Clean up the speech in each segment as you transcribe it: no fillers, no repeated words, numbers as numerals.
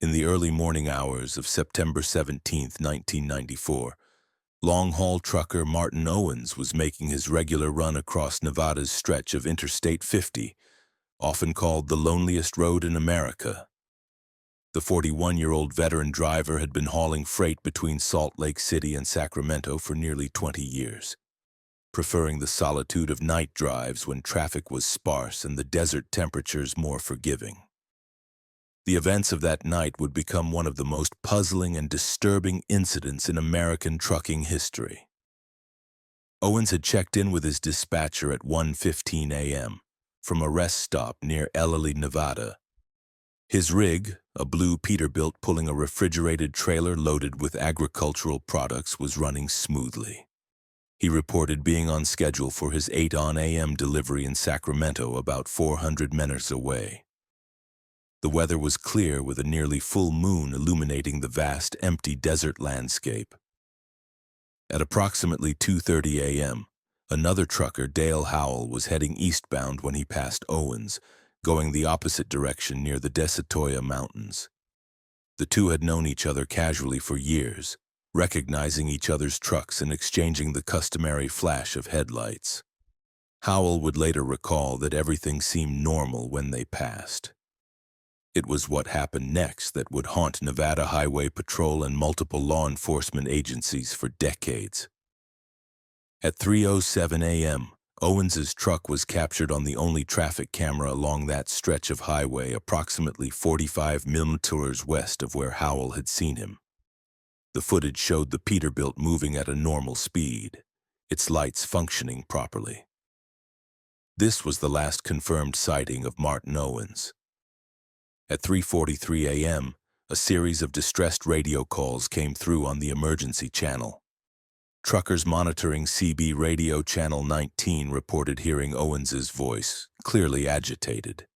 In the early morning hours of September 17, 1994, long-haul trucker Martin Owens was making his regular run across Nevada's stretch of Interstate 50, often called the loneliest road in America. The 41-year-old veteran driver had been hauling freight between Salt Lake City and Sacramento for nearly 20 years, preferring the solitude of night drives when traffic was sparse and the desert temperatures more forgiving. The events of that night would become one of the most puzzling and disturbing incidents in American trucking history. Owens had checked in with his dispatcher at 1:15 a.m. from a rest stop near Ellery, Nevada. His rig, a blue Peterbilt pulling a refrigerated trailer loaded with agricultural products, was running smoothly. He reported being on schedule for his 8 a.m. delivery in Sacramento, about 400 minutes away. The weather was clear, with a nearly full moon illuminating the vast, empty desert landscape. At approximately 2:30 a.m., another trucker, Dale Howell, was heading eastbound when he passed Owens, going the opposite direction near the Desatoya Mountains. The two had known each other casually for years, recognizing each other's trucks and exchanging the customary flash of headlights. Howell would later recall that everything seemed normal when they passed. It was what happened next that would haunt Nevada Highway Patrol and multiple law enforcement agencies for decades. At 3:07 a.m., Owens's truck was captured on the only traffic camera along that stretch of highway, approximately 45 minutes west of where Howell had seen him. The footage showed the Peterbilt moving at a normal speed, its lights functioning properly. This was the last confirmed sighting of Martin Owens. At 3:43 a.m., a series of distressed radio calls came through on the emergency channel. Truckers monitoring CB radio channel 19 reported hearing Owens's voice, clearly agitated.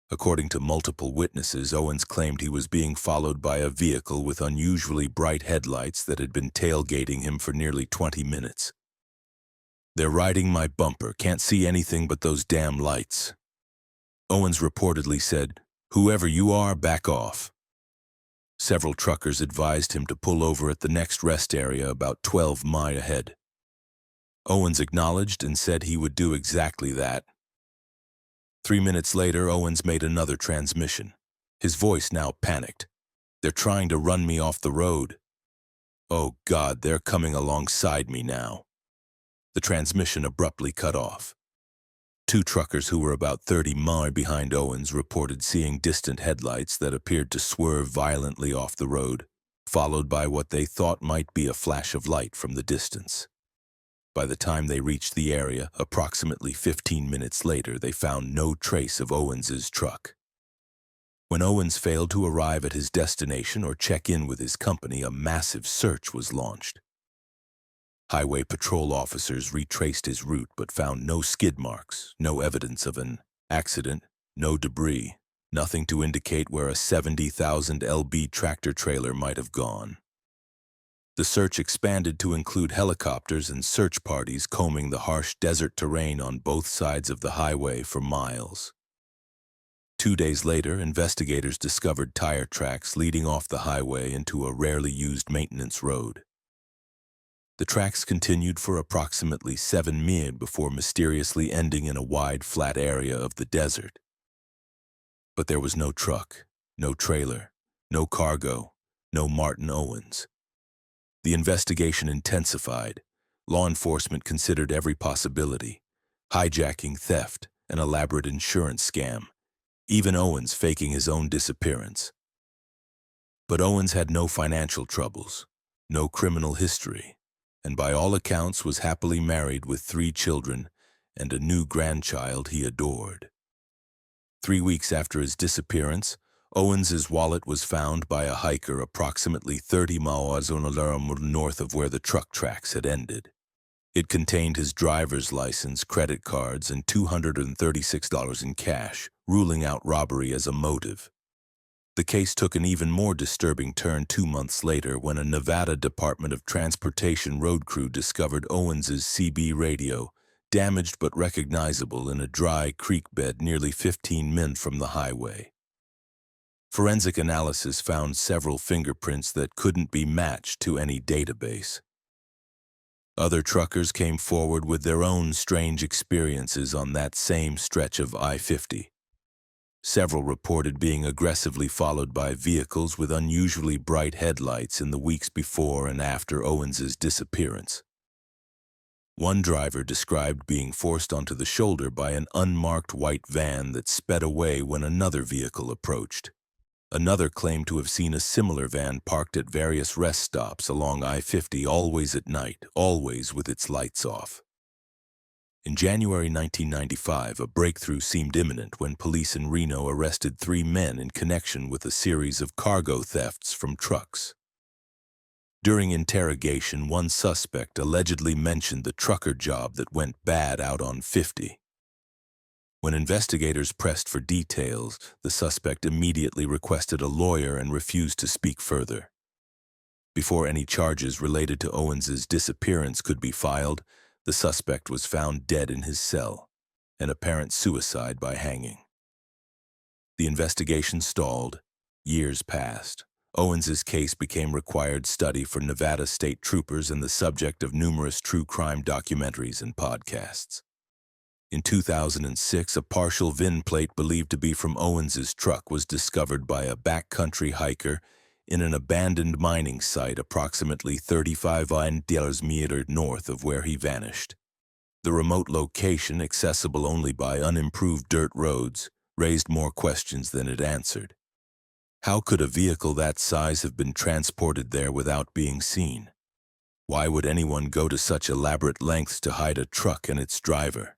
According to multiple witnesses, Owens claimed he was being followed by a vehicle with unusually bright headlights that had been tailgating him for nearly 20 minutes. "They're riding my bumper, can't see anything but those damn lights." Owens reportedly said, "Whoever you are, back off." Several truckers advised him to pull over at the next rest area about 12 miles ahead. Owens acknowledged and said he would do exactly that. 3 minutes later, Owens made another transmission, his voice now panicked. "They're trying to run me off the road. Oh God, they're coming alongside me now." The transmission abruptly cut off. Two truckers who were about 30 miles behind Owens reported seeing distant headlights that appeared to swerve violently off the road, followed by what they thought might be a flash of light from the distance. By the time they reached the area, approximately 15 minutes later, they found no trace of Owens's truck. When Owens failed to arrive at his destination or check in with his company, a massive search was launched. Highway patrol officers retraced his route but found no skid marks, no evidence of an accident, no debris, nothing to indicate where a 70,000 lb tractor trailer might have gone. The search expanded to include helicopters and search parties combing the harsh desert terrain on both sides of the highway for miles. 2 days later, investigators discovered tire tracks leading off the highway into a rarely used maintenance road. The tracks continued for approximately 7 miles before mysteriously ending in a wide, flat area of the desert. But there was no truck, no trailer, no cargo, no Martin Owens. The investigation intensified. Law enforcement considered every possibility: hijacking, theft, an elaborate insurance scam, even Owens faking his own disappearance. But Owens had no financial troubles, no criminal history, and by all accounts was happily married with 3 children and a new grandchild he adored. 3 weeks after his disappearance, Owens's wallet was found by a hiker approximately 30 miles north of where the truck tracks had ended. It contained his driver's license, credit cards, and $236 in cash, ruling out robbery as a motive. The case took an even more disturbing turn 2 months later when a Nevada Department of Transportation road crew discovered Owens's CB radio, damaged but recognizable, in a dry creek bed nearly 15 min from the highway. Forensic analysis found several fingerprints that couldn't be matched to any database. Other truckers came forward with their own strange experiences on that same stretch of I-50. Several reported being aggressively followed by vehicles with unusually bright headlights in the weeks before and after Owens's disappearance. One driver described being forced onto the shoulder by an unmarked white van that sped away when another vehicle approached. Another claimed to have seen a similar van parked at various rest stops along I-50, always at night, always with its lights off. In January 1995, a breakthrough seemed imminent when police in Reno arrested 3 men in connection with a series of cargo thefts from trucks. During interrogation, one suspect allegedly mentioned the trucker job that went bad out on 50. When investigators pressed for details, the suspect immediately requested a lawyer and refused to speak further. Before any charges related to Owens's disappearance could be filed, the suspect was found dead in his cell, an apparent suicide by hanging. The investigation stalled. Years passed. Owens's case became required study for Nevada state troopers and the subject of numerous true crime documentaries and podcasts. In 2006, a partial VIN plate believed to be from Owens's truck was discovered by a backcountry hiker in an abandoned mining site approximately 35 miles north of where he vanished. The remote location, accessible only by unimproved dirt roads, raised more questions than it answered. How could a vehicle that size have been transported there without being seen? Why would anyone go to such elaborate lengths to hide a truck and its driver?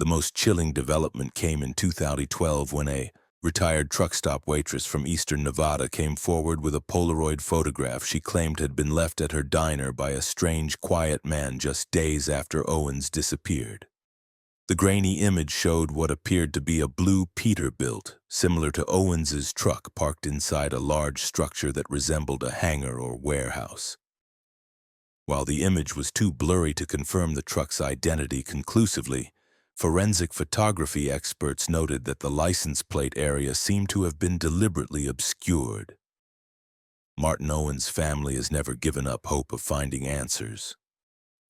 The most chilling development came in 2012 when a retired truck stop waitress from eastern Nevada came forward with a Polaroid photograph she claimed had been left at her diner by a strange, quiet man just days after Owens disappeared. The grainy image showed what appeared to be a blue Peterbilt, similar to Owens's truck, parked inside a large structure that resembled a hangar or warehouse. While the image was too blurry to confirm the truck's identity conclusively, forensic photography experts noted that the license plate area seemed to have been deliberately obscured. Martin Owens' family has never given up hope of finding answers.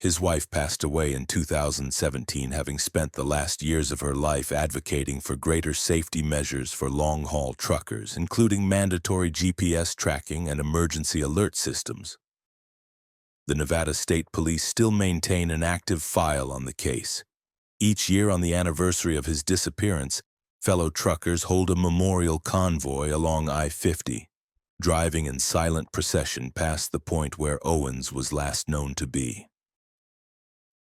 His wife passed away in 2017, having spent the last years of her life advocating for greater safety measures for long-haul truckers, including mandatory GPS tracking and emergency alert systems. The Nevada State Police still maintain an active file on the case. Each year on the anniversary of his disappearance, fellow truckers hold a memorial convoy along I-50, driving in silent procession past the point where Owens was last known to be.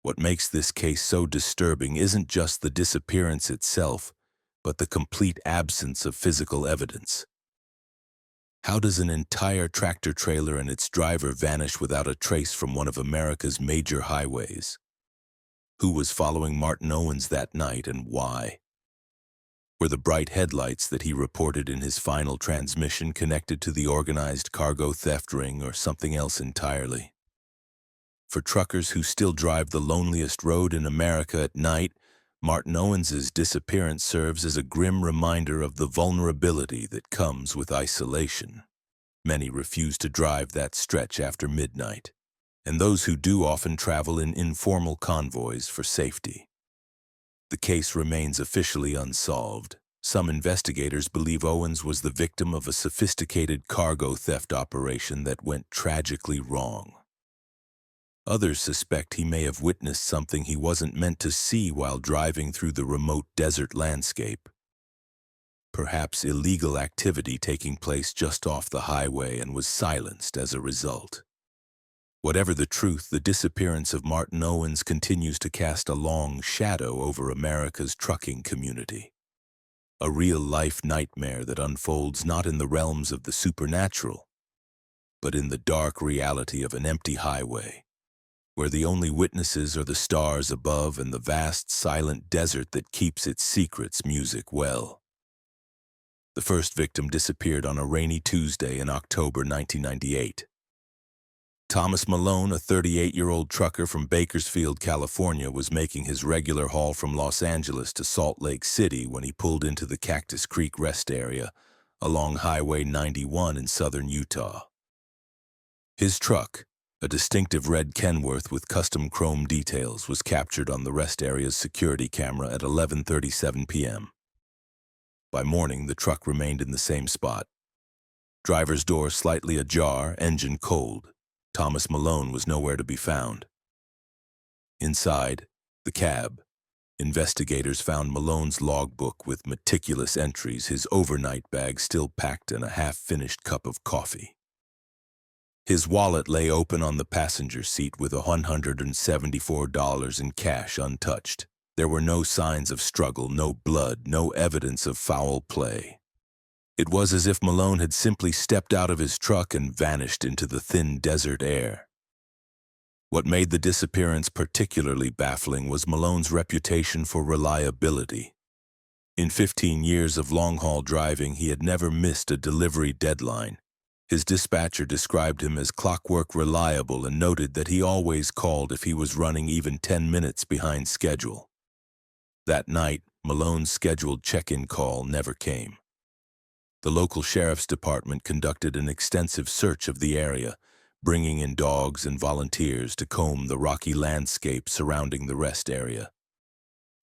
What makes this case so disturbing isn't just the disappearance itself, but the complete absence of physical evidence. How does an entire tractor trailer and its driver vanish without a trace from one of America's major highways? Who was following Martin Owens that night and why? Were the bright headlights that he reported in his final transmission connected to the organized cargo theft ring or something else entirely? For truckers who still drive the loneliest road in America at night, Martin Owens's disappearance serves as a grim reminder of the vulnerability that comes with isolation. Many refuse to drive that stretch after midnight, and those who do often travel in informal convoys for safety. The case remains officially unsolved. Some investigators believe Owens was the victim of a sophisticated cargo theft operation that went tragically wrong. Others suspect he may have witnessed something he wasn't meant to see while driving through the remote desert landscape. Perhaps illegal activity taking place just off the highway and was silenced as a result. Whatever the truth, the disappearance of Martin Owens continues to cast a long shadow over America's trucking community. A real-life nightmare that unfolds not in the realms of the supernatural, but in the dark reality of an empty highway, where the only witnesses are the stars above and the vast, silent desert that keeps its secrets music well. The first victim disappeared on a rainy Tuesday in October 1998. Thomas Malone, a 38-year-old trucker from Bakersfield, California, was making his regular haul from Los Angeles to Salt Lake City when he pulled into the Cactus Creek rest area along Highway 91 in southern Utah. His truck, a distinctive red Kenworth with custom chrome details, was captured on the rest area's security camera at 11:37 p.m. By morning, the truck remained in the same spot. Driver's door slightly ajar, engine cold. Thomas Malone was nowhere to be found. Inside the cab, investigators found Malone's logbook with meticulous entries, his overnight bag still packed, and a half-finished cup of coffee. His wallet lay open on the passenger seat with $174 in cash untouched. There were no signs of struggle, no blood, no evidence of foul play. It was as if Malone had simply stepped out of his truck and vanished into the thin desert air. What made the disappearance particularly baffling was Malone's reputation for reliability. In 15 years of long-haul driving, he had never missed a delivery deadline. His dispatcher described him as clockwork reliable and noted that he always called if he was running even 10 minutes behind schedule. That night, Malone's scheduled check-in call never came. The local sheriff's department conducted an extensive search of the area, bringing in dogs and volunteers to comb the rocky landscape surrounding the rest area.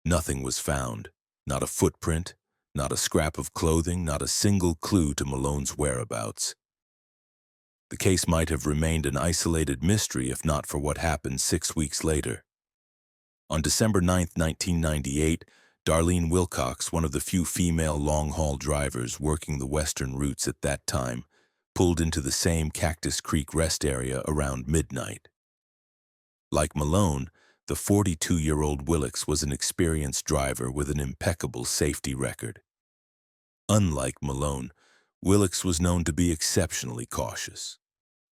Nothing was found, not a footprint, not a scrap of clothing, not a single clue to Malone's whereabouts. The case might have remained an isolated mystery if not for what happened 6 weeks later. On December 9, 1998, Darlene Wilcox, one of the few female long-haul drivers working the western routes at that time, pulled into the same Cactus Creek rest area around midnight. Like Malone, the 42-year-old Wilcox was an experienced driver with an impeccable safety record. Unlike Malone, Wilcox was known to be exceptionally cautious.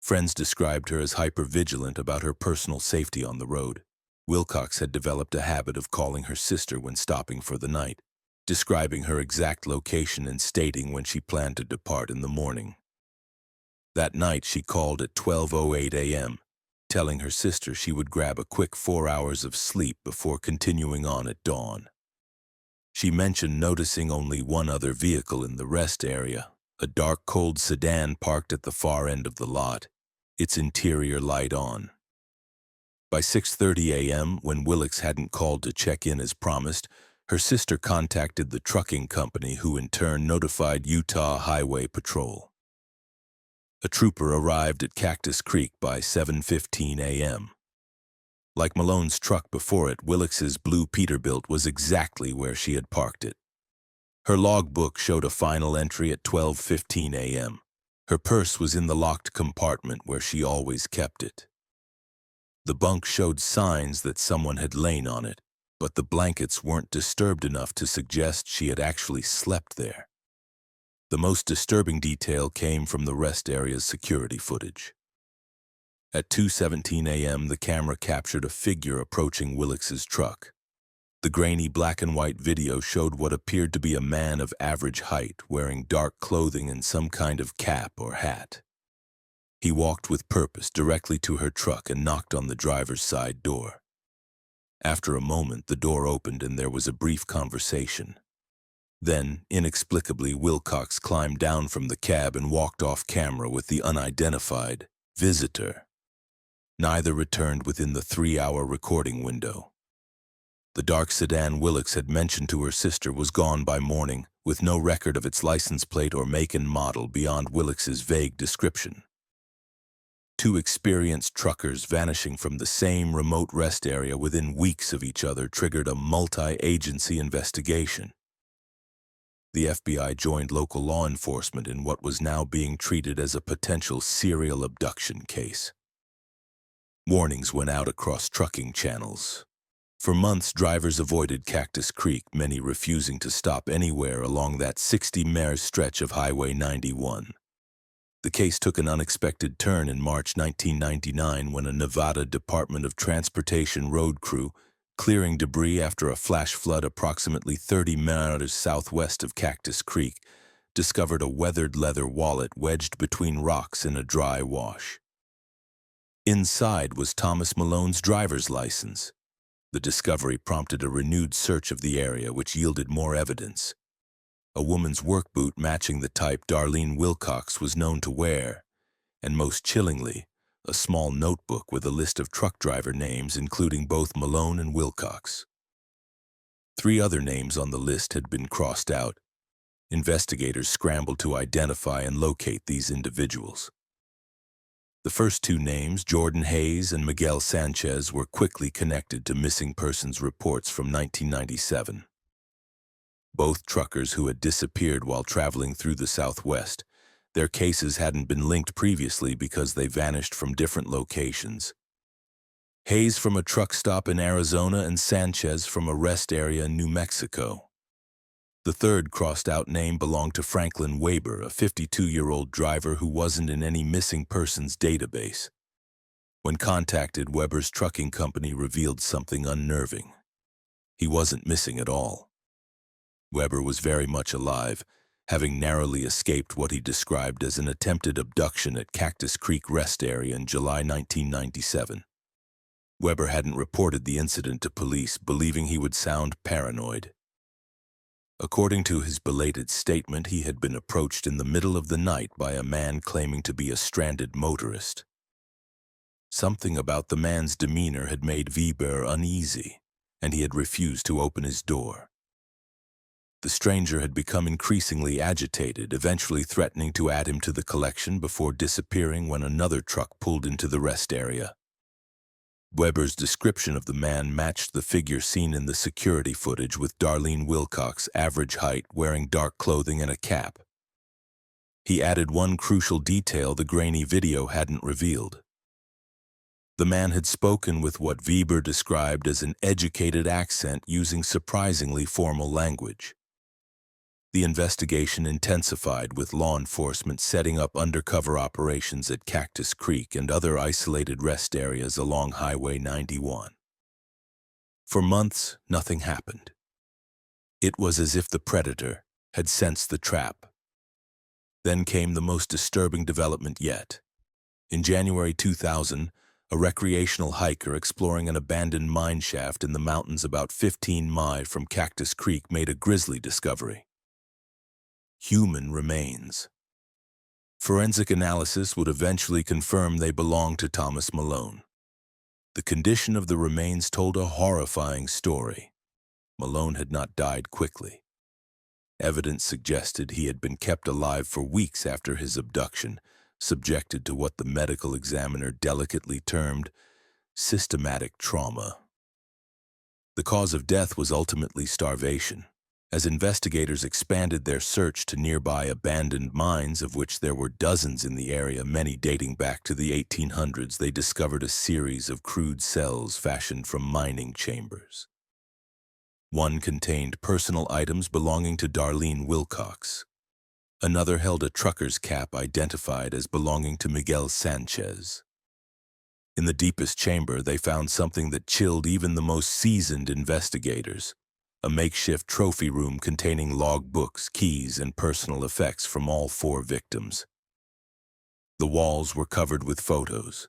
Friends described her as hyper-vigilant about her personal safety on the road. Wilcox had developed a habit of calling her sister when stopping for the night, describing her exact location and stating when she planned to depart in the morning. That night, she called at 12:08 a.m., telling her sister she would grab a quick 4 hours of sleep before continuing on at dawn. She mentioned noticing only one other vehicle in the rest area, a dark, cold sedan parked at the far end of the lot, its interior light on. By 6:30 a.m., when Wilcox hadn't called to check in as promised, her sister contacted the trucking company, who in turn notified Utah Highway Patrol. A trooper arrived at Cactus Creek by 7:15 a.m. Like Malone's truck before it, Wilcox's blue Peterbilt was exactly where she had parked it. Her logbook showed a final entry at 12:15 a.m. Her purse was in the locked compartment where she always kept it. The bunk showed signs that someone had lain on it, but the blankets weren't disturbed enough to suggest she had actually slept there. The most disturbing detail came from the rest area's security footage. At 2:17 a.m., the camera captured a figure approaching Wilcox's truck. The grainy black and white video showed what appeared to be a man of average height, wearing dark clothing and some kind of cap or hat. He walked with purpose directly to her truck and knocked on the driver's side door. After a moment, the door opened and there was a brief conversation. Then, inexplicably, Wilcox climbed down from the cab and walked off camera with the unidentified visitor. Neither returned within the 3-hour recording window. The dark sedan Wilcox had mentioned to her sister was gone by morning, with no record of its license plate or make and model beyond Wilcox's vague description. Two experienced truckers vanishing from the same remote rest area within weeks of each other triggered a multi-agency investigation. The FBI joined local law enforcement in what was now being treated as a potential serial abduction case. Warnings went out across trucking channels. For months, drivers avoided Cactus Creek, many refusing to stop anywhere along that 60-mile stretch of Highway 91. The case took an unexpected turn in March 1999 when a Nevada Department of Transportation road crew, clearing debris after a flash flood approximately 30 miles southwest of Cactus Creek, discovered a weathered leather wallet wedged between rocks in a dry wash. Inside was Thomas Malone's driver's license. The discovery prompted a renewed search of the area, which yielded more evidence. a woman's work boot matching the type Darlene Wilcox was known to wear, and most chillingly, a small notebook with a list of truck driver names including both Malone and Wilcox. 3 other names on the list had been crossed out. Investigators scrambled to identify and locate these individuals. The first 2 names, Jordan Hayes and Miguel Sanchez, were quickly connected to missing persons reports from 1997. Both truckers who had disappeared while traveling through the Southwest. Their cases hadn't been linked previously because they vanished from different locations. Hayes from a truck stop in Arizona and Sanchez from a rest area in New Mexico. The third crossed-out name belonged to Franklin Weber, a 52-year-old driver who wasn't in any missing persons database. When contacted, Weber's trucking company revealed something unnerving. He wasn't missing at all. Weber was very much alive, having narrowly escaped what he described as an attempted abduction at Cactus Creek Rest Area in July 1997. Weber hadn't reported the incident to police, believing he would sound paranoid. According to his belated statement, he had been approached in the middle of the night by a man claiming to be a stranded motorist. Something about the man's demeanor had made Weber uneasy, and he had refused to open his door. The stranger had become increasingly agitated, eventually threatening to add him to the collection before disappearing when another truck pulled into the rest area. Weber's description of the man matched the figure seen in the security footage, with Darlene Wilcox's average height, wearing dark clothing and a cap. He added one crucial detail the grainy video hadn't revealed. The man had spoken with what Weber described as an educated accent, using surprisingly formal language. The investigation intensified, with law enforcement setting up undercover operations at Cactus Creek and other isolated rest areas along Highway 91. For months, nothing happened. It was as if the predator had sensed the trap. Then came the most disturbing development yet. In January 2000, a recreational hiker exploring an abandoned mine shaft in the mountains about 15 miles from Cactus Creek made a grisly discovery. Human remains. Forensic analysis would eventually confirm they belonged to Thomas Malone. The condition of the remains told a horrifying story. Malone had not died quickly. Evidence suggested he had been kept alive for weeks after his abduction, subjected to what the medical examiner delicately termed systematic trauma. The cause of death was ultimately starvation. As investigators expanded their search to nearby abandoned mines, of which there were dozens in the area, many dating back to the 1800s, they discovered a series of crude cells fashioned from mining chambers. One contained personal items belonging to Darlene Wilcox. Another held a trucker's cap identified as belonging to Miguel Sanchez. In the deepest chamber, they found something that chilled even the most seasoned investigators. A makeshift trophy room containing logbooks, keys, and personal effects from all 4 victims. The walls were covered with photos.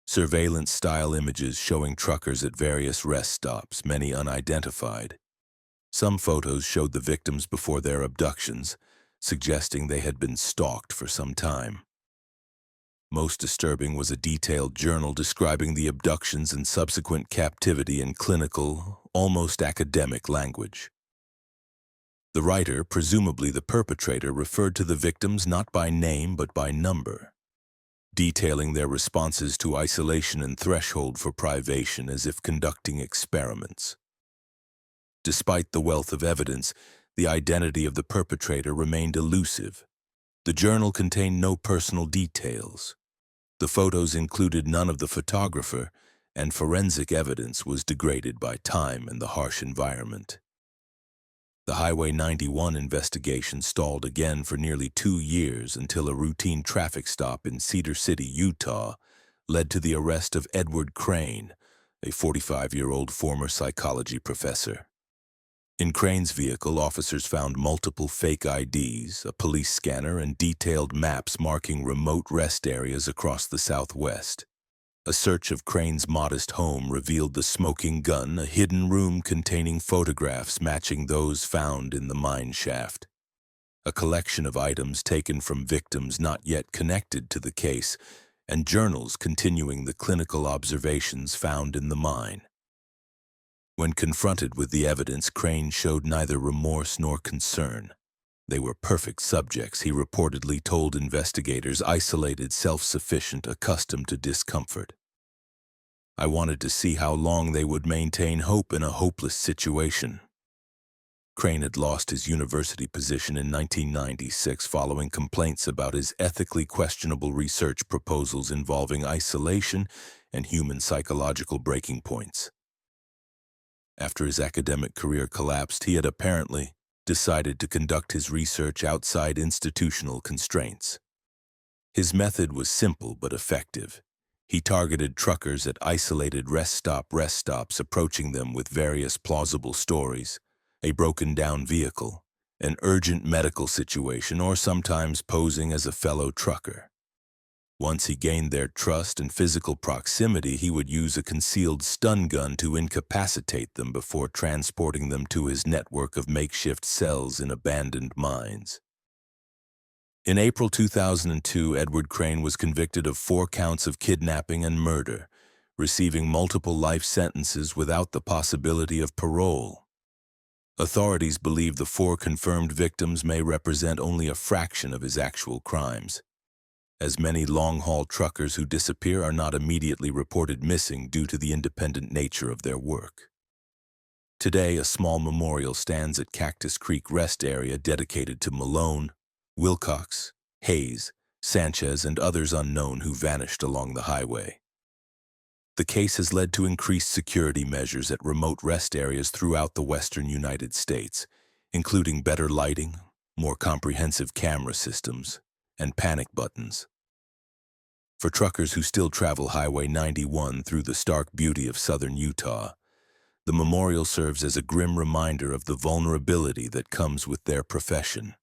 Surveillance-style images showing truckers at various rest stops, many unidentified. Some photos showed the victims before their abductions, suggesting they had been stalked for some time. Most disturbing was a detailed journal describing the abductions and subsequent captivity in clinical, almost academic language. The writer, presumably the perpetrator, referred to the victims not by name but by number, detailing their responses to isolation and threshold for privation as if conducting experiments. Despite the wealth of evidence, the identity of the perpetrator remained elusive. The journal contained no personal details. The photos included none of the photographer, and forensic evidence was degraded by time and the harsh environment. The Highway 91 investigation stalled again for nearly 2 years until a routine traffic stop in Cedar City, Utah, led to the arrest of Edward Crane, a 45-year-old former psychology professor. In Crane's vehicle, officers found multiple fake IDs, a police scanner, and detailed maps marking remote rest areas across the Southwest. A search of Crane's modest home revealed the smoking gun, a hidden room containing photographs matching those found in the mine shaft. A collection of items taken from victims not yet connected to the case, and journals continuing the clinical observations found in the mine. When confronted with the evidence, Crane showed neither remorse nor concern. They were perfect subjects, he reportedly told investigators, isolated, self-sufficient, accustomed to discomfort. I wanted to see how long they would maintain hope in a hopeless situation. Crane had lost his university position in 1996 following complaints about his ethically questionable research proposals involving isolation and human psychological breaking points. After his academic career collapsed, he had apparently decided to conduct his research outside institutional constraints. His method was simple but effective. He targeted truckers at isolated rest stops, approaching them with various plausible stories, a broken-down vehicle, an urgent medical situation, or sometimes posing as a fellow trucker. Once he gained their trust and physical proximity, he would use a concealed stun gun to incapacitate them before transporting them to his network of makeshift cells in abandoned mines. In April 2002, Edward Crane was convicted of 4 counts of kidnapping and murder, receiving multiple life sentences without the possibility of parole. Authorities believe the 4 confirmed victims may represent only a fraction of his actual crimes, as many long-haul truckers who disappear are not immediately reported missing due to the independent nature of their work. Today, a small memorial stands at Cactus Creek Rest Area dedicated to Malone, Wilcox, Hayes, Sanchez, and others unknown who vanished along the highway. The case has led to increased security measures at remote rest areas throughout the western United States, including better lighting, more comprehensive camera systems, and panic buttons. For truckers who still travel Highway 91 through the stark beauty of southern Utah, the memorial serves as a grim reminder of the vulnerability that comes with their profession.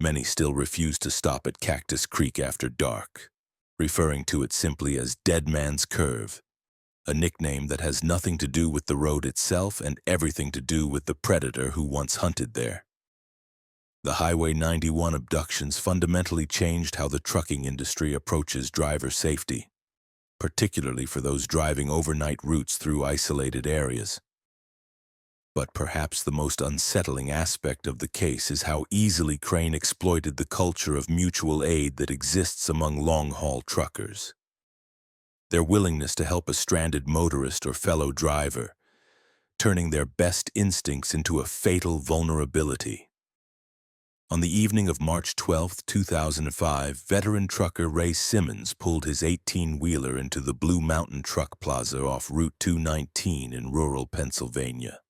Many still refuse to stop at Cactus Creek after dark, referring to it simply as Dead Man's Curve, a nickname that has nothing to do with the road itself and everything to do with the predator who once hunted there. The Highway 91 abductions fundamentally changed how the trucking industry approaches driver safety, particularly for those driving overnight routes through isolated areas. But perhaps the most unsettling aspect of the case is how easily Crane exploited the culture of mutual aid that exists among long-haul truckers. Their willingness to help a stranded motorist or fellow driver, turning their best instincts into a fatal vulnerability. On the evening of March 12, 2005, veteran trucker Ray Simmons pulled his 18-wheeler into the Blue Mountain Truck Plaza off Route 219 in rural Pennsylvania.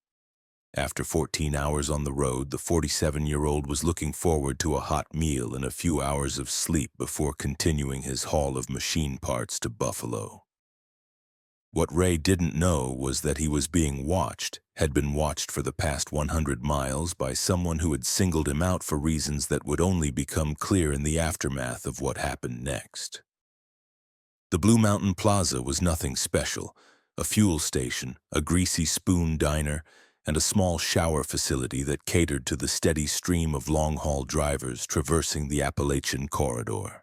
After 14 hours on the road, the 47-year-old was looking forward to a hot meal and a few hours of sleep before continuing his haul of machine parts to Buffalo. What Ray didn't know was that he was being watched, had been watched for the past 100 miles by someone who had singled him out for reasons that would only become clear in the aftermath of what happened next. The Blue Mountain Plaza was nothing special: a fuel station, a greasy spoon diner, and a small shower facility that catered to the steady stream of long-haul drivers traversing the Appalachian Corridor.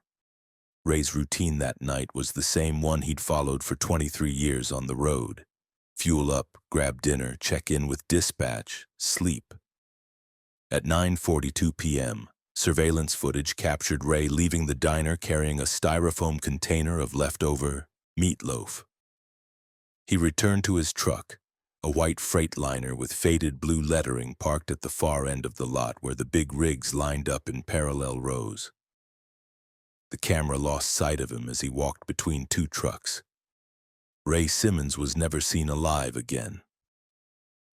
Ray's routine that night was the same one he'd followed for 23 years on the road. Fuel up, grab dinner, check in with dispatch, sleep. At 9:42 p.m., surveillance footage captured Ray leaving the diner carrying a styrofoam container of leftover meatloaf. He returned to his truck, a white Freightliner with faded blue lettering parked at the far end of the lot where the big rigs lined up in parallel rows. The camera lost sight of him as he walked between 2 trucks. Ray Simmons was never seen alive again.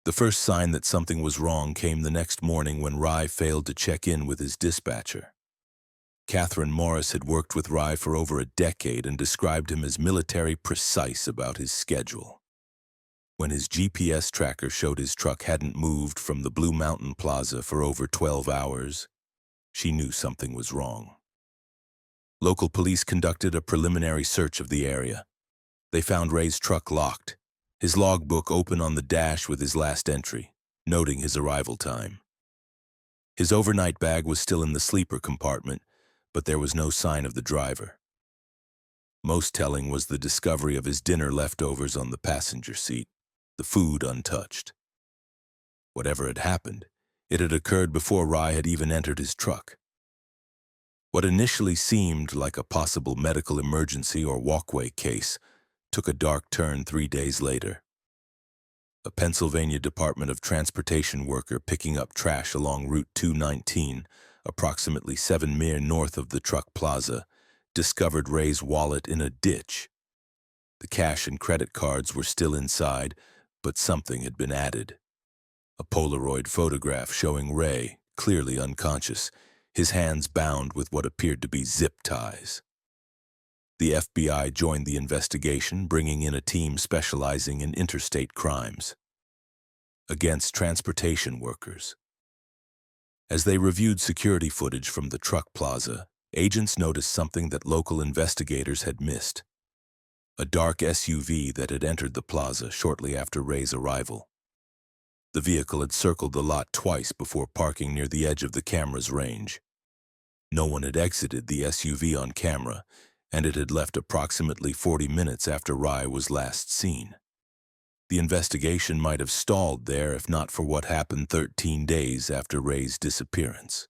The first sign that something was wrong came the next morning when Ray failed to check in with his dispatcher. Catherine Morris had worked with Ray for over a decade and described him as military precise about his schedule. When his GPS tracker showed his truck hadn't moved from the Blue Mountain Plaza for over 12 hours, she knew something was wrong. Local police conducted a preliminary search of the area. They found Ray's truck locked, his logbook open on the dash with his last entry, noting his arrival time. His overnight bag was still in the sleeper compartment, but there was no sign of the driver. Most telling was the discovery of his dinner leftovers on the passenger seat, the food untouched. Whatever had happened, it had occurred before Rai had even entered his truck. What initially seemed like a possible medical emergency or walkway case took a dark turn 3 days later. A Pennsylvania Department of Transportation worker picking up trash along Route 219, approximately 7 miles north of the truck plaza, discovered Ray's wallet in a ditch. The cash and credit cards were still inside, but something had been added. A Polaroid photograph showing Ray, clearly unconscious, his hands bound with what appeared to be zip ties. The FBI joined the investigation, bringing in a team specializing in interstate crimes against transportation workers. As they reviewed security footage from the truck plaza, agents noticed something that local investigators had missed: a dark SUV that had entered the plaza shortly after Ray's arrival. The vehicle had circled the lot twice before parking near the edge of the camera's range. No one had exited the SUV on camera, and it had left approximately 40 minutes after Rai was last seen. The investigation might have stalled there if not for what happened 13 days after Ray's disappearance.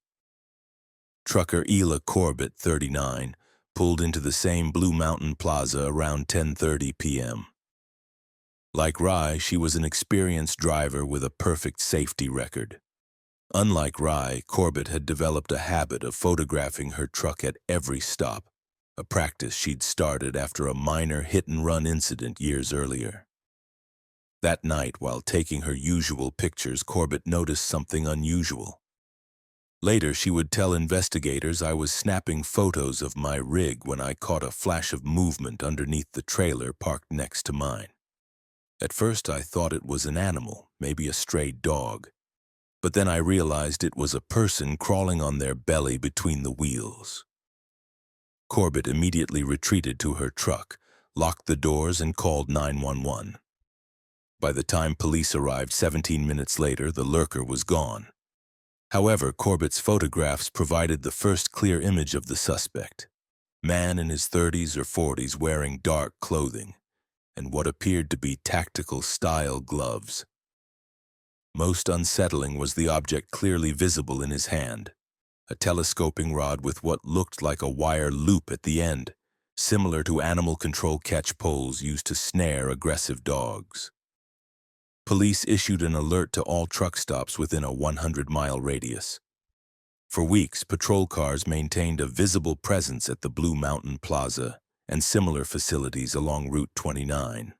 Trucker Ela Corbett, 39, pulled into the same Blue Mountain Plaza around 10:30 p.m. Like Rai, she was an experienced driver with a perfect safety record. Unlike Rai, Corbett had developed a habit of photographing her truck at every stop, a practice she'd started after a minor hit-and-run incident years earlier. That night, while taking her usual pictures, Corbett noticed something unusual. Later, she would tell investigators, "I was snapping photos of my rig when I caught a flash of movement underneath the trailer parked next to mine. At first, I thought it was an animal, maybe a stray dog. But then I realized it was a person crawling on their belly between the wheels." Corbett immediately retreated to her truck, locked the doors, and called 911. By the time police arrived 17 minutes later, the lurker was gone. However, Corbett's photographs provided the first clear image of the suspect: man in his 30s or 40s wearing dark clothing and what appeared to be tactical-style gloves. Most unsettling was the object clearly visible in his hand, a telescoping rod with what looked like a wire loop at the end, similar to animal control catch poles used to snare aggressive dogs. Police issued an alert to all truck stops within a 100-mile radius. For weeks, patrol cars maintained a visible presence at the Blue Mountain Plaza and similar facilities along Route 29.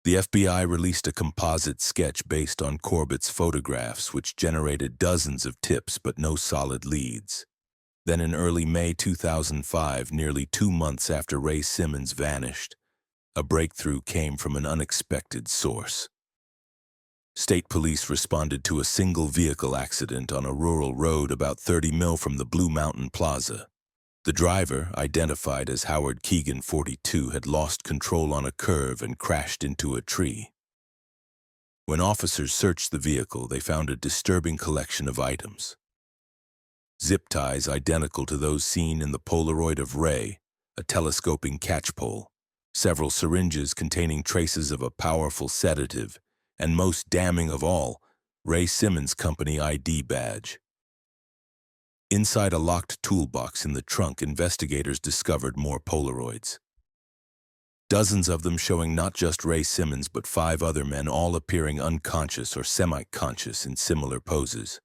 The FBI released a composite sketch based on Corbett's photographs, which generated dozens of tips but no solid leads. Then in early May 2005, nearly 2 months after Ray Simmons vanished, a breakthrough came from an unexpected source. State police responded to a single vehicle accident on a rural road about 30 miles from the Blue Mountain Plaza. The driver, identified as Howard Keegan, 42, had lost control on a curve and crashed into a tree. When officers searched the vehicle, they found a disturbing collection of items: zip ties identical to those seen in the Polaroid of Ray, a telescoping catch pole, several syringes containing traces of a powerful sedative, and most damning of all, Ray Simmons' company ID badge. Inside a locked toolbox in the trunk, investigators discovered more Polaroids. Dozens of them showing not just Ray Simmons but 5 other men, all appearing unconscious or semi-conscious in similar poses.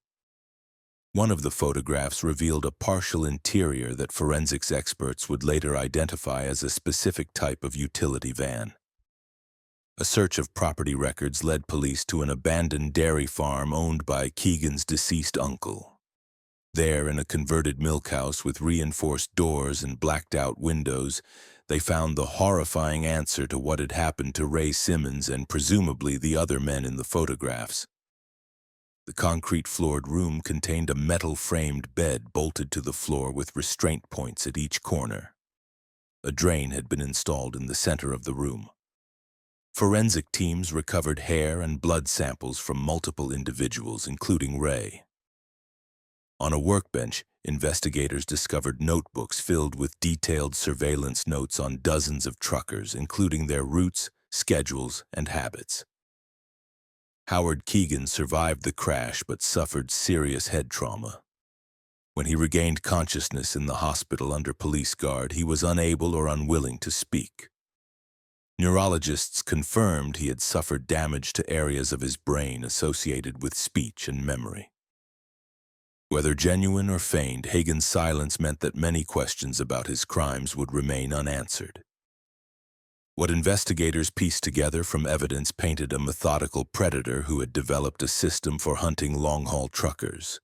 One of the photographs revealed a partial interior that forensics experts would later identify as a specific type of utility van. A search of property records led police to an abandoned dairy farm owned by Keegan's deceased uncle. There, in a converted milk house with reinforced doors and blacked-out windows, they found the horrifying answer to what had happened to Ray Simmons and presumably the other men in the photographs. The concrete-floored room contained a metal-framed bed bolted to the floor with restraint points at each corner. A drain had been installed in the center of the room. Forensic teams recovered hair and blood samples from multiple individuals, including Ray. On a workbench, investigators discovered notebooks filled with detailed surveillance notes on dozens of truckers, including their routes, schedules, and habits. Howard Keegan survived the crash but suffered serious head trauma. When he regained consciousness in the hospital under police guard, he was unable or unwilling to speak. Neurologists confirmed he had suffered damage to areas of his brain associated with speech and memory. Whether genuine or feigned, Hagen's silence meant that many questions about his crimes would remain unanswered. What investigators pieced together from evidence painted a methodical predator who had developed a system for hunting long-haul truckers.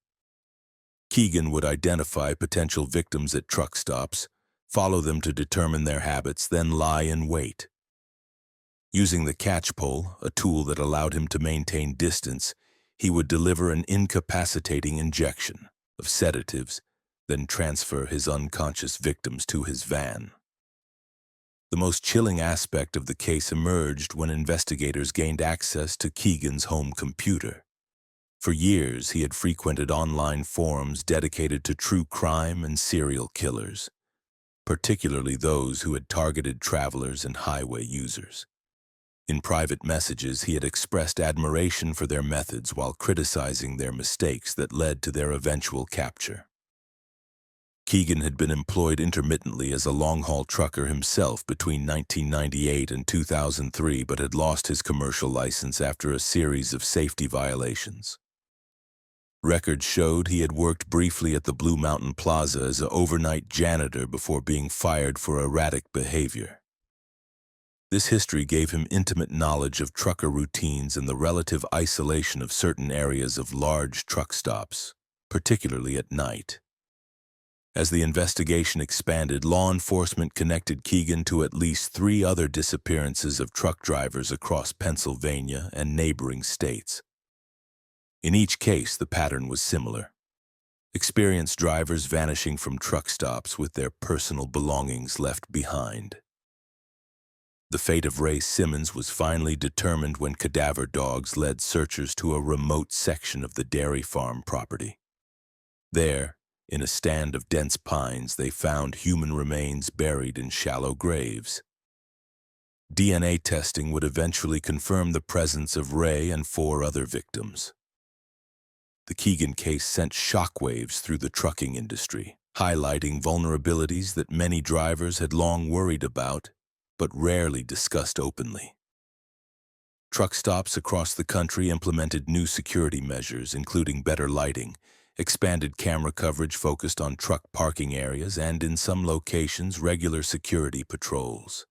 Keegan would identify potential victims at truck stops, follow them to determine their habits, then lie in wait. Using the catch pole, a tool that allowed him to maintain distance, he would deliver an incapacitating injection of sedatives, then transfer his unconscious victims to his van. The most chilling aspect of the case emerged when investigators gained access to Keegan's home computer. For years, he had frequented online forums dedicated to true crime and serial killers, particularly those who had targeted travelers and highway users. In private messages, he had expressed admiration for their methods while criticizing their mistakes that led to their eventual capture. Keegan had been employed intermittently as a long-haul trucker himself between 1998 and 2003, but had lost his commercial license after a series of safety violations. Records showed he had worked briefly at the Blue Mountain Plaza as an overnight janitor before being fired for erratic behavior. This history gave him intimate knowledge of trucker routines and the relative isolation of certain areas of large truck stops, particularly at night. As the investigation expanded, law enforcement connected Keegan to at least 3 other disappearances of truck drivers across Pennsylvania and neighboring states. In each case, the pattern was similar. Experienced drivers vanishing from truck stops with their personal belongings left behind. The fate of Ray Simmons was finally determined when cadaver dogs led searchers to a remote section of the dairy farm property. There, in a stand of dense pines, they found human remains buried in shallow graves. DNA testing would eventually confirm the presence of Ray and 4 other victims. The Keegan case sent shockwaves through the trucking industry, highlighting vulnerabilities that many drivers had long worried about, but rarely discussed openly. Truck stops across the country implemented new security measures, including better lighting, expanded camera coverage focused on truck parking areas, and in some locations, regular security patrols.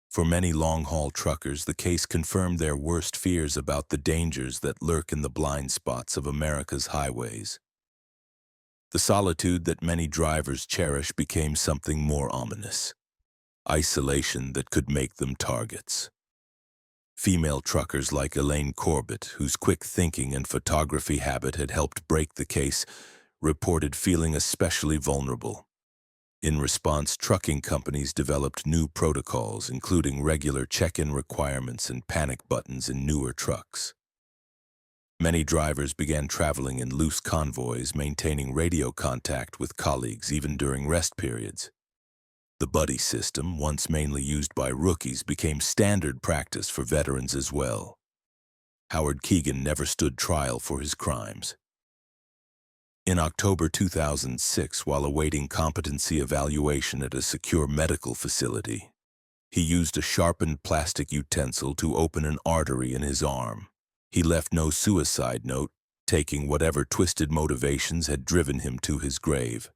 For many long-haul truckers, the case confirmed their worst fears about the dangers that lurk in the blind spots of America's highways. The solitude that many drivers cherish became something more ominous. Isolation that could make them targets. Female truckers like Elaine Corbett, whose quick thinking and photography habit had helped break the case, reported feeling especially vulnerable. In response, trucking companies developed new protocols, including regular check-in requirements and panic buttons in newer trucks. Many drivers began traveling in loose convoys, maintaining radio contact with colleagues even during rest periods. The buddy system, once mainly used by rookies, became standard practice for veterans as well. Howard Keegan never stood trial for his crimes. In October 2006, while awaiting competency evaluation at a secure medical facility, he used a sharpened plastic utensil to open an artery in his arm. He left no suicide note, taking whatever twisted motivations had driven him to his grave.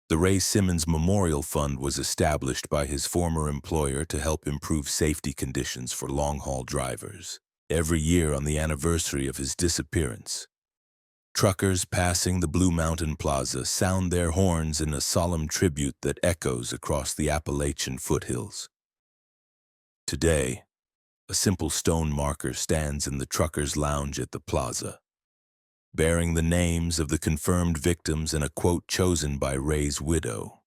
The Ray Simmons Memorial Fund was established by his former employer to help improve safety conditions for long-haul drivers. Every year on the anniversary of his disappearance, truckers passing the Blue Mountain Plaza sound their horns in a solemn tribute that echoes across the Appalachian foothills. Today, a simple stone marker stands in the truckers' lounge at the plaza, bearing the names of the confirmed victims and a quote chosen by Ray's widow.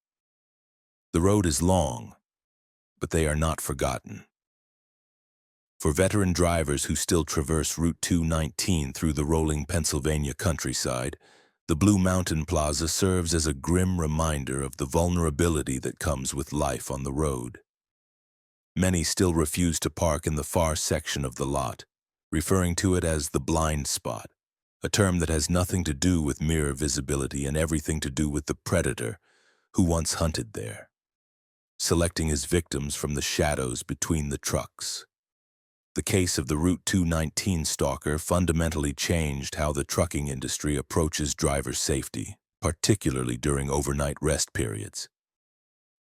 The road is long, but they are not forgotten. For veteran drivers who still traverse Route 219 through the rolling Pennsylvania countryside, the Blue Mountain Plaza serves as a grim reminder of the vulnerability that comes with life on the road. Many still refuse to park in the far section of the lot, referring to it as the blind spot, a term that has nothing to do with mere visibility and everything to do with the predator who once hunted there, selecting his victims from the shadows between the trucks. The case of the Route 219 stalker fundamentally changed how the trucking industry approaches driver safety, particularly during overnight rest periods.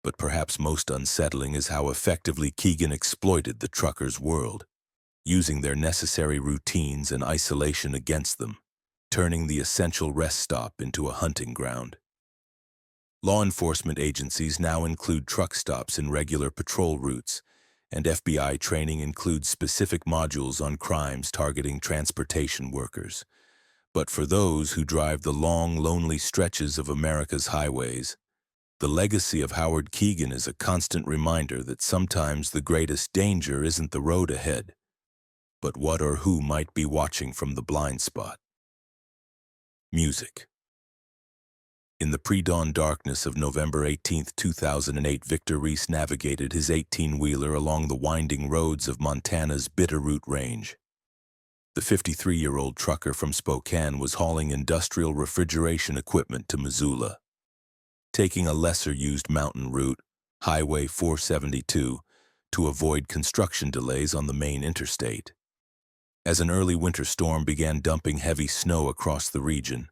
But perhaps most unsettling is how effectively Keegan exploited the truckers' world, using their necessary routines and isolation against them, turning the essential rest stop into a hunting ground. Law enforcement agencies now include truck stops in regular patrol routes, and FBI training includes specific modules on crimes targeting transportation workers. But for those who drive the long, lonely stretches of America's highways, the legacy of Howard Keegan is a constant reminder that sometimes the greatest danger isn't the road ahead, but what or who might be watching from the blind spot. Music. In the pre-dawn darkness of November 18, 2008, Victor Reese navigated his 18-wheeler along the winding roads of Montana's Bitterroot Range. The 53-year-old trucker from Spokane was hauling industrial refrigeration equipment to Missoula, taking a lesser-used mountain route, Highway 472, to avoid construction delays on the main interstate. As an early winter storm began dumping heavy snow across the region,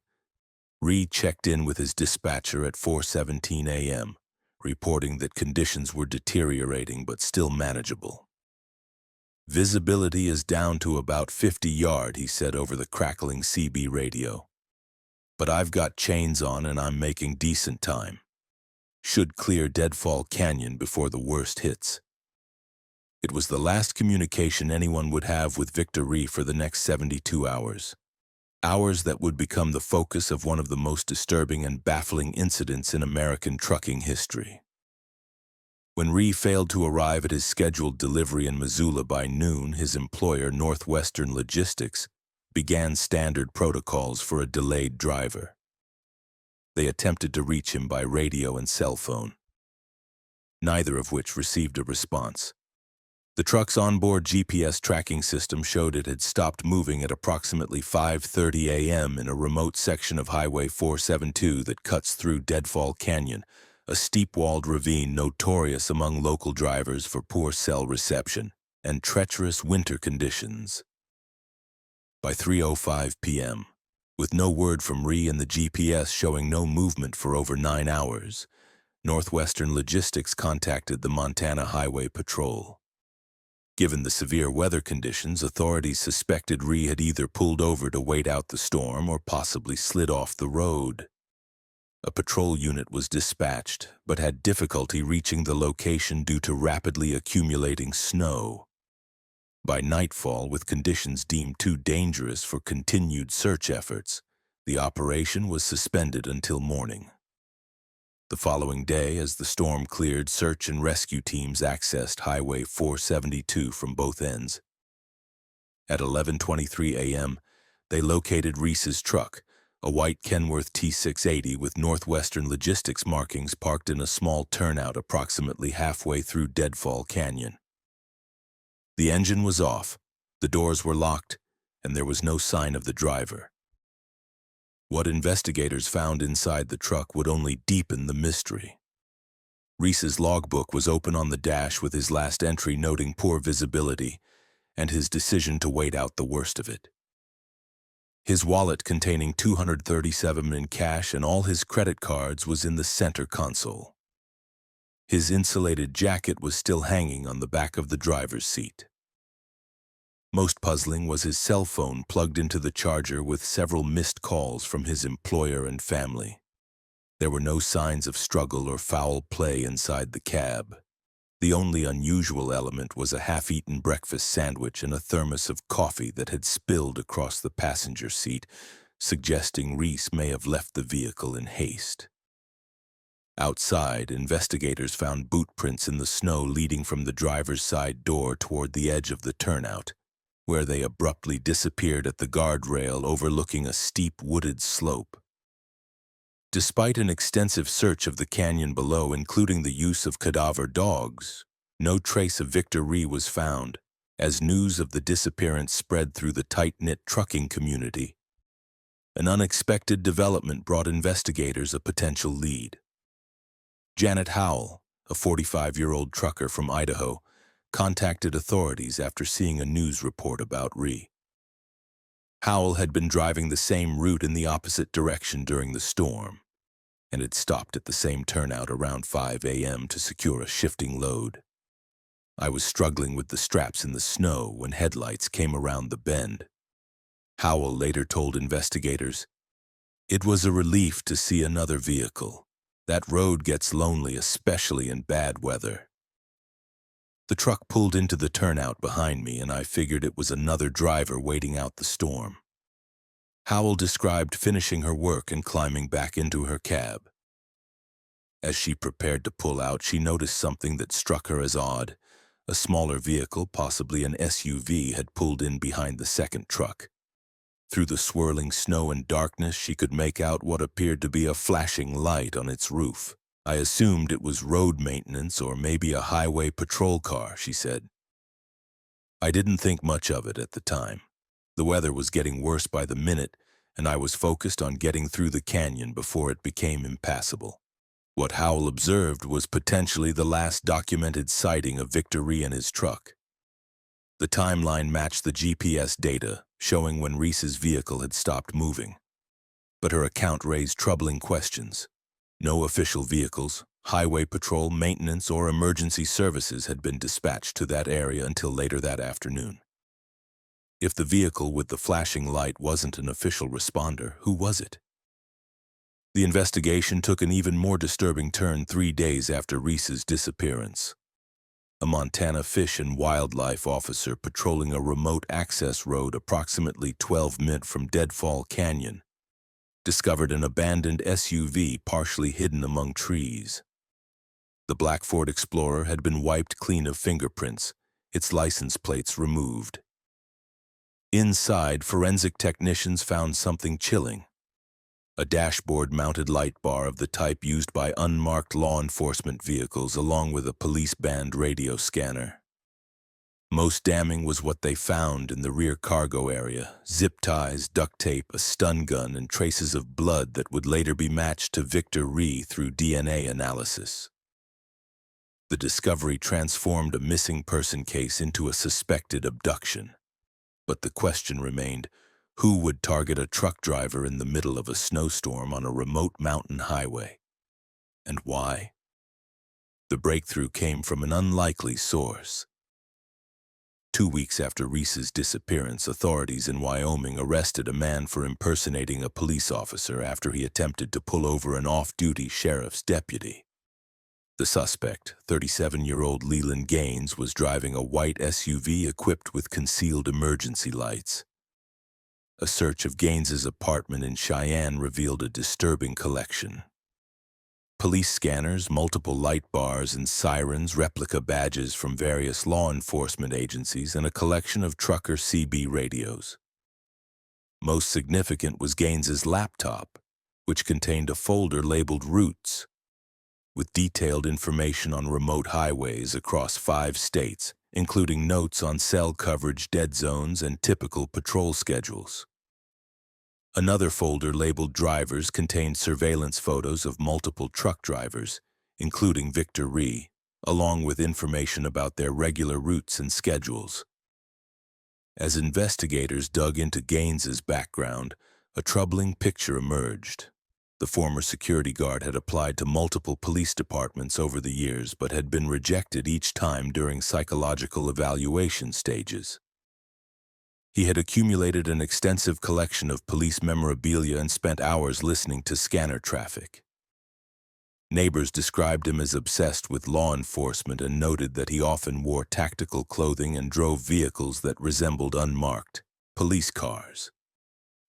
Reed checked in with his dispatcher at 4:17 a.m., reporting that conditions were deteriorating but still manageable. "Visibility is down to about 50 yards," he said over the crackling CB radio. "But I've got chains on and I'm making decent time. Should clear Deadfall Canyon before the worst hits." It was the last communication anyone would have with Victor Reese for the next 72 hours. Hours that would become the focus of one of the most disturbing and baffling incidents in American trucking history. When Reese failed to arrive at his scheduled delivery in Missoula by noon, his employer, Northwestern Logistics, began standard protocols for a delayed driver. They attempted to reach him by radio and cell phone, neither of which received a response. The truck's onboard GPS tracking system showed it had stopped moving at approximately 5:30 a.m. in a remote section of Highway 472 that cuts through Deadfall Canyon, a steep-walled ravine notorious among local drivers for poor cell reception and treacherous winter conditions. By 3:05 p.m., with no word from Reese and the GPS showing no movement for over 9 hours, Northwestern Logistics contacted the Montana Highway Patrol. Given the severe weather conditions, authorities suspected Reese had either pulled over to wait out the storm or possibly slid off the road. A patrol unit was dispatched, but had difficulty reaching the location due to rapidly accumulating snow. By nightfall, with conditions deemed too dangerous for continued search efforts, the operation was suspended until morning. The following day, as the storm cleared, search and rescue teams accessed Highway 472 from both ends. At 11:23 a.m., they located Reese's truck, a white Kenworth T680 with Northwestern Logistics markings, parked in a small turnout approximately halfway through Deadfall Canyon. The engine was off, the doors were locked, and there was no sign of the driver. What investigators found inside the truck would only deepen the mystery. Reese's logbook was open on the dash, with his last entry noting poor visibility and his decision to wait out the worst of it. His wallet, containing $237 in cash and all his credit cards, was in the center console. His insulated jacket was still hanging on the back of the driver's seat. Most puzzling was his cell phone plugged into the charger with several missed calls from his employer and family. There were no signs of struggle or foul play inside the cab. The only unusual element was a half-eaten breakfast sandwich and a thermos of coffee that had spilled across the passenger seat, suggesting Reese may have left the vehicle in haste. Outside, investigators found boot prints in the snow leading from the driver's side door toward the edge of the turnout, where they abruptly disappeared at the guardrail overlooking a steep wooded slope. Despite an extensive search of the canyon below, including the use of cadaver dogs, no trace of Victor Ree was found, as news of the disappearance spread through the tight-knit trucking community. An unexpected development brought investigators a potential lead. Janet Howell, a 45-year-old trucker from Idaho, contacted authorities after seeing a news report about Ree. Howell had been driving the same route in the opposite direction during the storm, and had stopped at the same turnout around 5 a.m. to secure a shifting load. I was struggling with the straps in the snow when headlights came around the bend. Howell later told investigators, "It was a relief to see another vehicle. That road gets lonely, especially in bad weather." The truck pulled into the turnout behind me, and I figured it was another driver waiting out the storm. Howell described finishing her work and climbing back into her cab. As she prepared to pull out, she noticed something that struck her as odd. A smaller vehicle, possibly an SUV, had pulled in behind the second truck. Through the swirling snow and darkness, she could make out what appeared to be a flashing light on its roof. "I assumed it was road maintenance or maybe a highway patrol car," she said. I didn't think much of it at the time. The weather was getting worse by the minute, and I was focused on getting through the canyon before it became impassable. What Howell observed was potentially the last documented sighting of Victor Ree and his truck. The timeline matched the GPS data, showing when Reese's vehicle had stopped moving. But her account raised troubling questions. No official vehicles, highway patrol, maintenance, or emergency services had been dispatched to that area until later that afternoon. If the vehicle with the flashing light wasn't an official responder, who was it? The investigation took an even more disturbing turn 3 days after Reese's disappearance. A Montana Fish and Wildlife officer patrolling a remote access road approximately 12 minutes from Deadfall Canyon discovered an abandoned SUV partially hidden among trees. The black Ford Explorer had been wiped clean of fingerprints, its license plates removed. Inside, forensic technicians found something chilling. A dashboard-mounted light bar of the type used by unmarked law enforcement vehicles, along with a police-band radio scanner. Most damning was what they found in the rear cargo area: zip ties, duct tape, a stun gun, and traces of blood that would later be matched to Victor Ree through DNA analysis. The discovery transformed a missing person case into a suspected abduction. But the question remained, who would target a truck driver in the middle of a snowstorm on a remote mountain highway? And why? The breakthrough came from an unlikely source. 2 weeks after Reese's disappearance, authorities in Wyoming arrested a man for impersonating a police officer after he attempted to pull over an off-duty sheriff's deputy. The suspect, 37-year-old Leland Gaines, was driving a white SUV equipped with concealed emergency lights. A search of Gaines's apartment in Cheyenne revealed a disturbing collection. Police scanners, multiple light bars and sirens, replica badges from various law enforcement agencies, and a collection of trucker CB radios. Most significant was Gaines's laptop, which contained a folder labeled Routes, with detailed information on remote highways across 5 states, including notes on cell coverage, dead zones, and typical patrol schedules. Another folder labeled Drivers contained surveillance photos of multiple truck drivers, including Victor Ree, along with information about their regular routes and schedules. As investigators dug into Gaines's background, a troubling picture emerged. The former security guard had applied to multiple police departments over the years, but had been rejected each time during psychological evaluation stages. He had accumulated an extensive collection of police memorabilia and spent hours listening to scanner traffic. Neighbors described him as obsessed with law enforcement and noted that he often wore tactical clothing and drove vehicles that resembled unmarked police cars.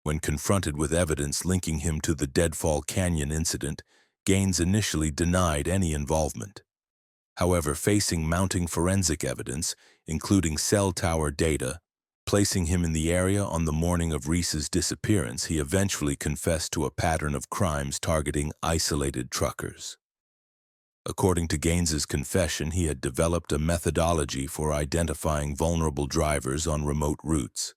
When confronted with evidence linking him to the Deadfall Canyon incident, Gaines initially denied any involvement. However, facing mounting forensic evidence, including cell tower data, placing him in the area on the morning of Reese's disappearance, he eventually confessed to a pattern of crimes targeting isolated truckers. According to Gaines's confession, he had developed a methodology for identifying vulnerable drivers on remote routes.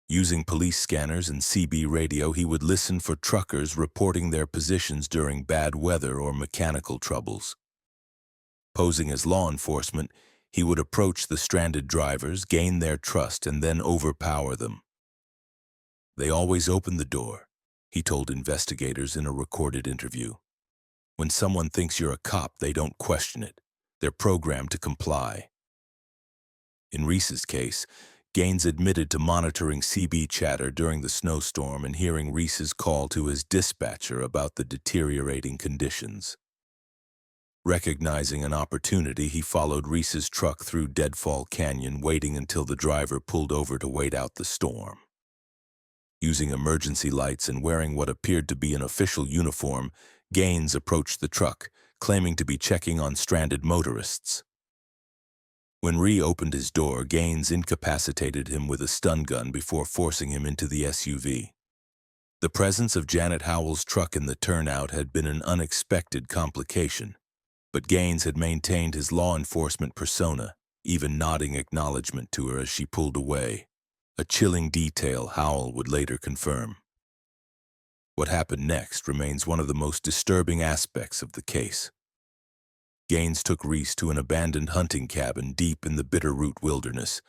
Using police scanners and CB radio, he would listen for truckers reporting their positions during bad weather or mechanical troubles. Posing as law enforcement, he would approach the stranded drivers, gain their trust, and then overpower them. "They always open the door," he told investigators in a recorded interview. "When someone thinks you're a cop, they don't question it. They're programmed to comply." In Reese's case, Gaines admitted to monitoring CB chatter during the snowstorm and hearing Reese's call to his dispatcher about the deteriorating conditions. Recognizing an opportunity, he followed Reese's truck through Deadfall Canyon, waiting until the driver pulled over to wait out the storm. Using emergency lights and wearing what appeared to be an official uniform, Gaines approached the truck, claiming to be checking on stranded motorists. When Ree opened his door, Gaines incapacitated him with a stun gun before forcing him into the SUV. The presence of Janet Howell's truck in the turnout had been an unexpected complication, but Gaines had maintained his law enforcement persona, even nodding acknowledgement to her as she pulled away, a chilling detail Howell would later confirm. What happened next remains one of the most disturbing aspects of the case. Gaines took Reese to an abandoned hunting cabin deep in the Bitterroot Wilderness,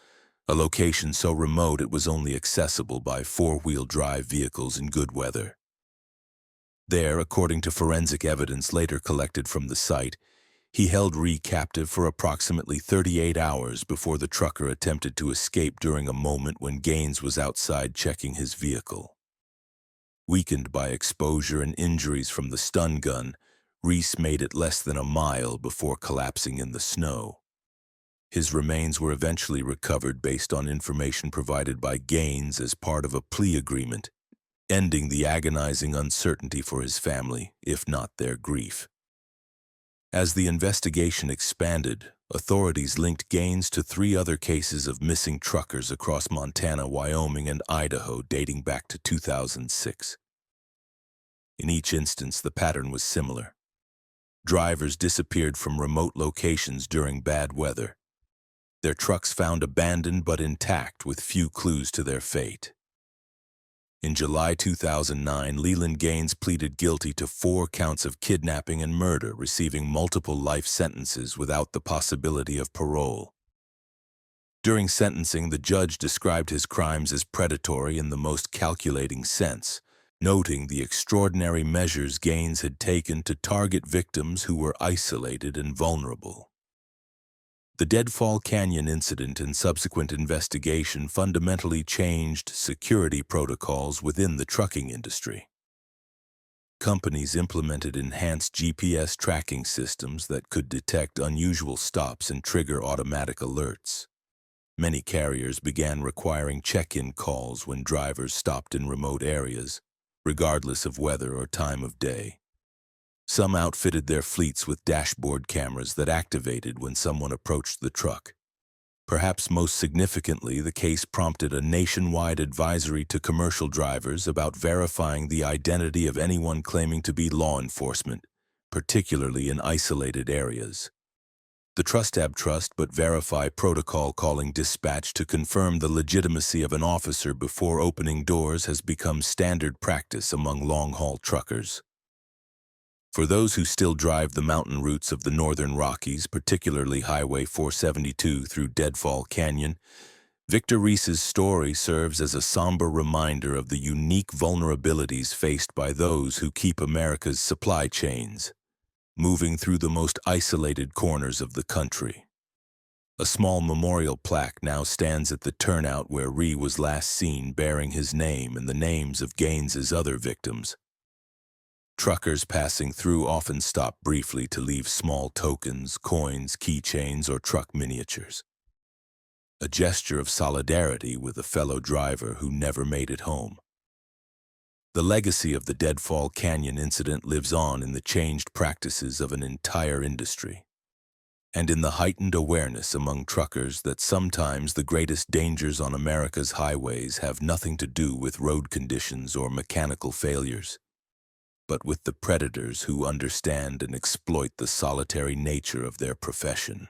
a location so remote it was only accessible by four-wheel drive vehicles in good weather. There, according to forensic evidence later collected from the site, he held Ree captive for approximately 38 hours before the trucker attempted to escape during a moment when Gaines was outside checking his vehicle. Weakened by exposure and injuries from the stun gun, Reese made it less than a mile before collapsing in the snow. His remains were eventually recovered based on information provided by Gaines as part of a plea agreement, ending the agonizing uncertainty for his family, if not their grief. As the investigation expanded, authorities linked Gaines to 3 other cases of missing truckers across Montana, Wyoming, and Idaho dating back to 2006. In each instance, the pattern was similar. Drivers disappeared from remote locations during bad weather. Their trucks found abandoned but intact with few clues to their fate. In July 2009, Leland Gaines pleaded guilty to 4 counts of kidnapping and murder, receiving multiple life sentences without the possibility of parole. During sentencing, the judge described his crimes as predatory in the most calculating sense, noting the extraordinary measures Gaines had taken to target victims who were isolated and vulnerable. The Deadfall Canyon incident and subsequent investigation fundamentally changed security protocols within the trucking industry. Companies implemented enhanced GPS tracking systems that could detect unusual stops and trigger automatic alerts. Many carriers began requiring check-in calls when drivers stopped in remote areas, regardless of weather or time of day. Some outfitted their fleets with dashboard cameras that activated when someone approached the truck. Perhaps most significantly, the case prompted a nationwide advisory to commercial drivers about verifying the identity of anyone claiming to be law enforcement, particularly in isolated areas. The trust but verify protocol, calling dispatch to confirm the legitimacy of an officer before opening doors, has become standard practice among long-haul truckers. For those who still drive the mountain routes of the northern Rockies, particularly Highway 472 through Deadfall Canyon, Victor Reese's story serves as a somber reminder of the unique vulnerabilities faced by those who keep America's supply chains moving through the most isolated corners of the country. A small memorial plaque now stands at the turnout where Ree was last seen, bearing his name and the names of Gaines's other victims. Truckers passing through often stop briefly to leave small tokens, coins, keychains, or truck miniatures. A gesture of solidarity with a fellow driver who never made it home. The legacy of the Deadfall Canyon incident lives on in the changed practices of an entire industry, and in the heightened awareness among truckers that sometimes the greatest dangers on America's highways have nothing to do with road conditions or mechanical failures, but with the predators who understand and exploit the solitary nature of their profession.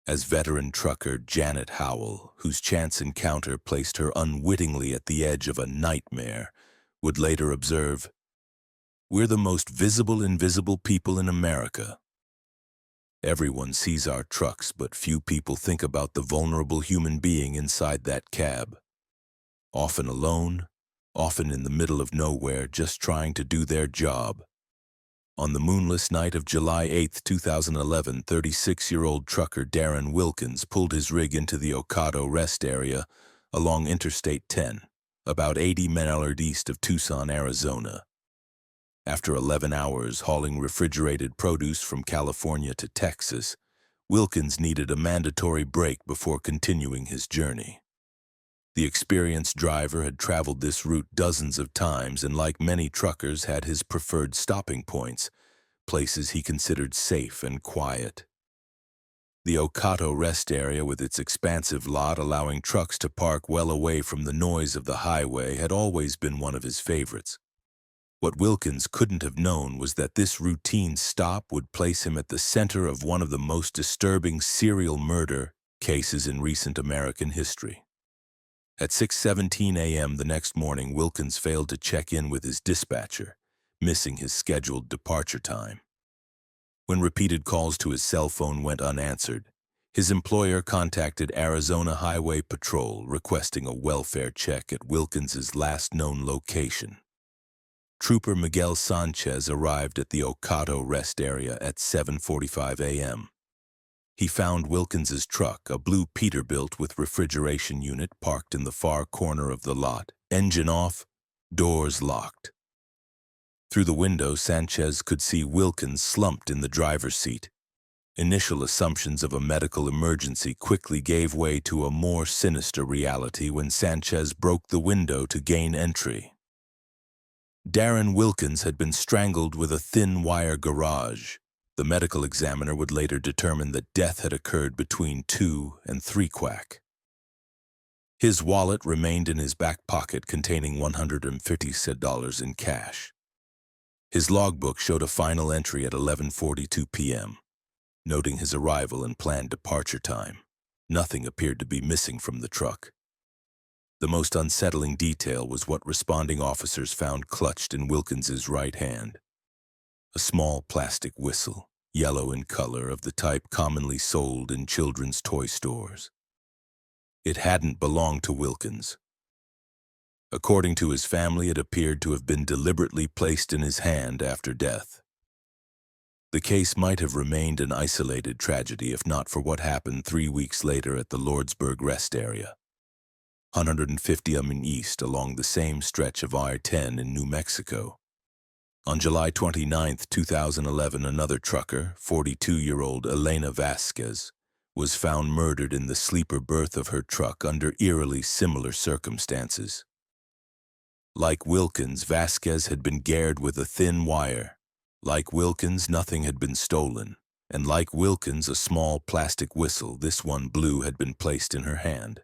As veteran trucker Janet Howell, whose chance encounter placed her unwittingly at the edge of a nightmare, would later observe, "We're the most visible invisible people in America. Everyone sees our trucks, but few people think about the vulnerable human being inside that cab. Often alone, often in the middle of nowhere, just trying to do their job." On the moonless night of July 8, 2011, 36-year-old trucker Darren Wilkins pulled his rig into the Ocado rest area along Interstate 10, about 80 miles east of Tucson, Arizona. After 11 hours hauling refrigerated produce from California to Texas, Wilkins needed a mandatory break before continuing his journey. The experienced driver had traveled this route dozens of times and, like many truckers, had his preferred stopping points, places he considered safe and quiet. The Ocado rest area, with its expansive lot allowing trucks to park well away from the noise of the highway, had always been one of his favorites. What Wilkins couldn't have known was that this routine stop would place him at the center of one of the most disturbing serial murder cases in recent American history. At 6:17 a.m. the next morning, Wilkins failed to check in with his dispatcher, missing his scheduled departure time. When repeated calls to his cell phone went unanswered, his employer contacted Arizona Highway Patrol requesting a welfare check at Wilkins's last known location. Trooper Miguel Sanchez arrived at the Ocado rest area at 7:45 a.m. He found Wilkins's truck, a blue Peterbilt with refrigeration unit, parked in the far corner of the lot, engine off, doors locked. Through the window, Sanchez could see Wilkins slumped in the driver's seat. Initial assumptions of a medical emergency quickly gave way to a more sinister reality when Sanchez broke the window to gain entry. Darren Wilkins had been strangled with a thin wire garage. The medical examiner would later determine that death had occurred between 2 and 3 quack. His wallet remained in his back pocket, containing $150 in cash. His logbook showed a final entry at 11:42 p.m., noting his arrival and planned departure time. Nothing appeared to be missing from the truck. The most unsettling detail was what responding officers found clutched in Wilkins's right hand. A small plastic whistle, yellow in color, of the type commonly sold in children's toy stores. It hadn't belonged to Wilkins. According to his family, it appeared to have been deliberately placed in his hand after death. The case might have remained an isolated tragedy if not for what happened 3 weeks later at the Lordsburg rest area, 150 east along the same stretch of I-10 in New Mexico. On July 29, 2011, another trucker, 42-year-old Elena Vasquez, was found murdered in the sleeper berth of her truck under eerily similar circumstances. Like Wilkins, Vasquez had been geared with a thin wire. Like Wilkins, nothing had been stolen. And like Wilkins, a small plastic whistle, this one blue, had been placed in her hand.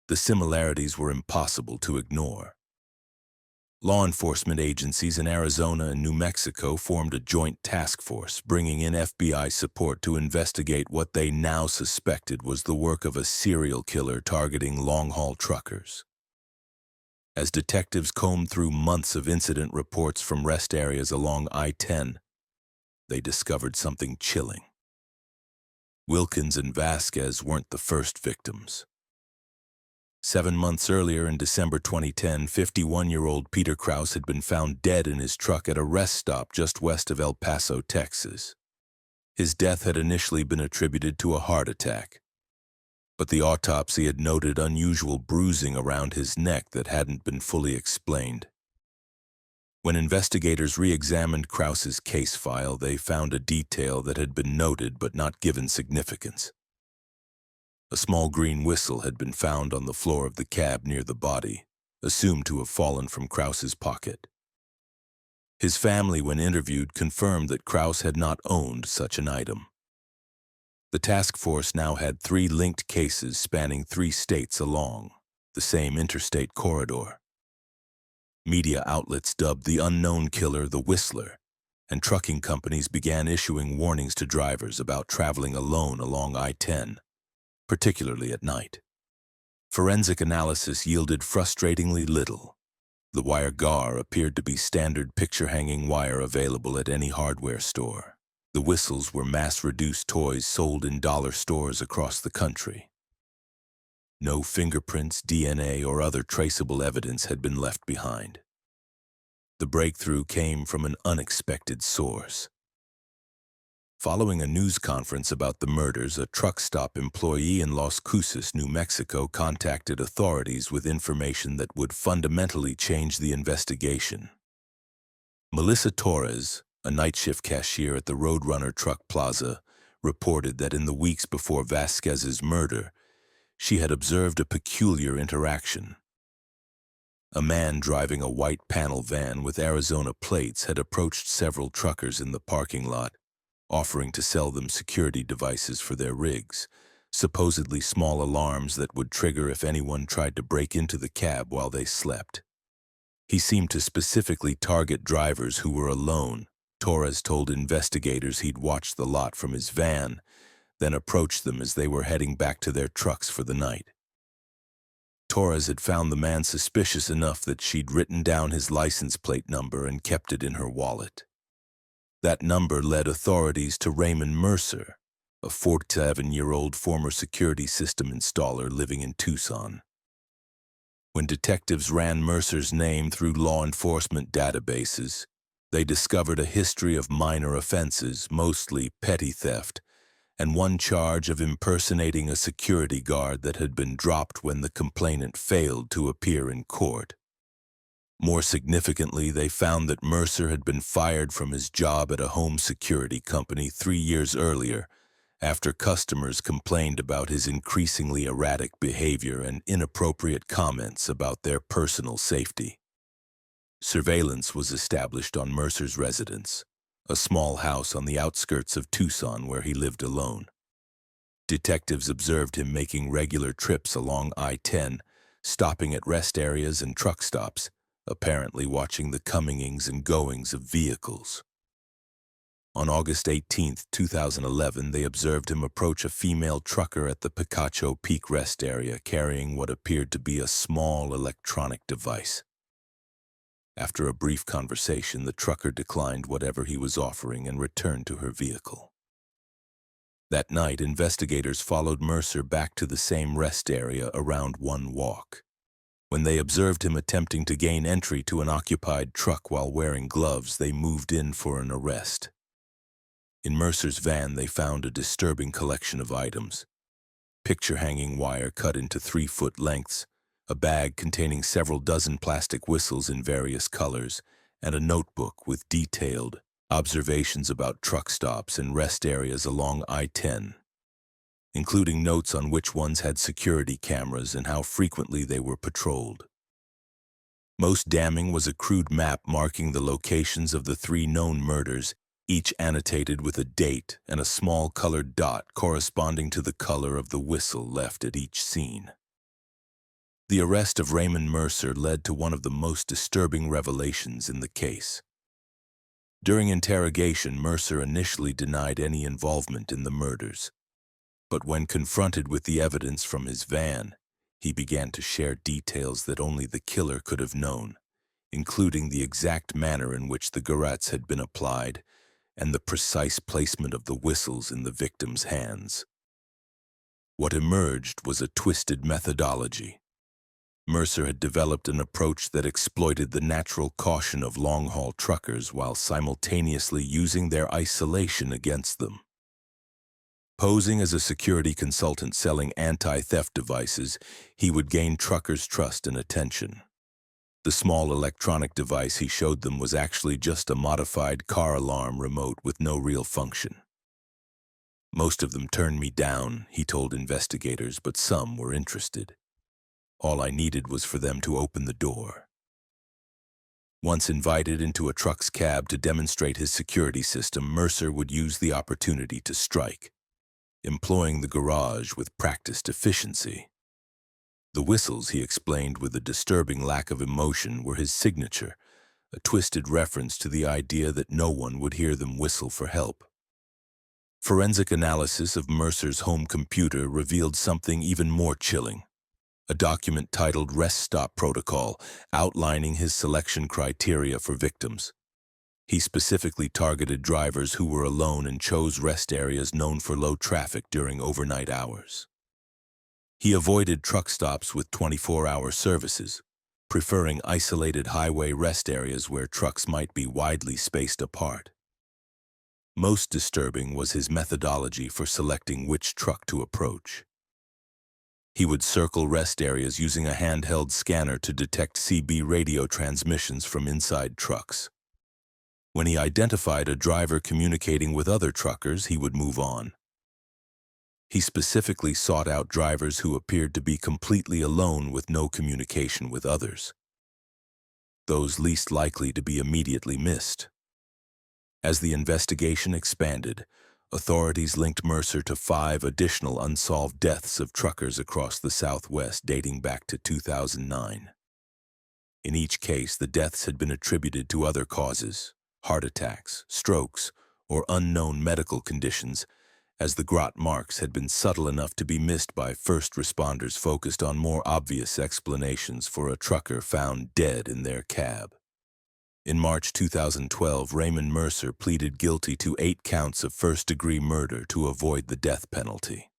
The similarities were impossible to ignore. Law enforcement agencies in Arizona and New Mexico formed a joint task force, bringing in FBI support to investigate what they now suspected was the work of a serial killer targeting long-haul truckers. As detectives combed through months of incident reports from rest areas along I-10, they discovered something chilling. Wilkins and Vasquez weren't the first victims. 7 months earlier, in December 2010, 51-year-old Peter Krause had been found dead in his truck at a rest stop just west of El Paso, Texas. His death had initially been attributed to a heart attack, but the autopsy had noted unusual bruising around his neck that hadn't been fully explained. When investigators re-examined Krause's case file, they found a detail that had been noted but not given significance. A small green whistle had been found on the floor of the cab near the body, assumed to have fallen from Krause's pocket. His family, when interviewed, confirmed that Krause had not owned such an item. The task force now had 3 linked cases spanning 3 states along the same interstate corridor. Media outlets dubbed the unknown killer the Whistler, and trucking companies began issuing warnings to drivers about traveling alone along I-10, particularly at night. Forensic analysis yielded frustratingly little. The wire gar appeared to be standard picture-hanging wire available at any hardware store. The whistles were mass-reduced toys sold in dollar stores across the country. No fingerprints, DNA, or other traceable evidence had been left behind. The breakthrough came from an unexpected source. Following a news conference about the murders, a truck stop employee in Las Cruces, New Mexico, contacted authorities with information that would fundamentally change the investigation. Melissa Torres, a night shift cashier at the Roadrunner Truck Plaza, reported that in the weeks before Vasquez's murder, she had observed a peculiar interaction. A man driving a white panel van with Arizona plates had approached several truckers in the parking lot, offering to sell them security devices for their rigs, supposedly small alarms that would trigger if anyone tried to break into the cab while they slept. He seemed to specifically target drivers who were alone. Torres told investigators he'd watched the lot from his van, then approached them as they were heading back to their trucks for the night. Torres had found the man suspicious enough that she'd written down his license plate number and kept it in her wallet. That number led authorities to Raymond Mercer, a 47-year-old former security system installer living in Tucson. When detectives ran Mercer's name through law enforcement databases, they discovered a history of minor offenses, mostly petty theft, and one charge of impersonating a security guard that had been dropped when the complainant failed to appear in court. More significantly, they found that Mercer had been fired from his job at a home security company 3 years earlier, after customers complained about his increasingly erratic behavior and inappropriate comments about their personal safety. Surveillance was established on Mercer's residence, a small house on the outskirts of Tucson where he lived alone. Detectives observed him making regular trips along I-10, stopping at rest areas and truck stops, apparently watching the comings and goings of vehicles. On August 18, 2011, they observed him approach a female trucker at the Picacho Peak rest area carrying what appeared to be a small electronic device. After a brief conversation, the trucker declined whatever he was offering and returned to her vehicle. That night, investigators followed Mercer back to the same rest area around One Walk. When they observed him attempting to gain entry to an occupied truck while wearing gloves, they moved in for an arrest. In Mercer's van, they found a disturbing collection of items: picture-hanging wire cut into 3-foot lengths, a bag containing several dozen plastic whistles in various colors, and a notebook with detailed observations about truck stops and rest areas along I-10, including notes on which ones had security cameras and how frequently they were patrolled. Most damning was a crude map marking the locations of the 3 known murders, each annotated with a date and a small colored dot corresponding to the color of the whistle left at each scene. The arrest of Raymond Mercer led to one of the most disturbing revelations in the case. During interrogation, Mercer initially denied any involvement in the murders, but when confronted with the evidence from his van, he began to share details that only the killer could have known, including the exact manner in which the garrotes had been applied and the precise placement of the whistles in the victim's hands. What emerged was a twisted methodology. Mercer had developed an approach that exploited the natural caution of long-haul truckers while simultaneously using their isolation against them. Posing as a security consultant selling anti-theft devices, he would gain truckers' trust and attention. The small electronic device he showed them was actually just a modified car alarm remote with no real function. Most of them turned me down, he told investigators, but some were interested. All I needed was for them to open the door. Once invited into a truck's cab to demonstrate his security system, Mercer would use the opportunity to strike, employing the garage with practiced efficiency. The whistles, he explained with a disturbing lack of emotion, were his signature, a twisted reference to the idea that no one would hear them whistle for help. Forensic analysis of Mercer's home computer revealed something even more chilling. A document titled Rest Stop Protocol, outlining his selection criteria for victims. He specifically targeted drivers who were alone and chose rest areas known for low traffic during overnight hours. He avoided truck stops with 24-hour services, preferring isolated highway rest areas where trucks might be widely spaced apart. Most disturbing was his methodology for selecting which truck to approach. He would circle rest areas using a handheld scanner to detect CB radio transmissions from inside trucks. When he identified a driver communicating with other truckers, he would move on. He specifically sought out drivers who appeared to be completely alone with no communication with others, those least likely to be immediately missed. As the investigation expanded, authorities linked Mercer to 5 additional unsolved deaths of truckers across the Southwest dating back to 2009. In each case, the deaths had been attributed to other causes, heart attacks, strokes, or unknown medical conditions, as the grot marks had been subtle enough to be missed by first responders focused on more obvious explanations for a trucker found dead in their cab. In March 2012, Raymond Mercer pleaded guilty to 8 counts of first-degree murder to avoid the death penalty.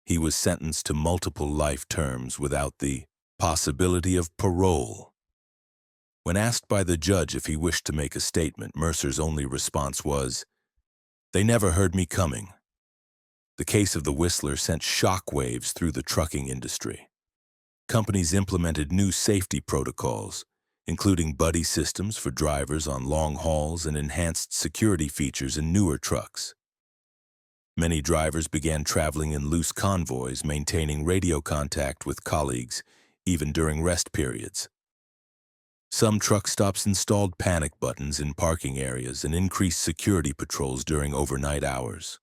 He was sentenced to multiple life terms without the possibility of parole. When asked by the judge if he wished to make a statement, Mercer's only response was, "They never heard me coming." The case of the Whistler sent shockwaves through the trucking industry. Companies implemented new safety protocols, including buddy systems for drivers on long hauls and enhanced security features in newer trucks. Many drivers began traveling in loose convoys, maintaining radio contact with colleagues, even during rest periods. Some truck stops installed panic buttons in parking areas and increased security patrols during overnight hours.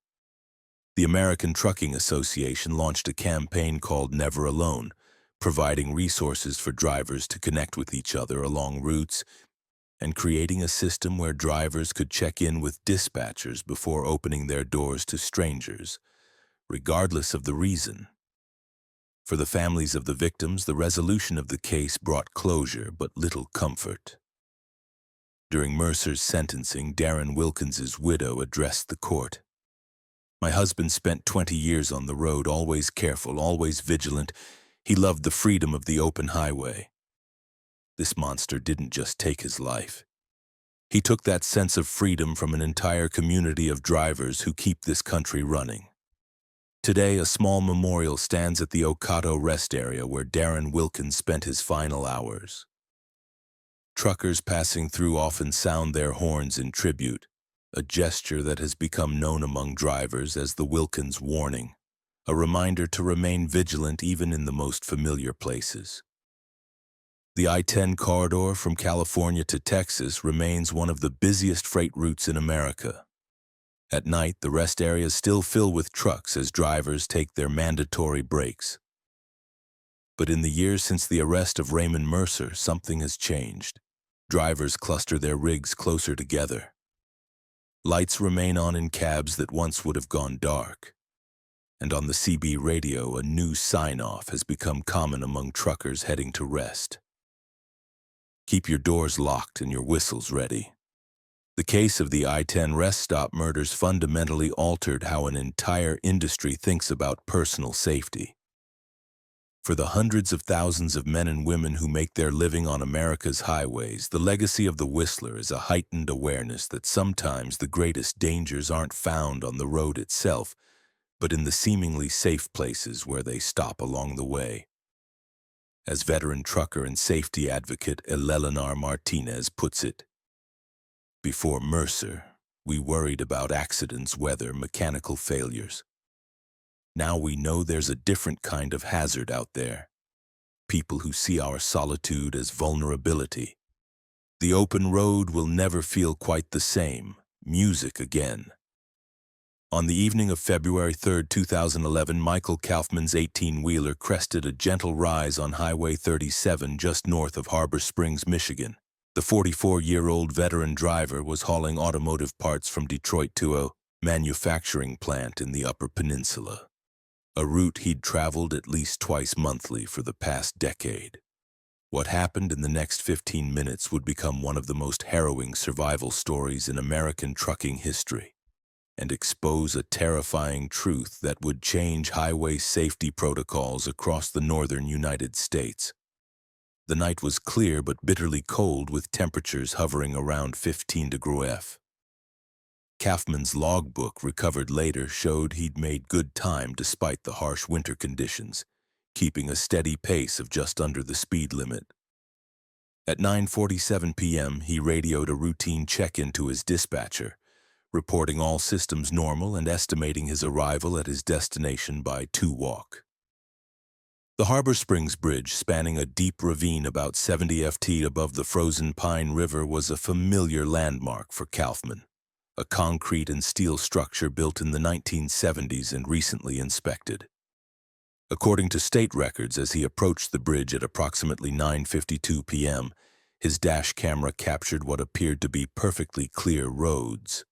The American Trucking Association launched a campaign called Never Alone, providing resources for drivers to connect with each other along routes and creating a system where drivers could check in with dispatchers before opening their doors to strangers, regardless of the reason. For the families of the victims, the resolution of the case brought closure but little comfort. During Mercer's sentencing, Darren Wilkins's widow addressed the court. "My husband spent 20 years on the road, always careful, always vigilant. He loved the freedom of the open highway. This monster didn't just take his life. He took that sense of freedom from an entire community of drivers who keep this country running." Today, a small memorial stands at the Okato rest area where Darren Wilkins spent his final hours. Truckers passing through often sound their horns in tribute, a gesture that has become known among drivers as the Wilkins warning, a reminder to remain vigilant even in the most familiar places. The I-10 corridor from California to Texas remains one of the busiest freight routes in America. At night, the rest areas still fill with trucks as drivers take their mandatory breaks. But in the years since the arrest of Raymond Mercer, something has changed. Drivers cluster their rigs closer together. Lights remain on in cabs that once would have gone dark. And on the CB radio, a new sign-off has become common among truckers heading to rest. Keep your doors locked and your whistles ready. The case of the I-10 rest stop murders fundamentally altered how an entire industry thinks about personal safety. For the hundreds of thousands of men and women who make their living on America's highways, the legacy of the Whistler is a heightened awareness that sometimes the greatest dangers aren't found on the road itself, but in the seemingly safe places where they stop along the way. As veteran trucker and safety advocate Eleanor Martinez puts it, "Before Mercer, we worried about accidents, weather, mechanical failures. Now we know there's a different kind of hazard out there. people who see our solitude as vulnerability. The open road will never feel quite the same. Music again. On the evening of February 3, 2011, Michael Kaufman's 18-wheeler crested a gentle rise on Highway 37 just north of Harbor Springs, Michigan. The 44-year-old veteran driver was hauling automotive parts from Detroit to a manufacturing plant in the Upper Peninsula, a route he'd traveled at least twice monthly for the past decade. What happened in the next 15 minutes would become one of the most harrowing survival stories in American trucking history, and expose a terrifying truth that would change highway safety protocols across the northern United States. The night was clear but bitterly cold, with temperatures hovering around 15 degrees F. Kaufman's logbook, recovered later, showed he'd made good time despite the harsh winter conditions, keeping a steady pace of just under the speed limit. At 9:47 p.m., he radioed a routine check-in to his dispatcher, reporting all systems normal and estimating his arrival at his destination by 2 walk. The Harbor Springs Bridge, spanning a deep ravine about 70 ft above the frozen Pine River, was a familiar landmark for Kaufman, a concrete and steel structure built in the 1970s and recently inspected. According to state records, as he approached the bridge at approximately 9:52 p.m., his dash camera captured what appeared to be perfectly clear roads.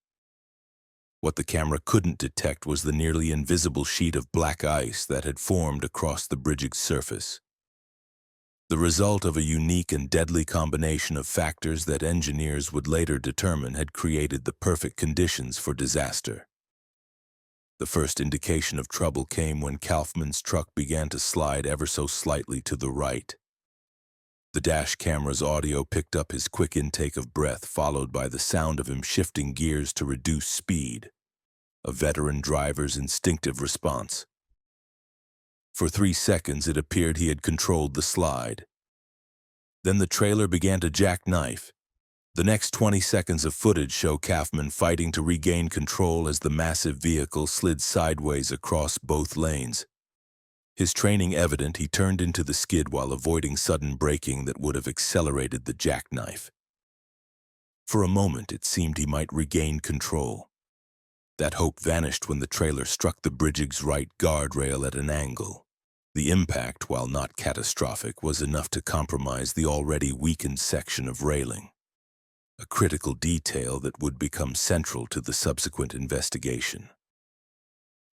What the camera couldn't detect was the nearly invisible sheet of black ice that had formed across the bridge's surface, the result of a unique and deadly combination of factors that engineers would later determine had created the perfect conditions for disaster. The first indication of trouble came when Kaufman's truck began to slide ever so slightly to the right. The dash camera's audio picked up his quick intake of breath, followed by the sound of him shifting gears to reduce speed, a veteran driver's instinctive response. For 3 seconds, it appeared he had controlled the slide. Then the trailer began to jackknife. The next 20 seconds of footage show Kaufman fighting to regain control as the massive vehicle slid sideways across both lanes. His training evident, he turned into the skid while avoiding sudden braking that would have accelerated the jackknife. For a moment, it seemed he might regain control. That hope vanished when the trailer struck the bridge's right guardrail at an angle. The impact, while not catastrophic, was enough to compromise the already weakened section of railing, a critical detail that would become central to the subsequent investigation.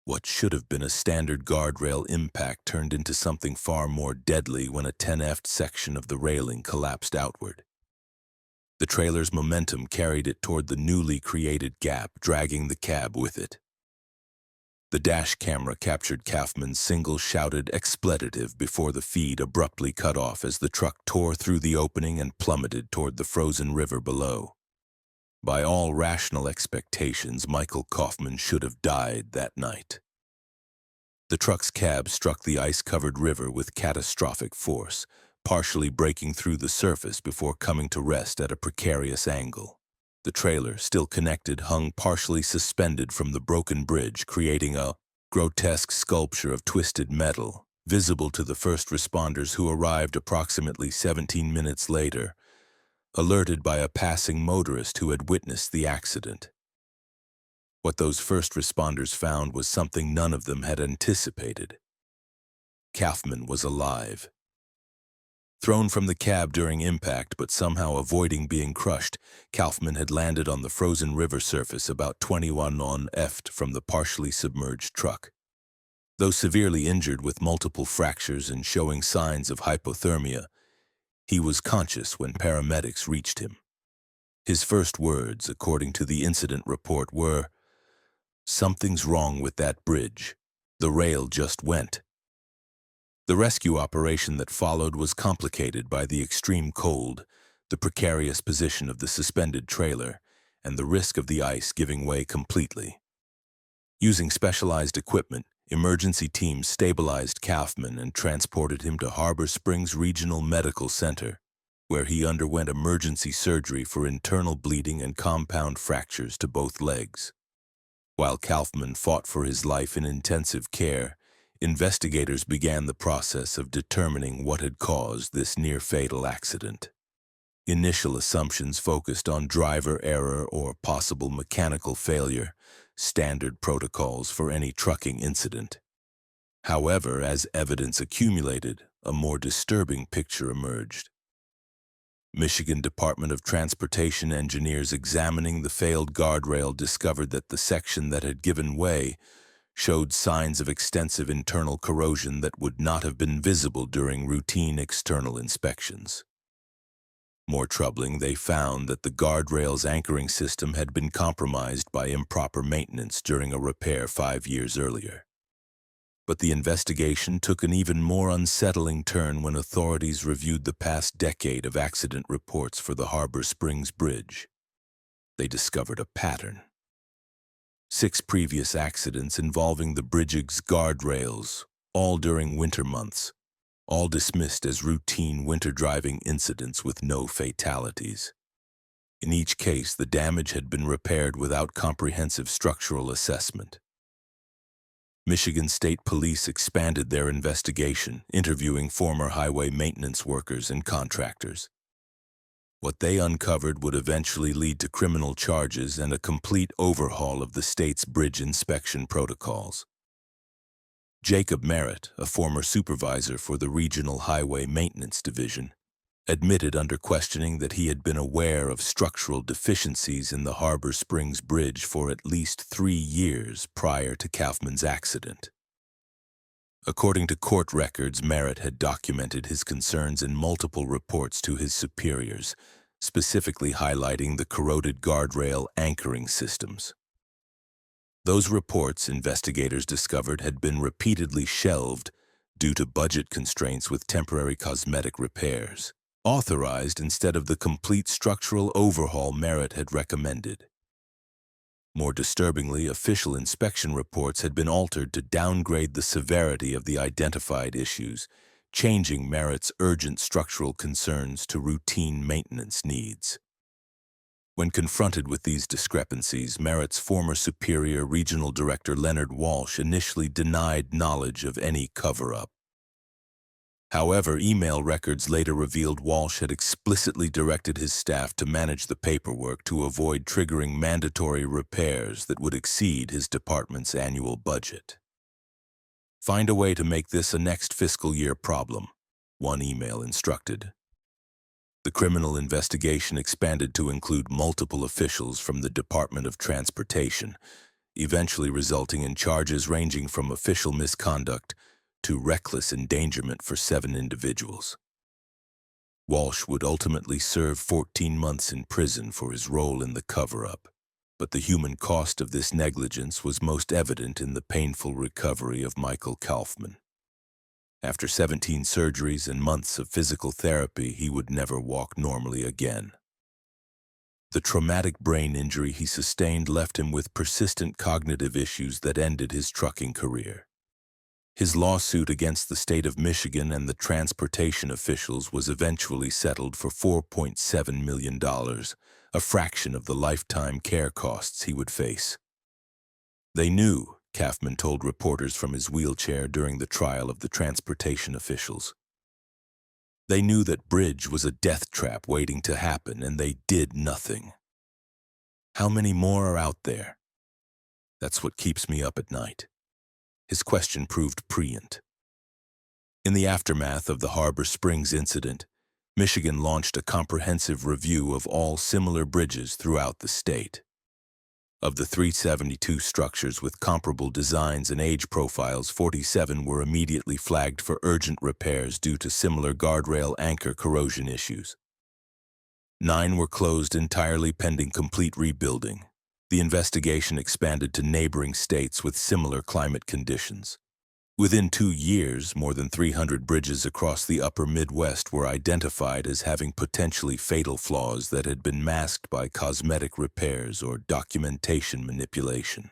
What should have been a standard guardrail impact turned into something far more deadly when a 10ft section of the railing collapsed outward. The trailer's momentum carried it toward the newly created gap, dragging the cab with it. The dash camera captured Kaufman's single shouted expletive before the feed abruptly cut off as the truck tore through the opening and plummeted toward the frozen river below. By all rational expectations, Michael Kaufman should have died that night. The truck's cab struck the ice-covered river with catastrophic force, partially breaking through the surface before coming to rest at a precarious angle. The trailer, still connected, hung partially suspended from the broken bridge, creating a grotesque sculpture of twisted metal, visible to the first responders who arrived approximately 17 minutes later, alerted by a passing motorist who had witnessed the accident. What those first responders found was something none of them had anticipated. Kaufman was alive. Thrown from the cab during impact but somehow avoiding being crushed, Kaufman had landed on the frozen river surface about 21 ft from the partially submerged truck. Though severely injured with multiple fractures and showing signs of hypothermia, he was conscious when paramedics reached him. His first words, according to the incident report, were, "Something's wrong with that bridge. The rail just went." The rescue operation that followed was complicated by the extreme cold, the precarious position of the suspended trailer, and the risk of the ice giving way completely. Using specialized equipment, emergency teams stabilized Kaufman and transported him to Harbor Springs Regional Medical Center, where he underwent emergency surgery for internal bleeding and compound fractures to both legs. While Kaufman fought for his life in intensive care, investigators began the process of determining what had caused this near-fatal accident. Initial assumptions focused on driver error or possible mechanical failure, standard protocols for any trucking incident. However, as evidence accumulated, a more disturbing picture emerged. Michigan Department of Transportation engineers examining the failed guardrail discovered that the section that had given way showed signs of extensive internal corrosion that would not have been visible during routine external inspections. More troubling, they found that the guardrail's anchoring system had been compromised by improper maintenance during a repair 5 years earlier. But the investigation took an even more unsettling turn when authorities reviewed the past decade of accident reports for the Harbor Springs Bridge. They discovered a pattern. 6 previous accidents involving the bridge's guardrails, all during winter months, all dismissed as routine winter driving incidents with no fatalities. In each case, the damage had been repaired without comprehensive structural assessment. Michigan State Police expanded their investigation, interviewing former highway maintenance workers and contractors. What they uncovered would eventually lead to criminal charges and a complete overhaul of the state's bridge inspection protocols. Jacob Merritt, a former supervisor for the Regional Highway Maintenance Division, admitted under questioning that he had been aware of structural deficiencies in the Harbor Springs Bridge for at least 3 years prior to Kaufman's accident. According to court records, Merritt had documented his concerns in multiple reports to his superiors, specifically highlighting the corroded guardrail anchoring systems. Those reports, investigators discovered, had been repeatedly shelved due to budget constraints with temporary cosmetic repairs, authorized instead of the complete structural overhaul Merritt had recommended. More disturbingly, official inspection reports had been altered to downgrade the severity of the identified issues, changing Merritt's urgent structural concerns to routine maintenance needs. When confronted with these discrepancies, Merritt's former superior, Regional Director Leonard Walsh, initially denied knowledge of any cover-up. However, email records later revealed Walsh had explicitly directed his staff to manage the paperwork to avoid triggering mandatory repairs that would exceed his department's annual budget. "Find a way to make this a next fiscal year problem," one email instructed. The criminal investigation expanded to include multiple officials from the Department of Transportation, eventually resulting in charges ranging from official misconduct to reckless endangerment for 7 individuals. Walsh would ultimately serve 14 months in prison for his role in the cover-up, but the human cost of this negligence was most evident in the painful recovery of Michael Kaufman. After 17 surgeries and months of physical therapy, he would never walk normally again. The traumatic brain injury he sustained left him with persistent cognitive issues that ended his trucking career. His lawsuit against the state of Michigan and the transportation officials was eventually settled for $4.7 million, a fraction of the lifetime care costs he would face. They knew, Kaufman told reporters from his wheelchair during the trial of the transportation officials. They knew that bridge was a death trap waiting to happen, and they did nothing. How many more are out there? That's what keeps me up at night. His question proved prescient. In the aftermath of the Harbor Springs incident, Michigan launched a comprehensive review of all similar bridges throughout the state. Of the 372 structures with comparable designs and age profiles, 47 were immediately flagged for urgent repairs due to similar guardrail anchor corrosion issues. 9 were closed entirely pending complete rebuilding. The investigation expanded to neighboring states with similar climate conditions. Within 2 years, more than 300 bridges across the upper Midwest were identified as having potentially fatal flaws that had been masked by cosmetic repairs or documentation manipulation.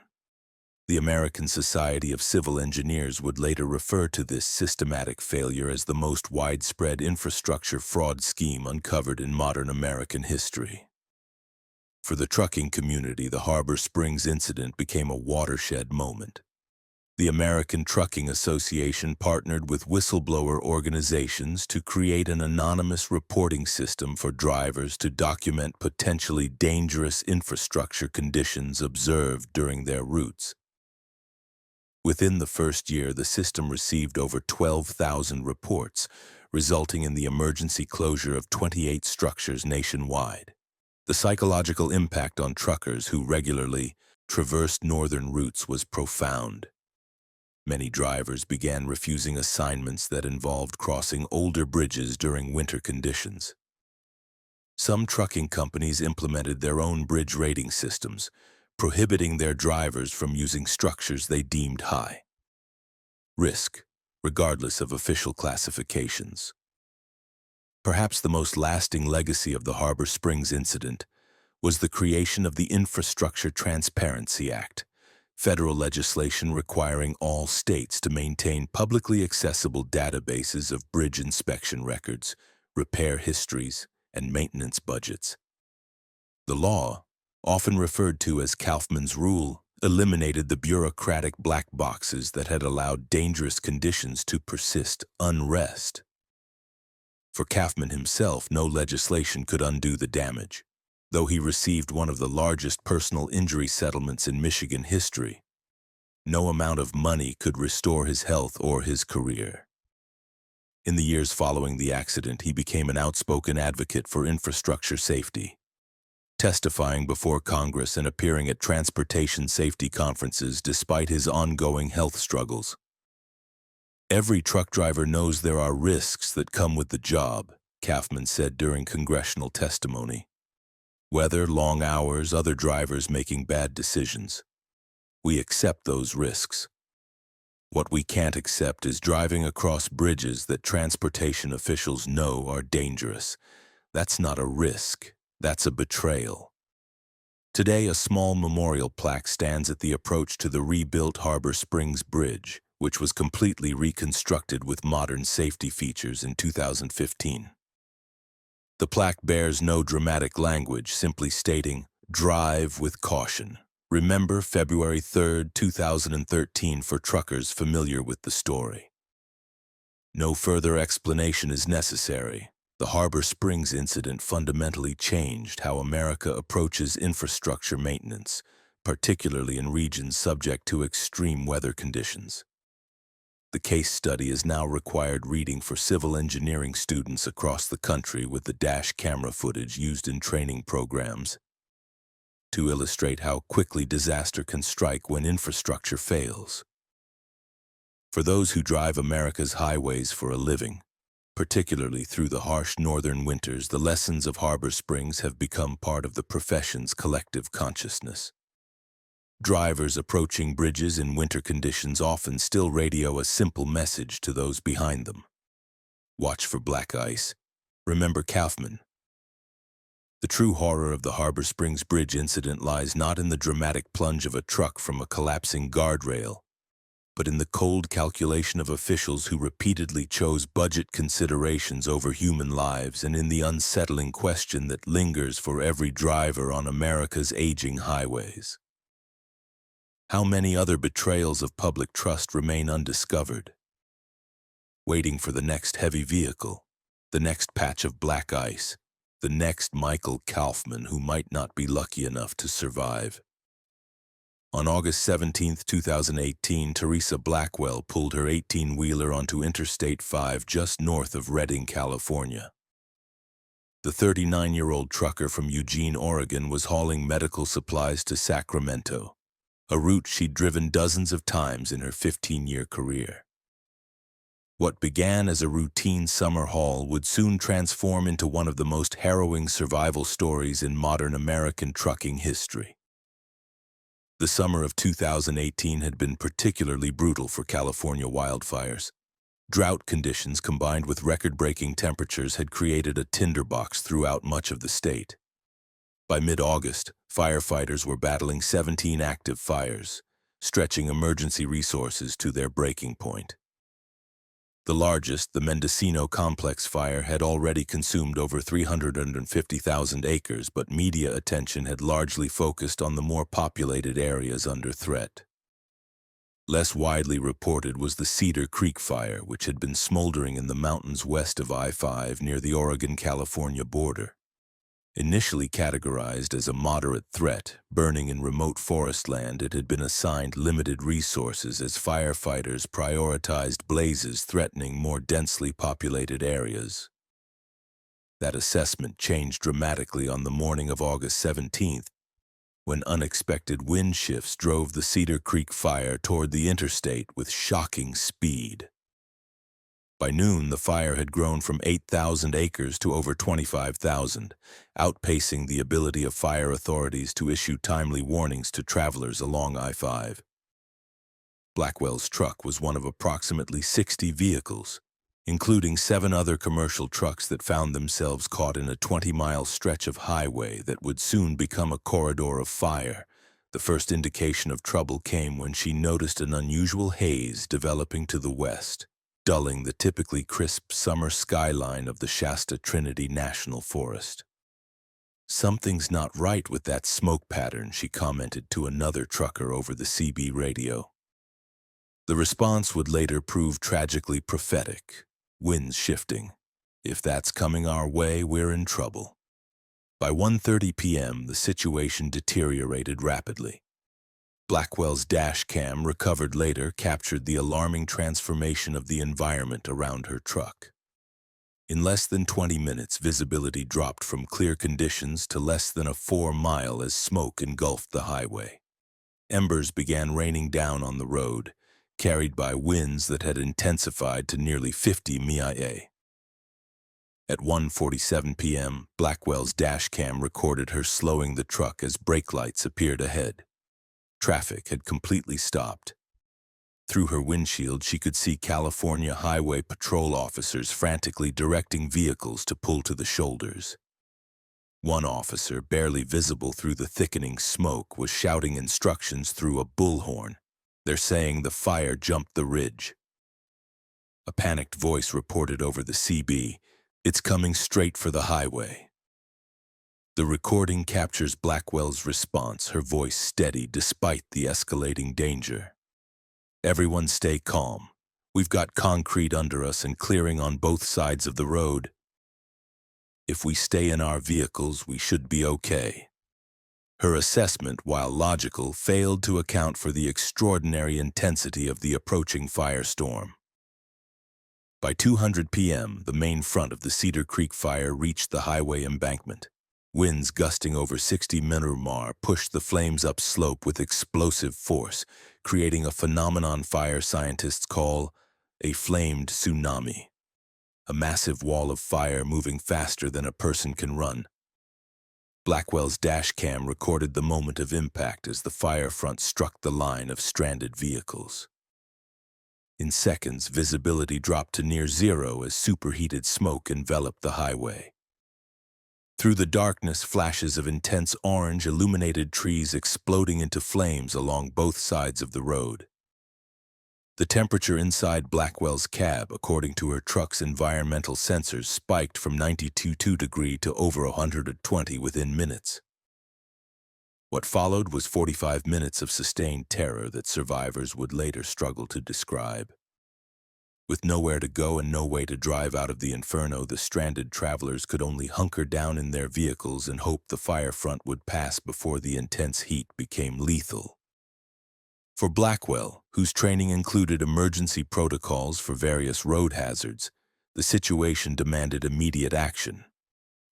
The American Society of Civil Engineers would later refer to this systematic failure as the most widespread infrastructure fraud scheme uncovered in modern American history. For the trucking community, the Harbor Springs incident became a watershed moment. The American Trucking Association partnered with whistleblower organizations to create an anonymous reporting system for drivers to document potentially dangerous infrastructure conditions observed during their routes. Within the first year, the system received over 12,000 reports, resulting in the emergency closure of 28 structures nationwide. The psychological impact on truckers who regularly traversed northern routes was profound. Many drivers began refusing assignments that involved crossing older bridges during winter conditions. Some trucking companies implemented their own bridge rating systems, prohibiting their drivers from using structures they deemed high risk, regardless of official classifications. Perhaps the most lasting legacy of the Harbor Springs incident was the creation of the Infrastructure Transparency Act, federal legislation requiring all states to maintain publicly accessible databases of bridge inspection records, repair histories, and maintenance budgets. The law, often referred to as Kaufman's Rule, eliminated the bureaucratic black boxes that had allowed dangerous conditions to persist unrest. For Kaufman himself, no legislation could undo the damage, though he received one of the largest personal injury settlements in Michigan history. No amount of money could restore his health or his career. In the years following the accident, he became an outspoken advocate for infrastructure safety, testifying before Congress and appearing at transportation safety conferences despite his ongoing health struggles. "Every truck driver knows there are risks that come with the job," Kaufman said during congressional testimony. "Weather, long hours, other drivers making bad decisions. We accept those risks. What we can't accept is driving across bridges that transportation officials know are dangerous. That's not a risk, that's a betrayal." Today, a small memorial plaque stands at the approach to the rebuilt Harbor Springs Bridge, which was completely reconstructed with modern safety features in 2015. The plaque bears no dramatic language, simply stating, "Drive with caution. Remember February 3, 2013 for truckers familiar with the story." No further explanation is necessary. The Harbor Springs incident fundamentally changed how America approaches infrastructure maintenance, particularly in regions subject to extreme weather conditions. The case study is now required reading for civil engineering students across the country, with the dash camera footage used in training programs to illustrate how quickly disaster can strike when infrastructure fails. For those who drive America's highways for a living, particularly through the harsh northern winters, the lessons of Harbor Springs have become part of the profession's collective consciousness. Drivers approaching bridges in winter conditions often still radio a simple message to those behind them: "Watch for black ice. Remember Kaufman." The true horror of the Harbor Springs Bridge incident lies not in the dramatic plunge of a truck from a collapsing guardrail, but in the cold calculation of officials who repeatedly chose budget considerations over human lives, and in the unsettling question that lingers for every driver on America's aging highways: how many other betrayals of public trust remain undiscovered, waiting for the next heavy vehicle, the next patch of black ice, the next Michael Kaufman who might not be lucky enough to survive? On August 17, 2018, Teresa Blackwell pulled her 18-wheeler onto Interstate 5 just north of Redding, California. The 39-year-old trucker from Eugene, Oregon was hauling medical supplies to Sacramento, a route she'd driven dozens of times in her 15-year career. What began as a routine summer haul would soon transform into one of the most harrowing survival stories in modern American trucking history. The summer of 2018 had been particularly brutal for California wildfires. Drought conditions combined with record-breaking temperatures had created a tinderbox throughout much of the state. By mid-August, firefighters were battling 17 active fires, stretching emergency resources to their breaking point. The largest, the Mendocino Complex fire, had already consumed over 350,000 acres, but media attention had largely focused on the more populated areas under threat. Less widely reported was the Cedar Creek fire, which had been smoldering in the mountains west of I-5 near the Oregon-California border. Initially categorized as a moderate threat, burning in remote forest land, it had been assigned limited resources as firefighters prioritized blazes threatening more densely populated areas. That assessment changed dramatically on the morning of August 17th, when unexpected wind shifts drove the Cedar Creek fire toward the interstate with shocking speed. By noon, the fire had grown from 8,000 acres to over 25,000, outpacing the ability of fire authorities to issue timely warnings to travelers along I-5. Blackwell's truck was one of approximately 60 vehicles, including 7 other commercial trucks that found themselves caught in a 20-mile stretch of highway that would soon become a corridor of fire. The first indication of trouble came when she noticed an unusual haze developing to the west, dulling the typically crisp summer skyline of the Shasta Trinity National Forest. "Something's not right with that smoke pattern," she commented to another trucker over the CB radio. The response would later prove tragically prophetic. "Winds shifting. If that's coming our way, we're in trouble." By 1:30 p.m., the situation deteriorated rapidly. Blackwell's dash cam, recovered later, captured the alarming transformation of the environment around her truck. In less than 20 minutes, visibility dropped from clear conditions to less than a 4-mile as smoke engulfed the highway. Embers began raining down on the road, carried by winds that had intensified to nearly 50 mph. At 1:47 p.m., Blackwell's dash cam recorded her slowing the truck as brake lights appeared ahead. Traffic had completely stopped. Through her windshield, she could see California Highway Patrol officers frantically directing vehicles to pull to the shoulders. One officer, barely visible through the thickening smoke, was shouting instructions through a bullhorn. "They're saying the fire jumped the ridge." A panicked voice reported over the CB, "It's coming straight for the highway." The recording captures Blackwell's response, her voice steady despite the escalating danger. "Everyone stay calm. We've got concrete under us and clearing on both sides of the road. If we stay in our vehicles, we should be okay." Her assessment, while logical, failed to account for the extraordinary intensity of the approaching firestorm. By 2:00 p.m., the main front of the Cedar Creek fire reached the highway embankment. Winds gusting over 60 mph pushed the flames upslope with explosive force, creating a phenomenon fire scientists call a flamed tsunami. A massive wall of fire moving faster than a person can run. Blackwell's dash cam recorded the moment of impact as the fire front struck the line of stranded vehicles. In seconds, visibility dropped to near zero as superheated smoke enveloped the highway. Through the darkness, flashes of intense orange illuminated trees exploding into flames along both sides of the road. The temperature inside Blackwell's cab, according to her truck's environmental sensors, spiked from 92 degrees to over 120 within minutes. What followed was 45 minutes of sustained terror that survivors would later struggle to describe. With nowhere to go and no way to drive out of the inferno, the stranded travelers could only hunker down in their vehicles and hope the fire front would pass before the intense heat became lethal. For Blackwell, whose training included emergency protocols for various road hazards, the situation demanded immediate action.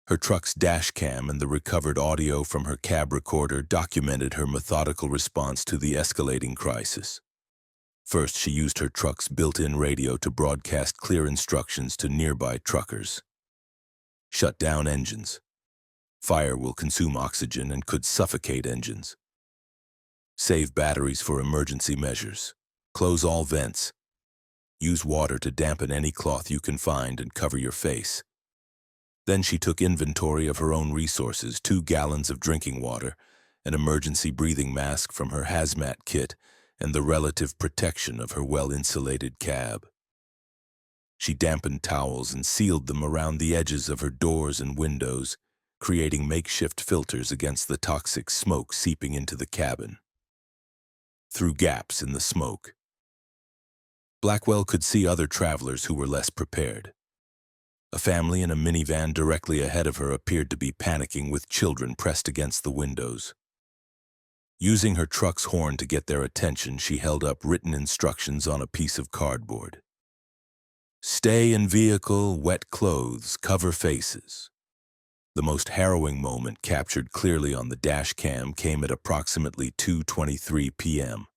Her truck's dash cam and the recovered audio from her cab recorder documented her methodical response to the escalating crisis. First, she used her truck's built-in radio to broadcast clear instructions to nearby truckers. "Shut down engines. Fire will consume oxygen and could suffocate engines. Save batteries for emergency measures. Close all vents. Use water to dampen any cloth you can find and cover your face." Then she took inventory of her own resources, 2 gallons of drinking water, an emergency breathing mask from her hazmat kit, and the relative protection of her well-insulated cab. She dampened towels and sealed them around the edges of her doors and windows, creating makeshift filters against the toxic smoke seeping into the cabin. Through gaps in the smoke, Blackwell could see other travelers who were less prepared. A family in a minivan directly ahead of her appeared to be panicking with children pressed against the windows. Using her truck's horn to get their attention, she held up written instructions on a piece of cardboard. Stay in vehicle, wet clothes, cover faces. The most harrowing moment, captured clearly on the dash cam, came at approximately 2:23 p.m.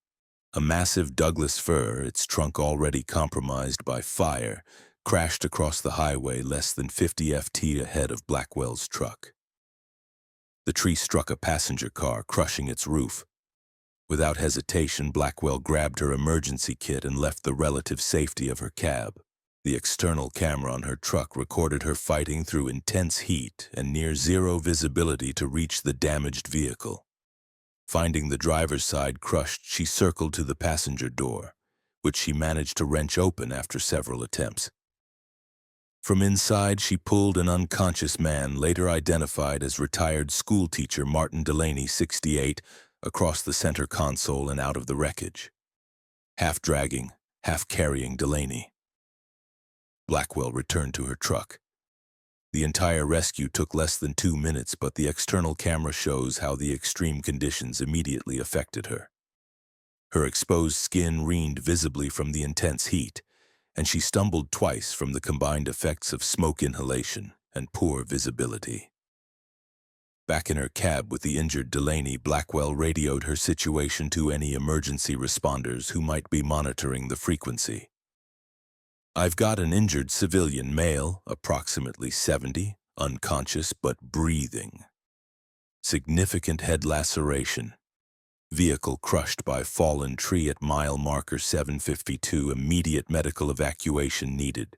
A massive Douglas fir, its trunk already compromised by fire, crashed across the highway less than 50 ft ahead of Blackwell's truck. The tree struck a passenger car, crushing its roof. Without hesitation, Blackwell grabbed her emergency kit and left the relative safety of her cab. The external camera on her truck recorded her fighting through intense heat and near zero visibility to reach the damaged vehicle. Finding the driver's side crushed, she circled to the passenger door, which she managed to wrench open after several attempts. From inside, she pulled an unconscious man, later identified as retired schoolteacher Martin Delaney, 68, across the center console and out of the wreckage, half dragging, half carrying Delaney. Blackwell returned to her truck. The entire rescue took less than 2 minutes, but the external camera shows how the extreme conditions immediately affected her. Her exposed skin reened visibly from the intense heat, and she stumbled twice from the combined effects of smoke inhalation and poor visibility. Back in her cab with the injured Delaney, Blackwell radioed her situation to any emergency responders who might be monitoring the frequency. I've got an injured civilian male, approximately 70, unconscious but breathing. Significant head laceration. Vehicle crushed by fallen tree at mile marker 752. Immediate medical evacuation needed.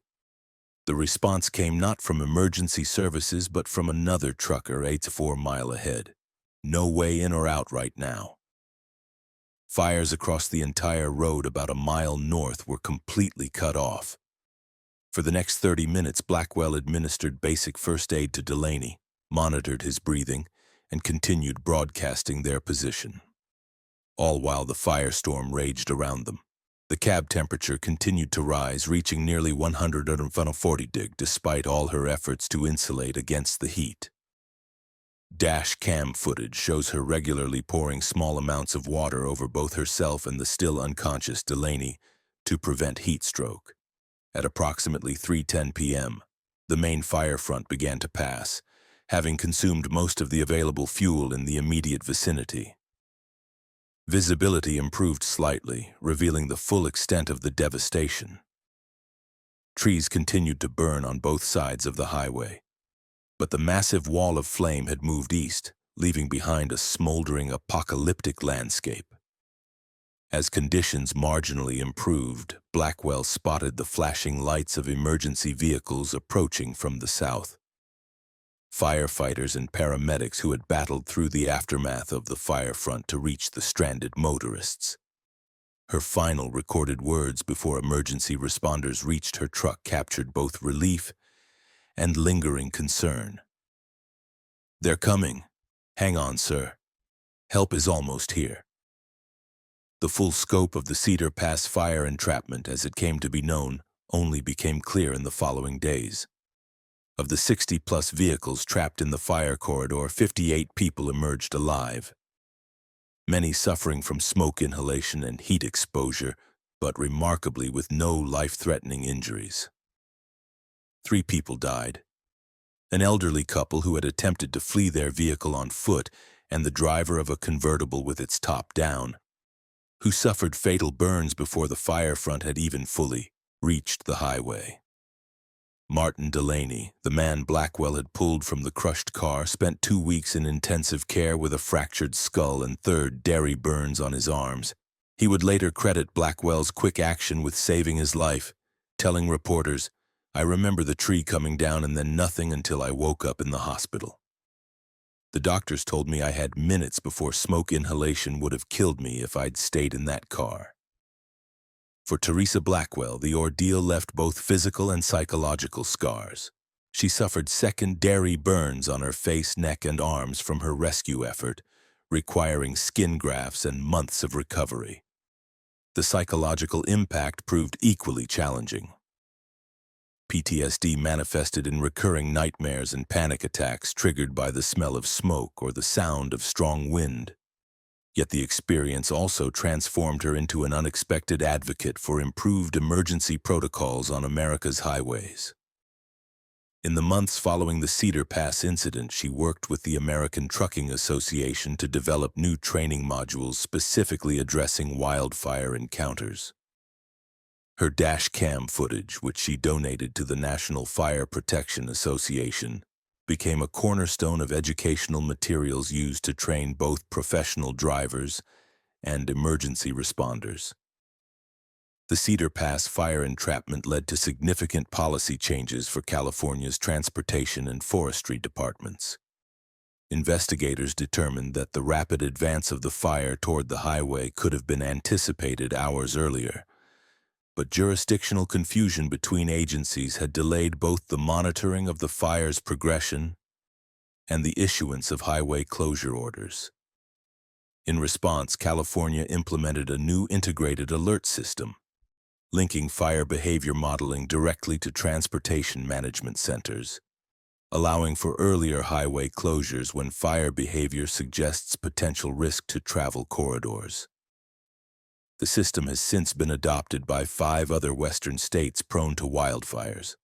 The response came not from emergency services but from another trucker 8 to 4 mile ahead. No way in or out right now. Fires across the entire road about a mile north were completely cut off. For the next 30 minutes, Blackwell administered basic first aid to Delaney, monitored his breathing, and continued broadcasting their position. All while the firestorm raged around them. The cab temperature continued to rise, reaching nearly 140 deg despite all her efforts to insulate against the heat. Dash cam footage shows her regularly pouring small amounts of water over both herself and the still unconscious Delaney to prevent heat stroke. At approximately 3:10 p.m., the main fire front began to pass, having consumed most of the available fuel in the immediate vicinity. Visibility improved slightly, revealing the full extent of the devastation. Trees continued to burn on both sides of the highway, but the massive wall of flame had moved east, leaving behind a smoldering, apocalyptic landscape. As conditions marginally improved, Blackwell spotted the flashing lights of emergency vehicles approaching from the south. Firefighters and paramedics who had battled through the aftermath of the fire front to reach the stranded motorists. Her final recorded words before emergency responders reached her truck captured both relief and lingering concern. "They're coming. Hang on, sir. Help is almost here." The full scope of the Cedar Pass fire entrapment, as it came to be known, only became clear in the following days. Of the 60-plus vehicles trapped in the fire corridor, 58 people emerged alive. Many suffering from smoke inhalation and heat exposure, but remarkably with no life-threatening injuries. 3 people died. An elderly couple who had attempted to flee their vehicle on foot and the driver of a convertible with its top down, who suffered fatal burns before the fire front had even fully reached the highway. Martin Delaney, the man Blackwell had pulled from the crushed car, spent 2 weeks in intensive care with a fractured skull and third-degree burns on his arms. He would later credit Blackwell's quick action with saving his life, telling reporters, "I remember the tree coming down and then nothing until I woke up in the hospital. The doctors told me I had minutes before smoke inhalation would have killed me if I'd stayed in that car." For Teresa Blackwell, the ordeal left both physical and psychological scars. She suffered second-degree burns on her face, neck, and arms from her rescue effort, requiring skin grafts and months of recovery. The psychological impact proved equally challenging. PTSD manifested in recurring nightmares and panic attacks triggered by the smell of smoke or the sound of strong wind. Yet the experience also transformed her into an unexpected advocate for improved emergency protocols on America's highways. In the months following the Cedar Pass incident, she worked with the American Trucking Association to develop new training modules specifically addressing wildfire encounters. Her dash cam footage, which she donated to the National Fire Protection Association, became a cornerstone of educational materials used to train both professional drivers and emergency responders. The Cedar Pass fire entrapment led to significant policy changes for California's transportation and forestry departments. Investigators determined that the rapid advance of the fire toward the highway could have been anticipated hours earlier, but jurisdictional confusion between agencies had delayed both the monitoring of the fire's progression and the issuance of highway closure orders. In response, California implemented a new integrated alert system, linking fire behavior modeling directly to transportation management centers, allowing for earlier highway closures when fire behavior suggests potential risk to travel corridors. The system has since been adopted by 5 other western states prone to wildfires.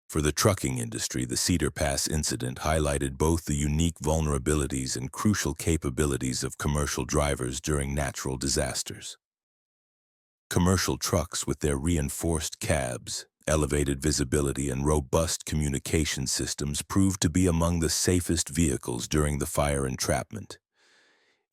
For the trucking industry, the Cedar Pass incident highlighted both the unique vulnerabilities and crucial capabilities of commercial drivers during natural disasters. Commercial trucks, with their reinforced cabs, elevated visibility, and robust communication systems, proved to be among the safest vehicles during the fire entrapment.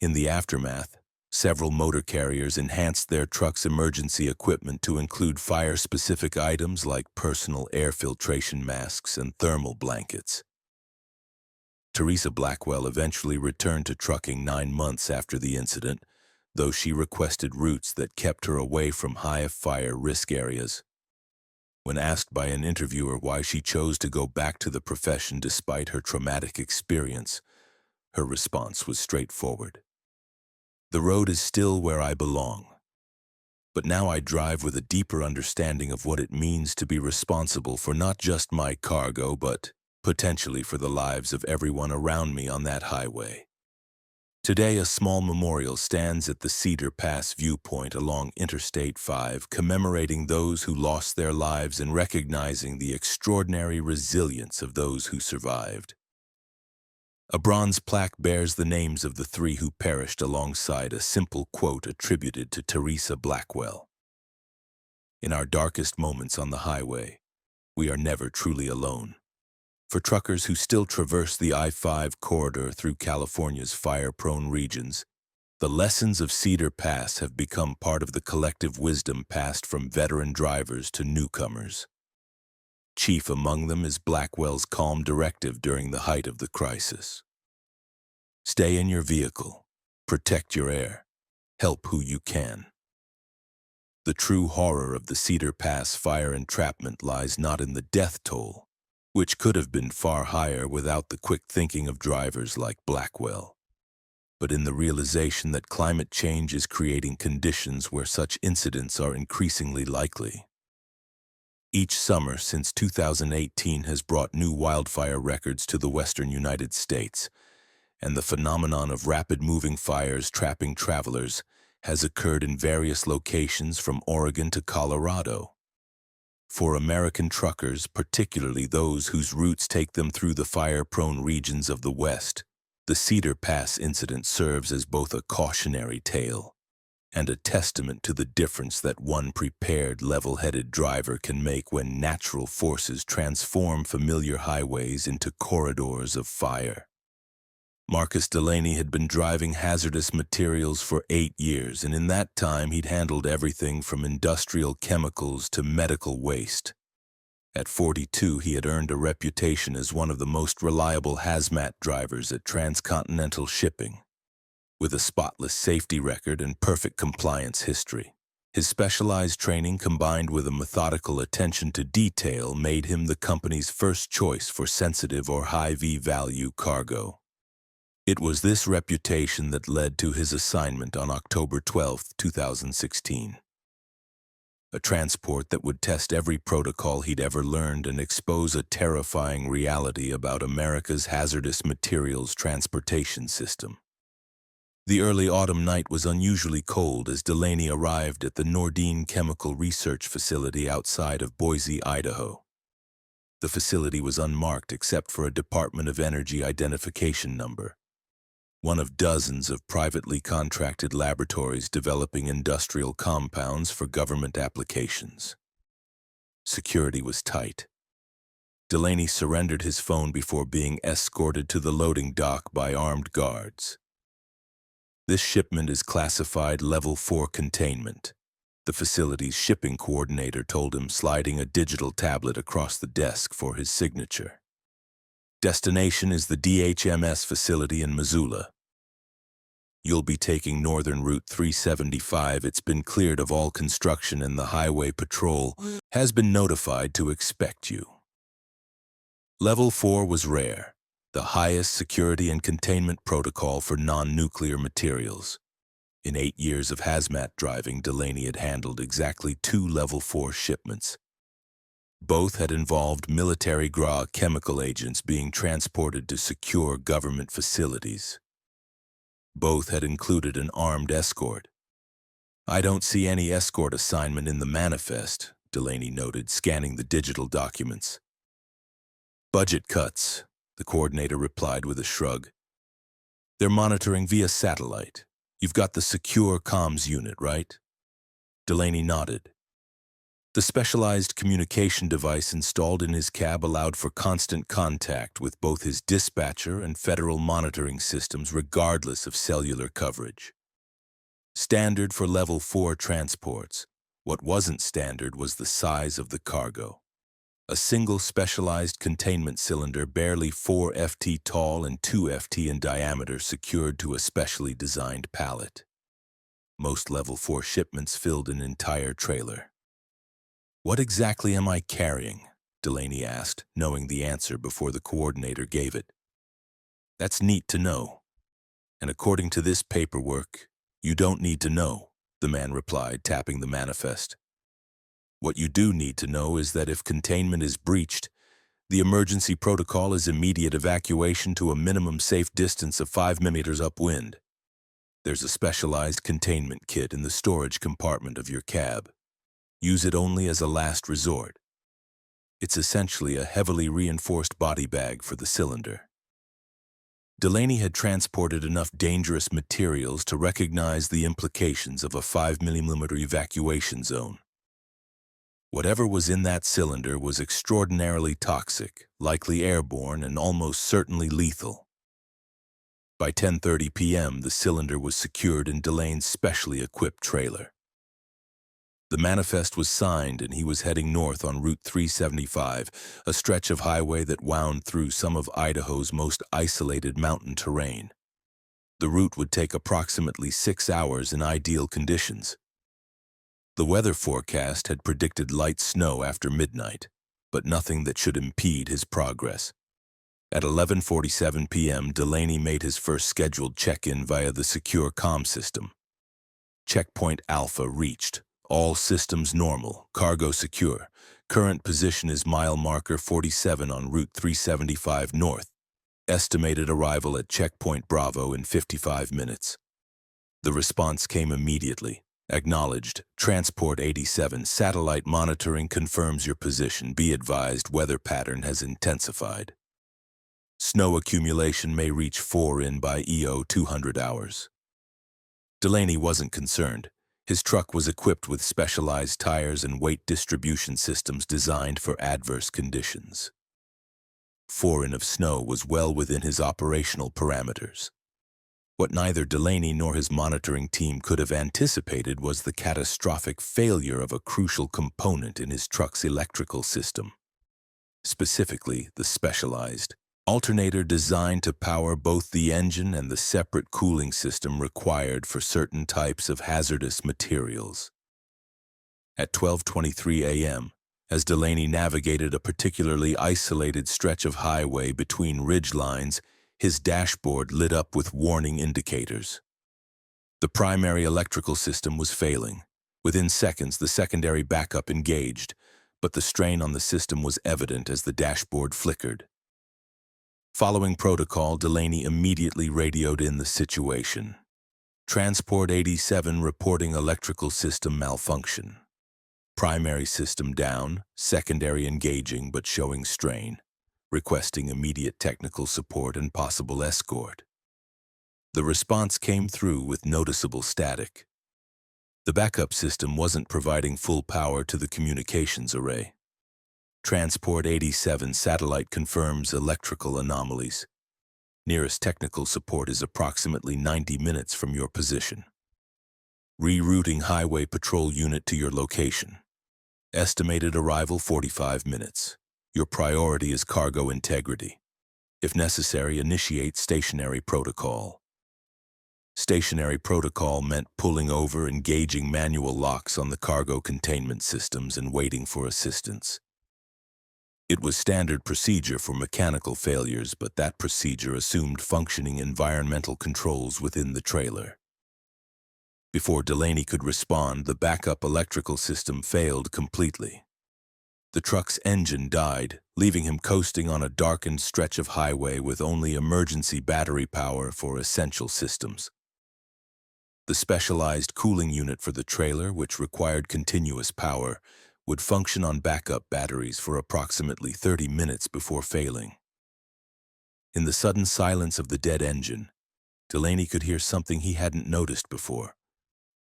In the aftermath, several motor carriers enhanced their trucks' emergency equipment to include fire-specific items like personal air filtration masks and thermal blankets. Teresa Blackwell eventually returned to trucking 9 months after the incident, though she requested routes that kept her away from high-fire risk areas. When asked by an interviewer why she chose to go back to the profession despite her traumatic experience, her response was straightforward. "The road is still where I belong, but now I drive with a deeper understanding of what it means to be responsible for not just my cargo, but potentially for the lives of everyone around me on that highway." Today, a small memorial stands at the Cedar Pass viewpoint along Interstate 5, commemorating those who lost their lives and recognizing the extraordinary resilience of those who survived. A bronze plaque bears the names of the 3 who perished alongside a simple quote attributed to Teresa Blackwell. "In our darkest moments on the highway, we are never truly alone." For truckers who still traverse the I-5 corridor through California's fire-prone regions, the lessons of Cedar Pass have become part of the collective wisdom passed from veteran drivers to newcomers. Chief among them is Blackwell's calm directive during the height of the crisis. "Stay in your vehicle, protect your air, help who you can." The true horror of the Cedar Pass fire entrapment lies not in the death toll, which could have been far higher without the quick thinking of drivers like Blackwell, but in the realization that climate change is creating conditions where such incidents are increasingly likely. Each summer since 2018 has brought new wildfire records to the western United States, and the phenomenon of rapid-moving fires trapping travelers has occurred in various locations from Oregon to Colorado. For American truckers, particularly those whose routes take them through the fire-prone regions of the West, the Cedar Pass incident serves as both a cautionary tale and a testament to the difference that one prepared, level-headed driver can make when natural forces transform familiar highways into corridors of fire. Marcus Delaney had been driving hazardous materials for 8 years, and in that time he'd handled everything from industrial chemicals to medical waste. At 42, he had earned a reputation as one of the most reliable hazmat drivers at transcontinental shipping, with a spotless safety record and perfect compliance history. His specialized training combined with a methodical attention to detail made him the company's first choice for sensitive or high V-value cargo. It was this reputation that led to his assignment on October 12, 2016. A transport that would test every protocol he'd ever learned and expose a terrifying reality about America's hazardous materials transportation system. The early autumn night was unusually cold as Delaney arrived at the Nordine Chemical Research Facility outside of Boise, Idaho. The facility was unmarked except for a Department of Energy identification number, one of dozens of privately contracted laboratories developing industrial compounds for government applications. Security was tight. Delaney surrendered his phone before being escorted to the loading dock by armed guards. This shipment is classified Level 4 containment, the facility's shipping coordinator told him, sliding a digital tablet across the desk for his signature. Destination is the DHMS facility in Missoula. You'll be taking Northern Route 375. It's been cleared of all construction and the Highway Patrol has been notified to expect you. Level 4 was rare, the highest security and containment protocol for non-nuclear materials. In 8 years of hazmat driving, Delaney had handled exactly 2 Level 4 shipments. Both had involved military-grade chemical agents being transported to secure government facilities. Both had included an armed escort. "I don't see any escort assignment in the manifest," Delaney noted, scanning the digital documents. "Budget cuts," the coordinator replied with a shrug. "They're monitoring via satellite. You've got the secure comms unit, right?" Delaney nodded. The specialized communication device installed in his cab allowed for constant contact with both his dispatcher and federal monitoring systems regardless of cellular coverage. Standard for Level 4 transports, what wasn't standard was the size of the cargo. A single specialized containment cylinder barely 4 ft tall and 2 ft in diameter secured to a specially designed pallet. Most Level 4 shipments filled an entire trailer. "What exactly am I carrying?" Delaney asked, knowing the answer before the coordinator gave it. "That's neat to know. And according to this paperwork, you don't need to know," the man replied, tapping the manifest. "What you do need to know is that if containment is breached, the emergency protocol is immediate evacuation to a minimum safe distance of 5 meters upwind. There's a specialized containment kit in the storage compartment of your cab. Use it only as a last resort. It's essentially a heavily reinforced body bag for the cylinder." Delaney had transported enough dangerous materials to recognize the implications of a 5 mm evacuation zone. Whatever was in that cylinder was extraordinarily toxic, likely airborne, and almost certainly lethal. By 10:30 p.m., the cylinder was secured in Delaney's specially equipped trailer. The manifest was signed and he was heading north on Route 375, a stretch of highway that wound through some of Idaho's most isolated mountain terrain. The route would take approximately 6 hours in ideal conditions. The weather forecast had predicted light snow after midnight, but nothing that should impede his progress. At 11:47 p.m., Delaney made his first scheduled check-in via the secure comm system. Checkpoint Alpha reached. All systems normal, cargo secure. Current position is mile marker 47 on Route 375 north. Estimated arrival at Checkpoint Bravo in 55 minutes. The response came immediately. Acknowledged. Transport 87. Satellite monitoring confirms your position. Be advised, weather pattern has intensified. Snow accumulation may reach 4 in by EO 200 hours. Delaney wasn't concerned. His truck was equipped with specialized tires and weight distribution systems designed for adverse conditions. 4 in of snow was well within his operational parameters. What neither Delaney nor his monitoring team could have anticipated was the catastrophic failure of a crucial component in his truck's electrical system. Specifically, the specialized alternator designed to power both the engine and the separate cooling system required for certain types of hazardous materials. At 12:23 a.m., as Delaney navigated a particularly isolated stretch of highway between ridge lines, His dashboard lit up with warning indicators. The primary electrical system was failing. Within seconds, the secondary backup engaged, but the strain on the system was evident as the dashboard flickered. Following protocol, Delaney immediately radioed in the situation. Transport 87 reporting electrical system malfunction. Primary system down, secondary engaging but showing strain, requesting immediate technical support and possible escort. The response came through with noticeable static. The backup system wasn't providing full power to the communications array. Transport 87 satellite confirms electrical anomalies. Nearest technical support is approximately 90 minutes from your position. Rerouting highway patrol unit to your location. Estimated arrival 45 minutes. Your priority is cargo integrity. If necessary, initiate stationary protocol. Stationary protocol meant pulling over, engaging manual locks on the cargo containment systems, and waiting for assistance. It was standard procedure for mechanical failures, but that procedure assumed functioning environmental controls within the trailer. Before Delaney could respond, the backup electrical system failed completely. The truck's engine died, leaving him coasting on a darkened stretch of highway with only emergency battery power for essential systems. The specialized cooling unit for the trailer, which required continuous power, would function on backup batteries for approximately 30 minutes before failing. In the sudden silence of the dead engine, Delaney could hear something he hadn't noticed before,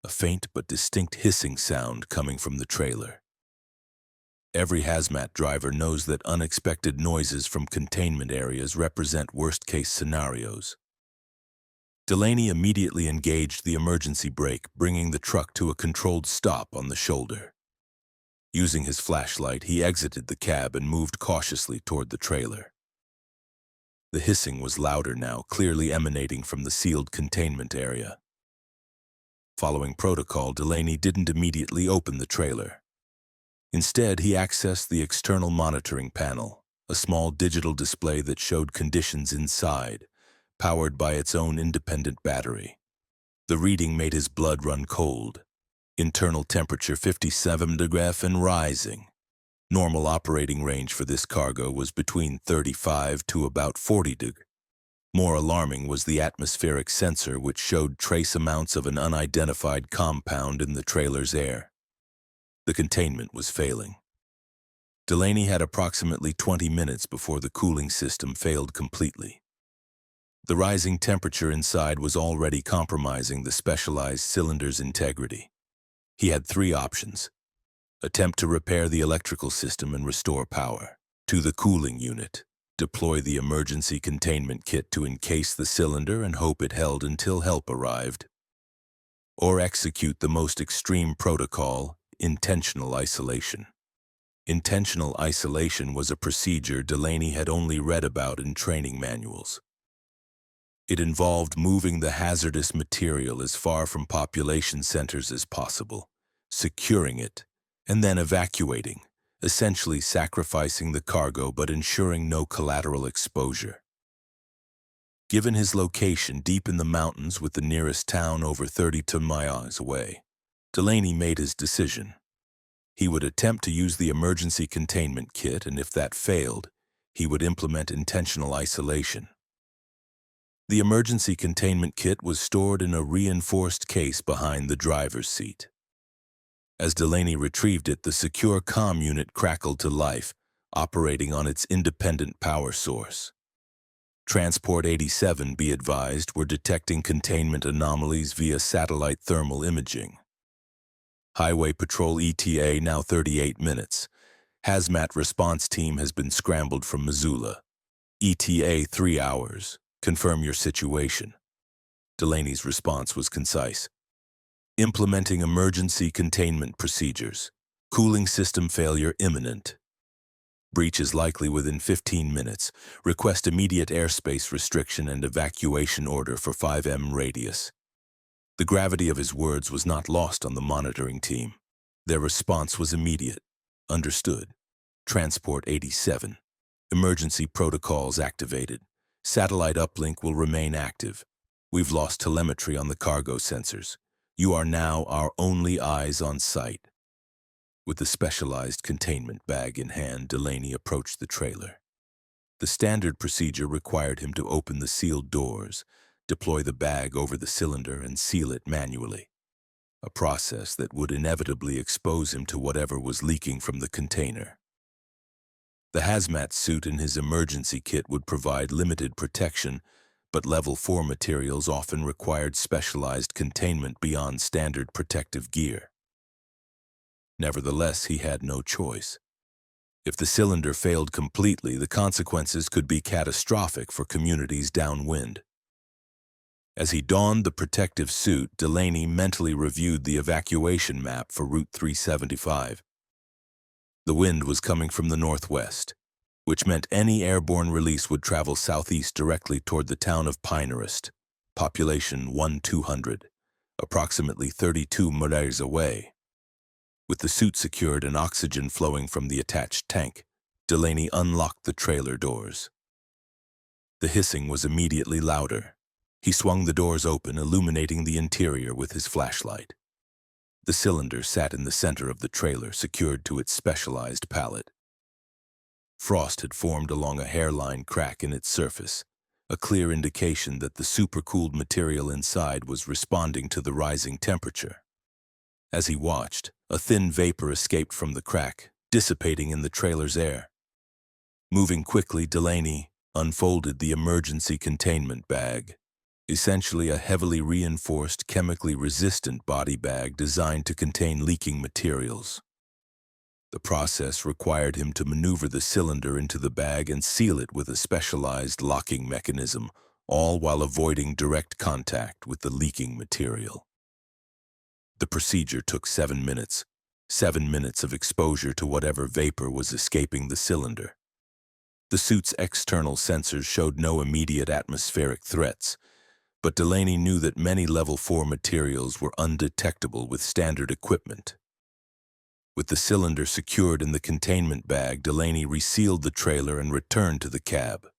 a faint but distinct hissing sound coming from the trailer. Every hazmat driver knows that unexpected noises from containment areas represent worst-case scenarios. Delaney immediately engaged the emergency brake, bringing the truck to a controlled stop on the shoulder. Using his flashlight, he exited the cab and moved cautiously toward the trailer. The hissing was louder now, clearly emanating from the sealed containment area. Following protocol, Delaney didn't immediately open the trailer. Instead, he accessed the external monitoring panel, a small digital display that showed conditions inside, powered by its own independent battery. The reading made his blood run cold. Internal temperature 57 degrees and rising. Normal operating range for this cargo was between 35 to about 40 degrees. More alarming was the atmospheric sensor, which showed trace amounts of an unidentified compound in the trailer's air. The containment was failing. Delaney had approximately 20 minutes before the cooling system failed completely. The rising temperature inside was already compromising the specialized cylinder's integrity. He had three options: attempt to repair the electrical system and restore power to the cooling unit, deploy the emergency containment kit to encase the cylinder and hope it held until help arrived, or execute the most extreme protocol, intentional isolation. Intentional isolation was a procedure Delaney had only read about in training manuals. It involved moving the hazardous material as far from population centers as possible, securing it, and then evacuating, essentially sacrificing the cargo but ensuring no collateral exposure. Given his location deep in the mountains with the nearest town over 32 miles away, Delaney made his decision. He would attempt to use the emergency containment kit, and if that failed, he would implement intentional isolation. The emergency containment kit was stored in a reinforced case behind the driver's seat. As Delaney retrieved it, the secure comm unit crackled to life, operating on its independent power source. Transport 87, be advised, were detecting containment anomalies via satellite thermal imaging. Highway Patrol ETA now 38 minutes. Hazmat response team has been scrambled from Missoula. ETA 3 hours. Confirm your situation. Delaney's response was concise. Implementing emergency containment procedures. Cooling system failure imminent. Breach is likely within 15 minutes. Request immediate airspace restriction and evacuation order for 5 m radius. The gravity of his words was not lost on the monitoring team. Their response was immediate. Understood. Transport 87. Emergency protocols activated. Satellite uplink will remain active. We've lost telemetry on the cargo sensors. You are now our only eyes on site." With the specialized containment bag in hand, Delaney approached the trailer. The standard procedure required him to open the sealed doors, deploy the bag over the cylinder, and seal it manually, a process that would inevitably expose him to whatever was leaking from the container. The hazmat suit in his emergency kit would provide limited protection, but Level 4 materials often required specialized containment beyond standard protective gear. Nevertheless, he had no choice. If the cylinder failed completely, the consequences could be catastrophic for communities downwind. As he donned the protective suit, Delaney mentally reviewed the evacuation map for Route 375. The wind was coming from the northwest, which meant any airborne release would travel southeast directly toward the town of Pinehurst, population 1,200, approximately 32 miles away. With the suit secured and oxygen flowing from the attached tank, Delaney unlocked the trailer doors. The hissing was immediately louder. He swung the doors open, illuminating the interior with his flashlight. The cylinder sat in the center of the trailer, secured to its specialized pallet. Frost had formed along a hairline crack in its surface, a clear indication that the supercooled material inside was responding to the rising temperature. As he watched, a thin vapor escaped from the crack, dissipating in the trailer's air. Moving quickly, Delaney unfolded the emergency containment bag, essentially a heavily reinforced, chemically resistant body bag designed to contain leaking materials. The process required him to maneuver the cylinder into the bag and seal it with a specialized locking mechanism, all while avoiding direct contact with the leaking material. The procedure took 7 minutes, 7 minutes of exposure to whatever vapor was escaping the cylinder. The suit's external sensors showed no immediate atmospheric threats, but Delaney knew that many Level 4 materials were undetectable with standard equipment. With the cylinder secured in the containment bag, Delaney resealed the trailer and returned to the cab.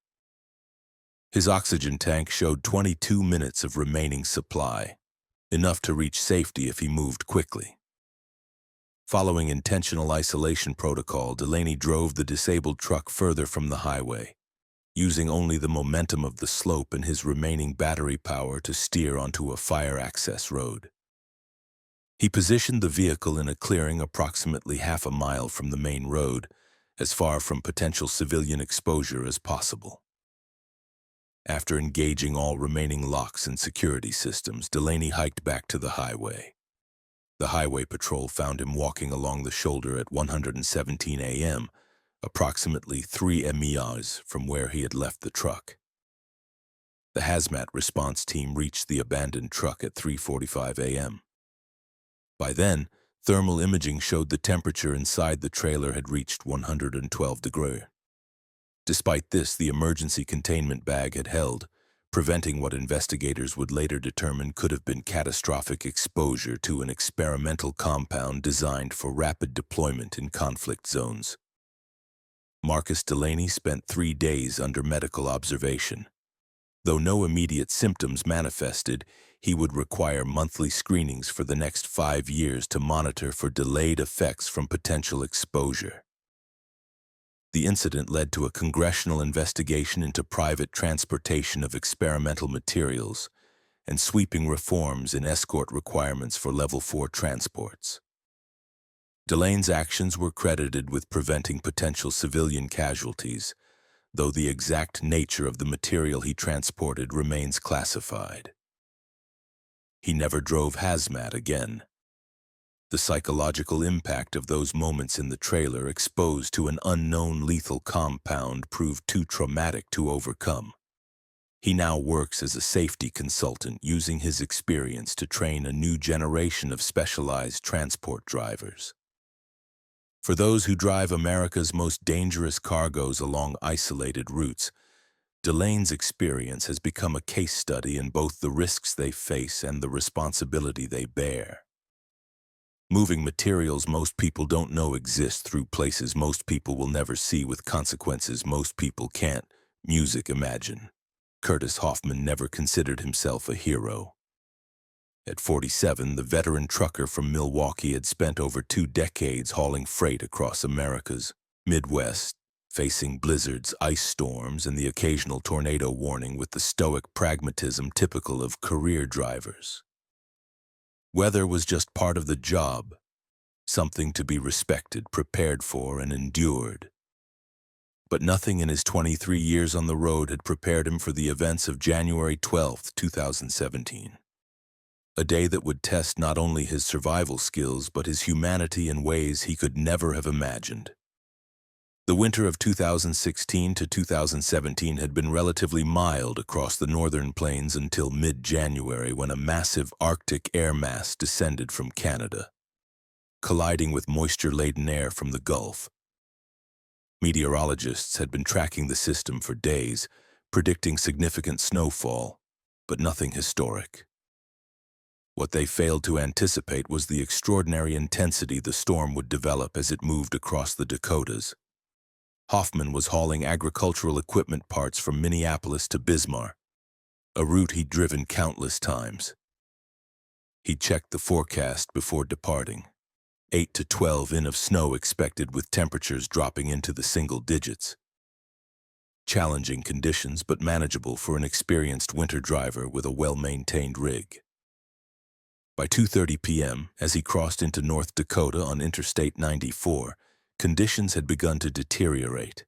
His oxygen tank showed 22 minutes of remaining supply, enough to reach safety if he moved quickly. Following intentional isolation protocol, Delaney drove the disabled truck further from the highway, using only the momentum of the slope and his remaining battery power to steer onto a fire access road. He positioned the vehicle in a clearing approximately half a mile from the main road, as far from potential civilian exposure as possible. After engaging all remaining locks and security systems, Delaney hiked back to the highway. The highway patrol found him walking along the shoulder at 1:17 a.m., approximately 3 miles from where he had left the truck. The hazmat response team reached the abandoned truck at 3:45 a.m. By then, thermal imaging showed the temperature inside the trailer had reached 112 degrees. Despite this, the emergency containment bag had held, preventing what investigators would later determine could have been catastrophic exposure to an experimental compound designed for rapid deployment in conflict zones. Marcus Delaney spent 3 days under medical observation. Though no immediate symptoms manifested, he would require monthly screenings for the next 5 years to monitor for delayed effects from potential exposure. The incident led to a congressional investigation into private transportation of experimental materials and sweeping reforms in escort requirements for Level 4 transports. Delaney's actions were credited with preventing potential civilian casualties, though the exact nature of the material he transported remains classified. He never drove hazmat again. The psychological impact of those moments in the trailer exposed to an unknown lethal compound proved too traumatic to overcome. He now works as a safety consultant, using his experience to train a new generation of specialized transport drivers. For those who drive America's most dangerous cargoes along isolated routes, Delaney's experience has become a case study in both the risks they face and the responsibility they bear. Moving materials most people don't know exist through places most people will never see, with consequences most people can't imagine. Curtis Hoffman never considered himself a hero. At 47, the veteran trucker from Milwaukee had spent over 2 decades hauling freight across America's Midwest, facing blizzards, ice storms, and the occasional tornado warning with the stoic pragmatism typical of career drivers. Weather was just part of the job, something to be respected, prepared for, and endured. But nothing in his 23 years on the road had prepared him for the events of January 12, 2017. A day that would test not only his survival skills, but his humanity in ways he could never have imagined. The winter of 2016 to 2017 had been relatively mild across the northern plains until mid-January, when a massive Arctic air mass descended from Canada, colliding with moisture-laden air from the Gulf. Meteorologists had been tracking the system for days, predicting significant snowfall, but nothing historic. What they failed to anticipate was the extraordinary intensity the storm would develop as it moved across the Dakotas. Hoffman was hauling agricultural equipment parts from Minneapolis to Bismarck, a route he'd driven countless times. He checked the forecast before departing. 8 to 12 in of snow expected, with temperatures dropping into the single digits. Challenging conditions, but manageable for an experienced winter driver with a well-maintained rig. By 2:30 p.m., as he crossed into North Dakota on Interstate 94, conditions had begun to deteriorate.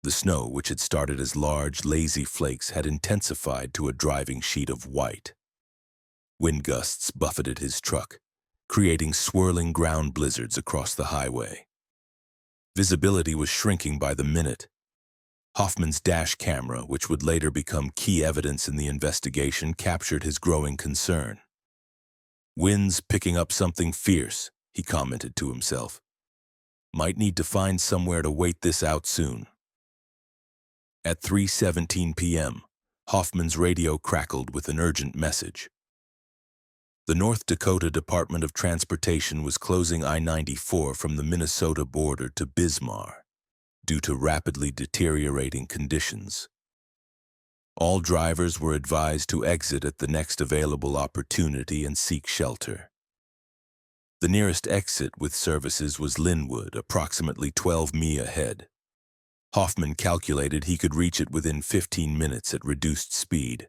The snow, which had started as large, lazy flakes, had intensified to a driving sheet of white. Wind gusts buffeted his truck, creating swirling ground blizzards across the highway. Visibility was shrinking by the minute. Hoffman's dash camera, which would later become key evidence in the investigation, captured his growing concern. "Wind's picking up something fierce," he commented to himself. "Might need to find somewhere to wait this out soon." At 3:17 p.m., Hoffman's radio crackled with an urgent message. The North Dakota Department of Transportation was closing I-94 from the Minnesota border to Bismarck due to rapidly deteriorating conditions. All drivers were advised to exit at the next available opportunity and seek shelter. The nearest exit with services was Linwood, approximately 12 mi ahead. Hoffman calculated he could reach it within 15 minutes at reduced speed.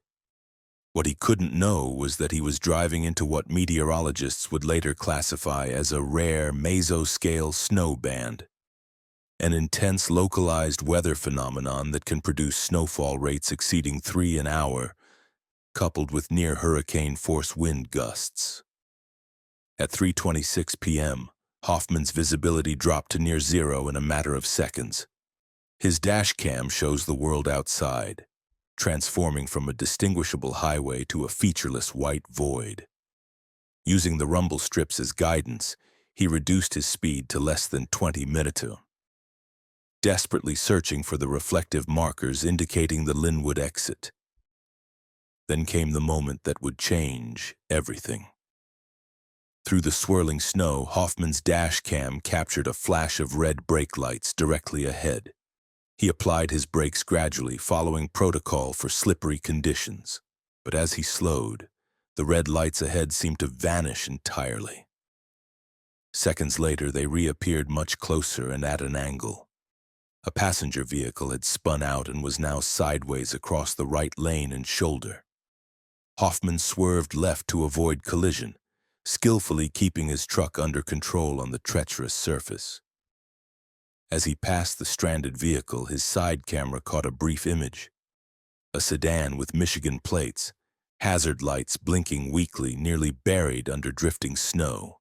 What he couldn't know was that he was driving into what meteorologists would later classify as a rare mesoscale snow band, an intense localized weather phenomenon that can produce snowfall rates exceeding 3 an hour, coupled with near hurricane force wind gusts. At 3:26 p.m., Hoffman's visibility dropped to near zero in a matter of seconds. His dash cam shows the world outside, transforming from a distinguishable highway to a featureless white void. Using the rumble strips as guidance, he reduced his speed to less than 20 minutes, desperately searching for the reflective markers indicating the Linwood exit. Then came the moment that would change everything. Through the swirling snow, Hoffman's dash cam captured a flash of red brake lights directly ahead. He applied his brakes gradually, following protocol for slippery conditions. But as he slowed, the red lights ahead seemed to vanish entirely. Seconds later, they reappeared much closer and at an angle. A passenger vehicle had spun out and was now sideways across the right lane and shoulder. Hoffman swerved left to avoid collision, skillfully keeping his truck under control on the treacherous surface. As he passed the stranded vehicle, his side camera caught a brief image. A sedan with Michigan plates, hazard lights blinking weakly, nearly buried under drifting snow.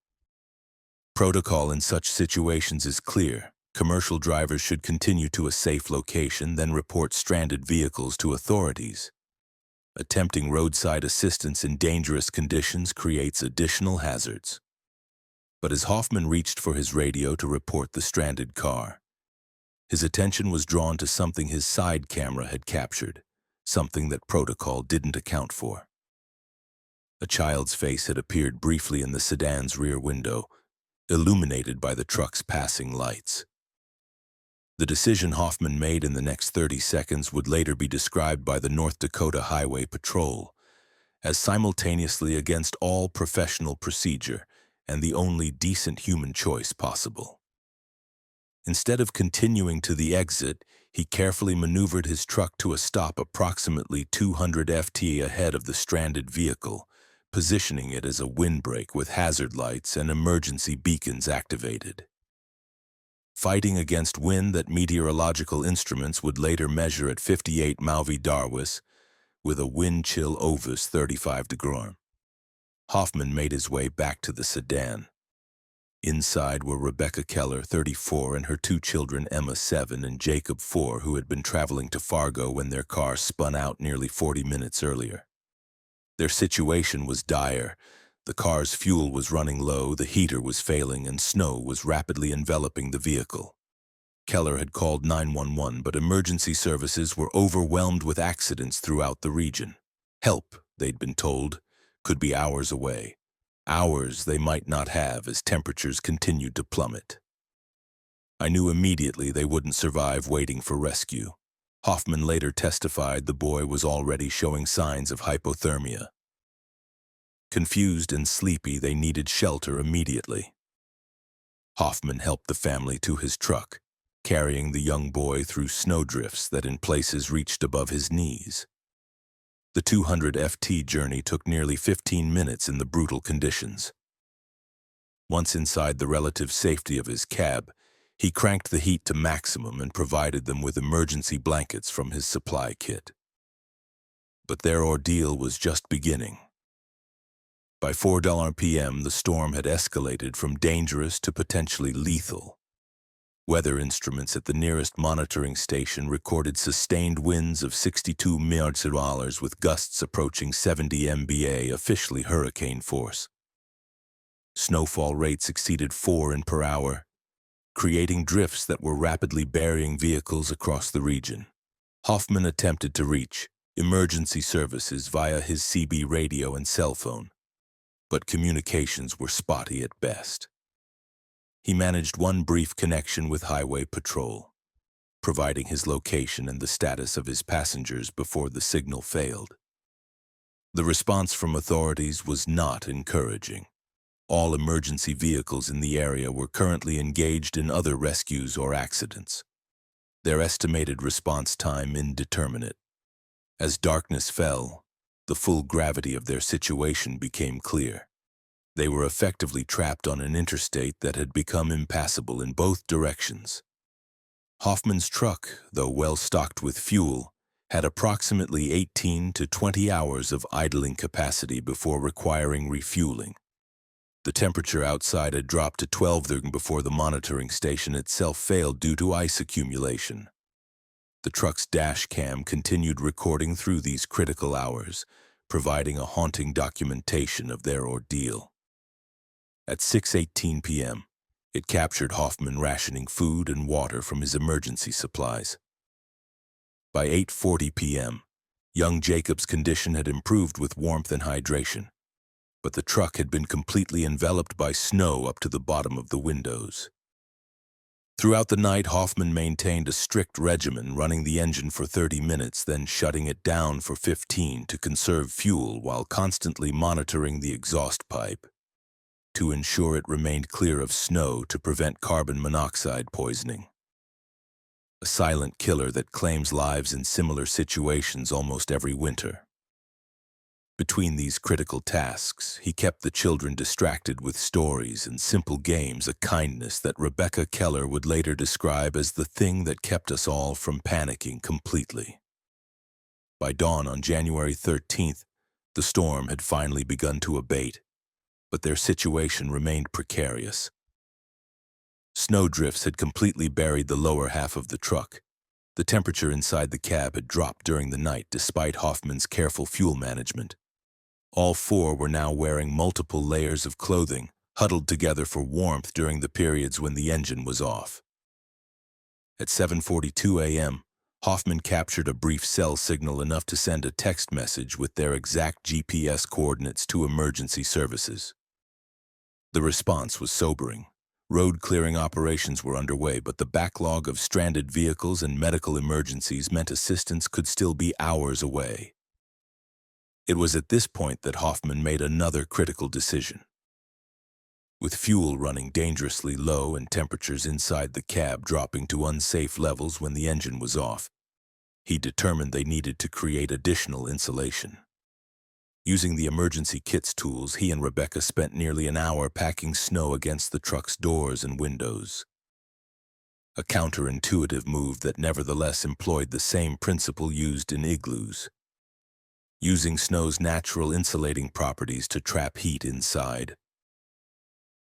Protocol in such situations is clear. Commercial drivers should continue to a safe location, then report stranded vehicles to authorities. Attempting roadside assistance in dangerous conditions creates additional hazards. But as Hoffman reached for his radio to report the stranded car, his attention was drawn to something his side camera had captured, something that protocol didn't account for. A child's face had appeared briefly in the sedan's rear window, illuminated by the truck's passing lights. The decision Hoffman made in the next 30 seconds would later be described by the North Dakota Highway Patrol as simultaneously against all professional procedure and the only decent human choice possible. Instead of continuing to the exit, he carefully maneuvered his truck to a stop approximately 200 ft ahead of the stranded vehicle, positioning it as a windbreak with hazard lights and emergency beacons activated. Fighting against wind that meteorological instruments would later measure at 58 Malvi Darwis, with a wind chill Ovis 35 degrees, Hoffman made his way back to the sedan. Inside were Rebecca Keller, 34, and her two children, Emma, 7, and Jacob, 4, who had been traveling to Fargo when their car spun out nearly 40 minutes earlier. Their situation was dire. The car's fuel was running low, the heater was failing, and snow was rapidly enveloping the vehicle. Keller had called 911, but emergency services were overwhelmed with accidents throughout the region. Help, they'd been told, could be hours away. Hours they might not have as temperatures continued to plummet. I knew immediately they wouldn't survive waiting for rescue. Hoffman later testified the boy was already showing signs of hypothermia. Confused and sleepy, they needed shelter immediately. Hoffman helped the family to his truck, carrying the young boy through snowdrifts that in places reached above his knees. The 200 ft journey took nearly 15 minutes in the brutal conditions. Once inside the relative safety of his cab, he cranked the heat to maximum and provided them with emergency blankets from his supply kit. But their ordeal was just beginning. By 4 p.m., the storm had escalated from dangerous to potentially lethal. Weather instruments at the nearest monitoring station recorded sustained winds of 62 miles/hour with gusts approaching 70 MBA, officially hurricane force. Snowfall rates exceeded 4 in per hour, creating drifts that were rapidly burying vehicles across the region. Hoffman attempted to reach emergency services via his CB radio and cell phone, but communications were spotty at best. He managed one brief connection with Highway Patrol, providing his location and the status of his passengers before the signal failed. The response from authorities was not encouraging. All emergency vehicles in the area were currently engaged in other rescues or accidents. Their estimated response time indeterminate. As darkness fell, the full gravity of their situation became clear. They were effectively trapped on an interstate that had become impassable in both directions. Hoffman's truck, though well stocked with fuel, had approximately 18 to 20 hours of idling capacity before requiring refueling. The temperature outside had dropped to 12 degrees before the monitoring station itself failed due to ice accumulation. The truck's dash cam continued recording through these critical hours, providing a haunting documentation of their ordeal. At 6:18 p.m., it captured Hoffman rationing food and water from his emergency supplies. By 8:40 p.m., young Jacob's condition had improved with warmth and hydration, but the truck had been completely enveloped by snow up to the bottom of the windows. Throughout the night, Hoffman maintained a strict regimen, running the engine for 30 minutes, then shutting it down for 15 to conserve fuel while constantly monitoring the exhaust pipe to ensure it remained clear of snow to prevent carbon monoxide poisoning. A silent killer that claims lives in similar situations almost every winter. Between these critical tasks, he kept the children distracted with stories and simple games, a kindness that Rebecca Keller would later describe as the thing that kept us all from panicking completely. By dawn on January 13th, the storm had finally begun to abate, but their situation remained precarious. Snowdrifts had completely buried the lower half of the truck. The temperature inside the cab had dropped during the night despite Hoffman's careful fuel management. All four were now wearing multiple layers of clothing, huddled together for warmth during the periods when the engine was off. At 7:42 a.m., Hoffman captured a brief cell signal enough to send a text message with their exact GPS coordinates to emergency services. The response was sobering. Road clearing operations were underway, but the backlog of stranded vehicles and medical emergencies meant assistance could still be hours away. It was at this point that Hoffman made another critical decision. With fuel running dangerously low and temperatures inside the cab dropping to unsafe levels when the engine was off, he determined they needed to create additional insulation. Using the emergency kit's tools, he and Rebecca spent nearly an hour packing snow against the truck's doors and windows. A counterintuitive move that nevertheless employed the same principle used in igloos, using snow's natural insulating properties to trap heat inside.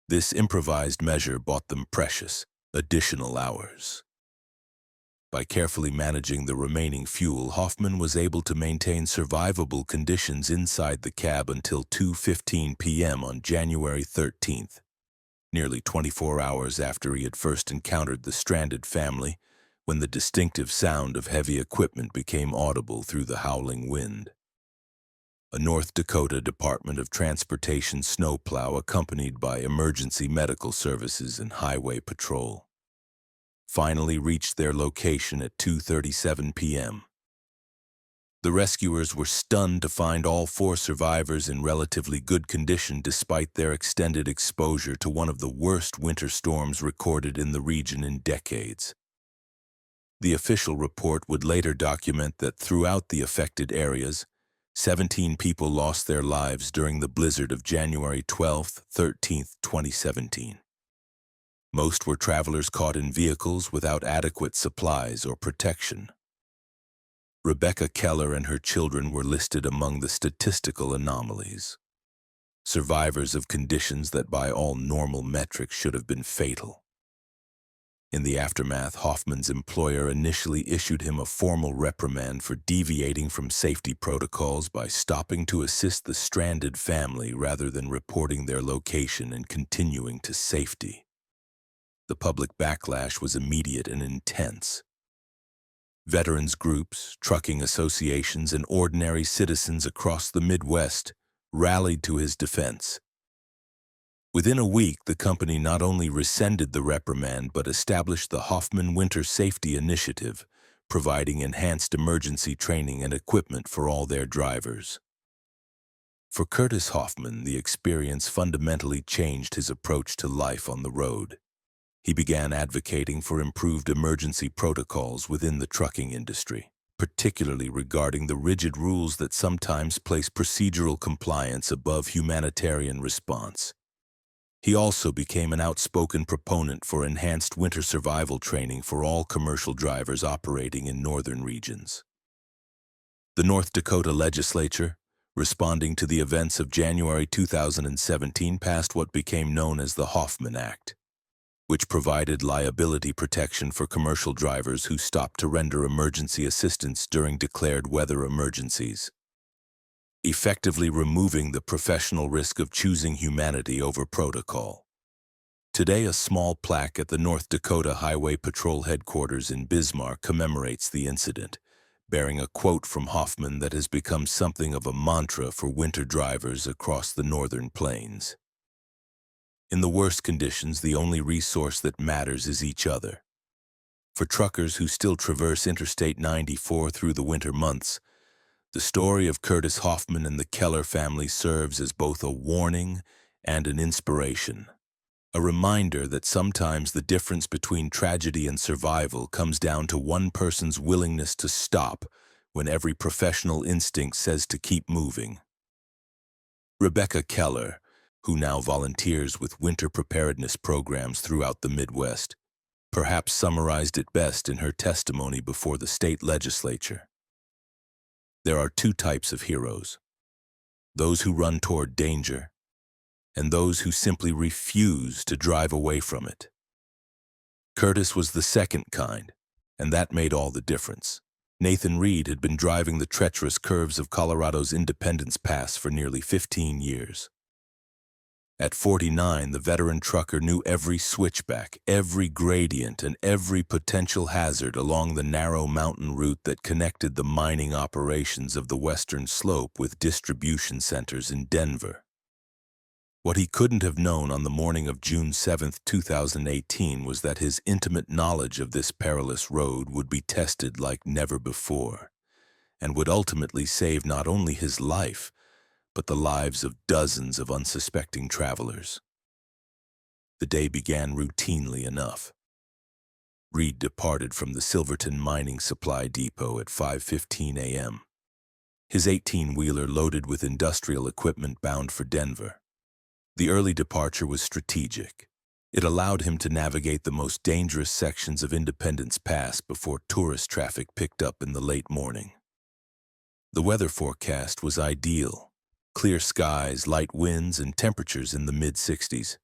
This improvised measure bought them precious, additional hours. By carefully managing the remaining fuel, Hoffman was able to maintain survivable conditions inside the cab until 2:15 p.m. on January 13th, nearly 24 hours after he had first encountered the stranded family, when the distinctive sound of heavy equipment became audible through the howling wind. A North Dakota Department of Transportation snowplow accompanied by emergency medical services and highway patrol finally reached their location at 2:37 p.m. The rescuers were stunned to find all 4 survivors in relatively good condition despite their extended exposure to one of the worst winter storms recorded in the region in decades. The official report would later document that throughout the affected areas, 17 people lost their lives during the blizzard of January 12-13, 2017. Most were travelers caught in vehicles without adequate supplies or protection. Rebecca Keller and her children were listed among the statistical anomalies, survivors of conditions that by all normal metrics should have been fatal. In the aftermath, Hoffman's employer initially issued him a formal reprimand for deviating from safety protocols by stopping to assist the stranded family rather than reporting their location and continuing to safety. The public backlash was immediate and intense. Veterans groups, trucking associations, and ordinary citizens across the Midwest rallied to his defense. Within a week, the company not only rescinded the reprimand but established the Hoffman Winter Safety Initiative, providing enhanced emergency training and equipment for all their drivers. For Curtis Hoffman, the experience fundamentally changed his approach to life on the road. He began advocating for improved emergency protocols within the trucking industry, particularly regarding the rigid rules that sometimes place procedural compliance above humanitarian response. He also became an outspoken proponent for enhanced winter survival training for all commercial drivers operating in northern regions. The North Dakota legislature, responding to the events of January 2017, passed what became known as the Hoffman Act, which provided liability protection for commercial drivers who stopped to render emergency assistance during declared weather emergencies, effectively removing the professional risk of choosing humanity over protocol. Today, a small plaque at the North Dakota Highway Patrol headquarters in Bismarck commemorates the incident, bearing a quote from Hoffman that has become something of a mantra for winter drivers across the northern plains. In the worst conditions, the only resource that matters is each other. For truckers who still traverse Interstate 94 through the winter months, the story of Curtis Hoffman and the Keller family serves as both a warning and an inspiration, a reminder that sometimes the difference between tragedy and survival comes down to one person's willingness to stop when every professional instinct says to keep moving. Rebecca Keller, who now volunteers with winter preparedness programs throughout the Midwest, perhaps summarized it best in her testimony before the state legislature. There are 2 types of heroes: those who run toward danger, and those who simply refuse to drive away from it. Curtis was the second kind, and that made all the difference. Nathan Reed had been driving the treacherous curves of Colorado's Independence Pass for nearly 15 years. At 49, the veteran trucker knew every switchback, every gradient, and every potential hazard along the narrow mountain route that connected the mining operations of the Western Slope with distribution centers in Denver. What he couldn't have known on the morning of June 7, 2018 was that his intimate knowledge of this perilous road would be tested like never before, and would ultimately save not only his life, but the lives of dozens of unsuspecting travelers. The day began routinely enough. Reed departed from the Silverton Mining Supply Depot at 5:15 a.m., his 18-wheeler loaded with industrial equipment bound for Denver. The early departure was strategic. It allowed him to navigate the most dangerous sections of Independence Pass before tourist traffic picked up in the late morning. The weather forecast was ideal. Clear skies, light winds, and temperatures in the mid-60s.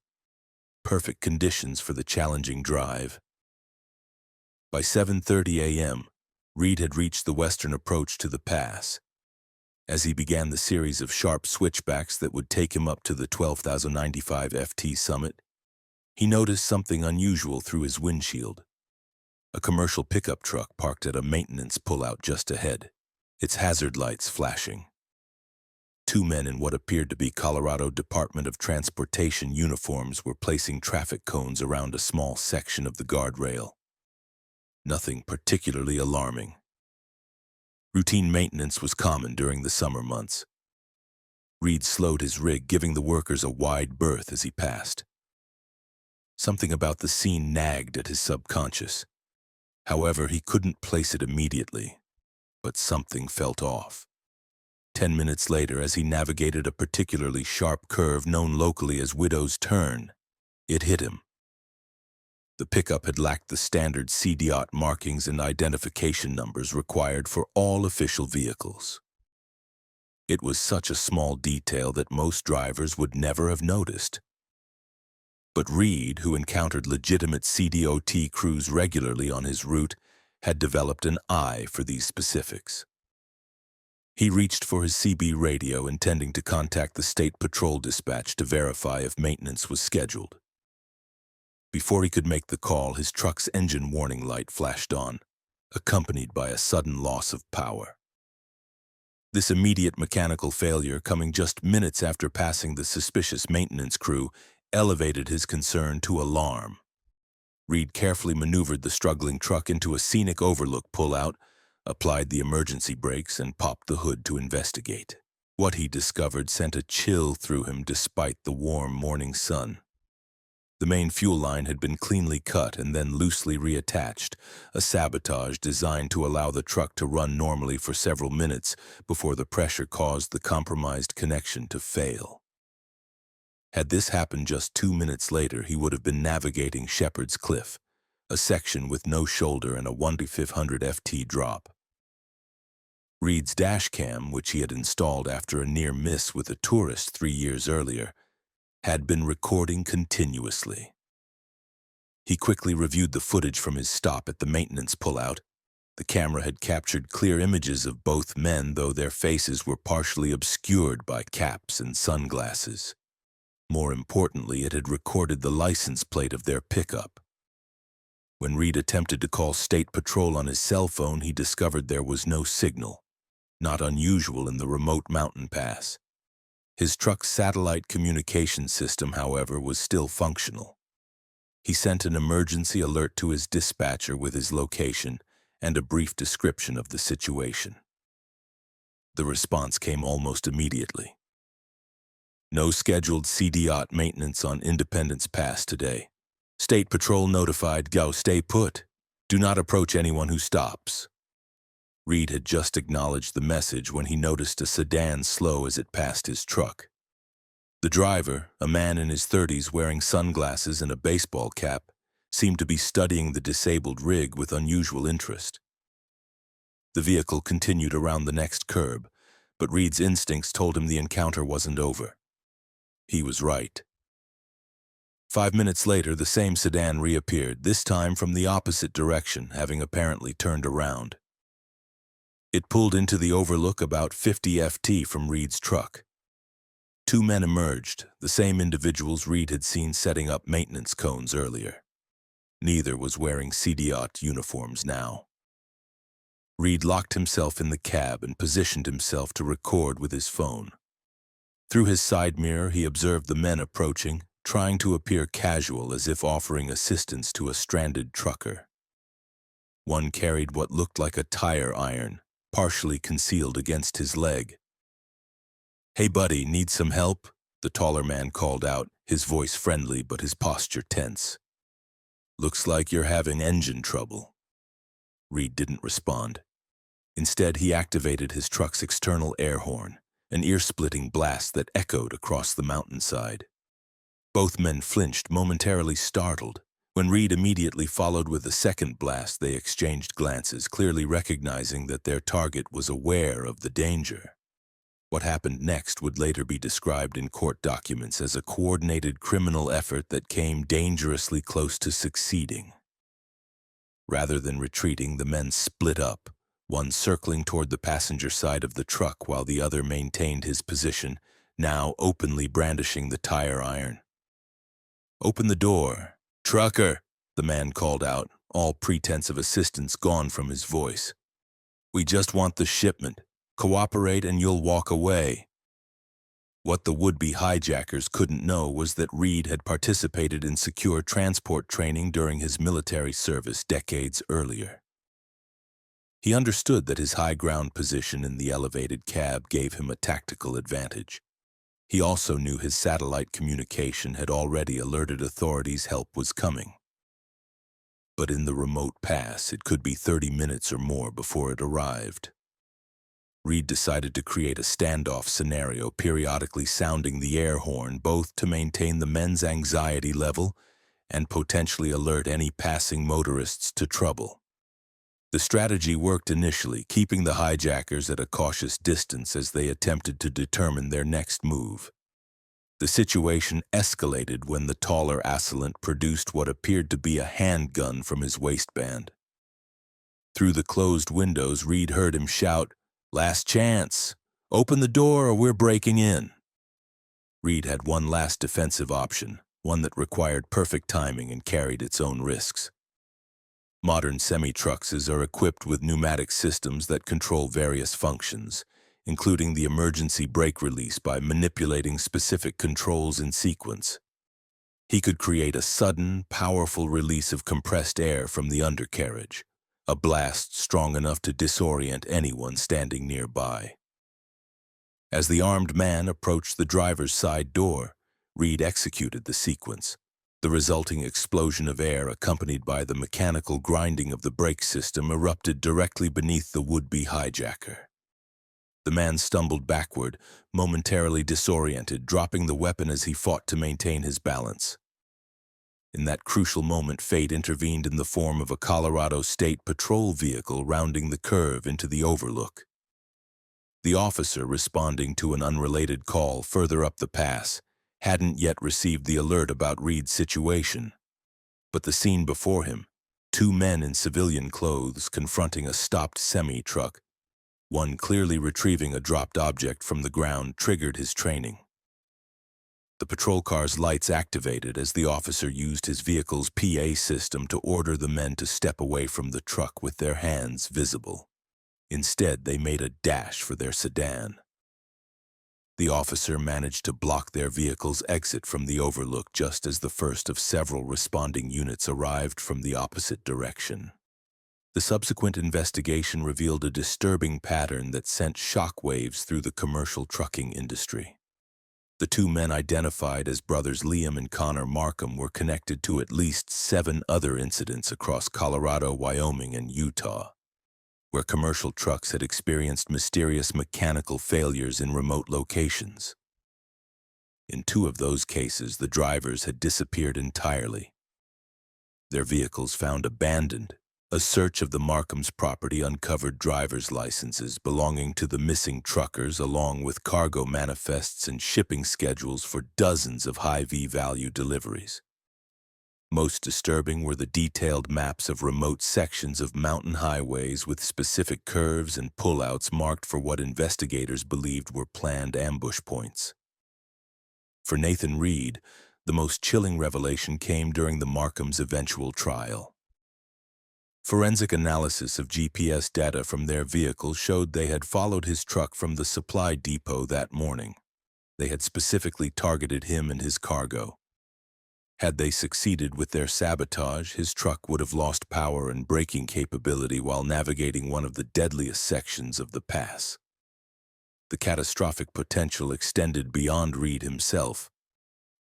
Perfect conditions for the challenging drive. By 7:30 a.m., Reed had reached the western approach to the pass. As he began the series of sharp switchbacks that would take him up to the 12,095 FT summit, he noticed something unusual through his windshield. A commercial pickup truck parked at a maintenance pullout just ahead, its hazard lights flashing. Two men in what appeared to be Colorado Department of Transportation uniforms were placing traffic cones around a small section of the guardrail. Nothing particularly alarming. Routine maintenance was common during the summer months. Reed slowed his rig, giving the workers a wide berth as he passed. Something about the scene nagged at his subconscious. However, he couldn't place it immediately, but something felt off. 10 minutes later, as he navigated a particularly sharp curve known locally as Widow's Turn, it hit him. The pickup had lacked the standard CDOT markings and identification numbers required for all official vehicles. It was such a small detail that most drivers would never have noticed. But Reed, who encountered legitimate CDOT crews regularly on his route, had developed an eye for these specifics. He reached for his CB radio, intending to contact the State Patrol dispatch to verify if maintenance was scheduled. Before he could make the call, his truck's engine warning light flashed on, accompanied by a sudden loss of power. This immediate mechanical failure, coming just minutes after passing the suspicious maintenance crew, elevated his concern to alarm. Reed carefully maneuvered the struggling truck into a scenic overlook pullout, applied the emergency brakes, and popped the hood to investigate. What he discovered sent a chill through him despite the warm morning sun. The main fuel line had been cleanly cut and then loosely reattached, a sabotage designed to allow the truck to run normally for several minutes before the pressure caused the compromised connection to fail. Had this happened just 2 minutes later, he would have been navigating Shepherd's Cliff, a section with no shoulder and a 1/500 FT drop. Reed's dash cam, which he had installed after a near miss with a tourist 3 years earlier, had been recording continuously. He quickly reviewed the footage from his stop at the maintenance pullout. The camera had captured clear images of both men, though their faces were partially obscured by caps and sunglasses. More importantly, it had recorded the license plate of their pickup. When Reed attempted to call State Patrol on his cell phone, he discovered there was no signal, not unusual in the remote mountain pass. His truck's satellite communication system, however, was still functional. He sent an emergency alert to his dispatcher with his location and a brief description of the situation. The response came almost immediately. No scheduled CDOT maintenance on Independence Pass today. State Patrol notified, go stay put. Do not approach anyone who stops. Reed had just acknowledged the message when he noticed a sedan slow as it passed his truck. The driver, a man in his 30s wearing sunglasses and a baseball cap, seemed to be studying the disabled rig with unusual interest. The vehicle continued around the next curb, but Reed's instincts told him the encounter wasn't over. He was right. 5 minutes later, the same sedan reappeared, this time from the opposite direction, having apparently turned around. It pulled into the overlook about 50 FT from Reed's truck. Two men emerged, the same individuals Reed had seen setting up maintenance cones earlier. Neither was wearing CDOT uniforms now. Reed locked himself in the cab and positioned himself to record with his phone. Through his side mirror, he observed the men approaching, trying to appear casual as if offering assistance to a stranded trucker. One carried what looked like a tire iron, partially concealed against his leg. "Hey buddy, need some help?" the taller man called out, his voice friendly but his posture tense. "Looks like you're having engine trouble." Reed didn't respond. Instead, he activated his truck's external air horn, an ear-splitting blast that echoed across the mountainside. Both men flinched, momentarily startled. When Reed immediately followed with a second blast, they exchanged glances, clearly recognizing that their target was aware of the danger. What happened next would later be described in court documents as a coordinated criminal effort that came dangerously close to succeeding. Rather than retreating, the men split up, one circling toward the passenger side of the truck while the other maintained his position, now openly brandishing the tire iron. "Open the door. Trucker," the man called out, all pretense of assistance gone from his voice. "We just want the shipment. Cooperate and you'll walk away." What the would-be hijackers couldn't know was that Reed had participated in secure transport training during his military service decades earlier. He understood that his high-ground position in the elevated cab gave him a tactical advantage. He also knew his satellite communication had already alerted authorities help was coming. But in the remote pass, it could be 30 minutes or more before it arrived. Reed decided to create a standoff scenario, periodically sounding the air horn, both to maintain the men's anxiety level and potentially alert any passing motorists to trouble. The strategy worked initially, keeping the hijackers at a cautious distance as they attempted to determine their next move. The situation escalated when the taller assailant produced what appeared to be a handgun from his waistband. Through the closed windows, Reed heard him shout, "Last chance! Open the door or we're breaking in!" Reed had one last defensive option, one that required perfect timing and carried its own risks. Modern semi-trucks are equipped with pneumatic systems that control various functions, including the emergency brake release by manipulating specific controls in sequence. He could create a sudden, powerful release of compressed air from the undercarriage, a blast strong enough to disorient anyone standing nearby. As the armed man approached the driver's side door, Reed executed the sequence. The resulting explosion of air, accompanied by the mechanical grinding of the brake system, erupted directly beneath the would-be hijacker. The man stumbled backward, momentarily disoriented, dropping the weapon as he fought to maintain his balance. In that crucial moment, fate intervened in the form of a Colorado State Patrol vehicle rounding the curve into the overlook. The officer, responding to an unrelated call further up the pass, hadn't yet received the alert about Reed's situation. But the scene before him, two men in civilian clothes confronting a stopped semi-truck, one clearly retrieving a dropped object from the ground, triggered his training. The patrol car's lights activated as the officer used his vehicle's PA system to order the men to step away from the truck with their hands visible. Instead, they made a dash for their sedan. The officer managed to block their vehicle's exit from the overlook just as the first of several responding units arrived from the opposite direction. The subsequent investigation revealed a disturbing pattern that sent shockwaves through the commercial trucking industry. The two men, identified as brothers Liam and Connor Markham, were connected to at least 7 other incidents across Colorado, Wyoming, and Utah, where commercial trucks had experienced mysterious mechanical failures in remote locations. In 2 of those cases, the drivers had disappeared entirely. Their vehicles found abandoned. A search of the Markhams' property uncovered driver's licenses belonging to the missing truckers, along with cargo manifests and shipping schedules for dozens of high-value deliveries. Most disturbing were the detailed maps of remote sections of mountain highways with specific curves and pullouts marked for what investigators believed were planned ambush points. For Nathan Reed, the most chilling revelation came during the Markhams' eventual trial. Forensic analysis of GPS data from their vehicle showed they had followed his truck from the supply depot that morning. They had specifically targeted him and his cargo. Had they succeeded with their sabotage, his truck would have lost power and braking capability while navigating one of the deadliest sections of the pass. The catastrophic potential extended beyond Reed himself.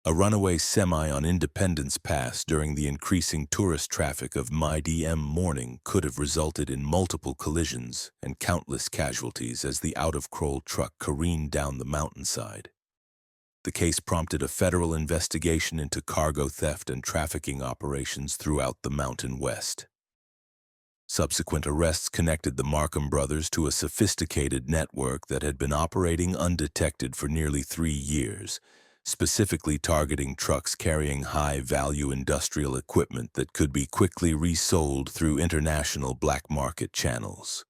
A runaway semi on Independence Pass during the increasing tourist traffic of mid-M morning could have resulted in multiple collisions and countless casualties as the out-of-control truck careened down the mountainside. The case prompted a federal investigation into cargo theft and trafficking operations throughout the Mountain West. Subsequent arrests connected the Markham brothers to a sophisticated network that had been operating undetected for nearly 3 years, specifically targeting trucks carrying high-value industrial equipment that could be quickly resold through international black market channels.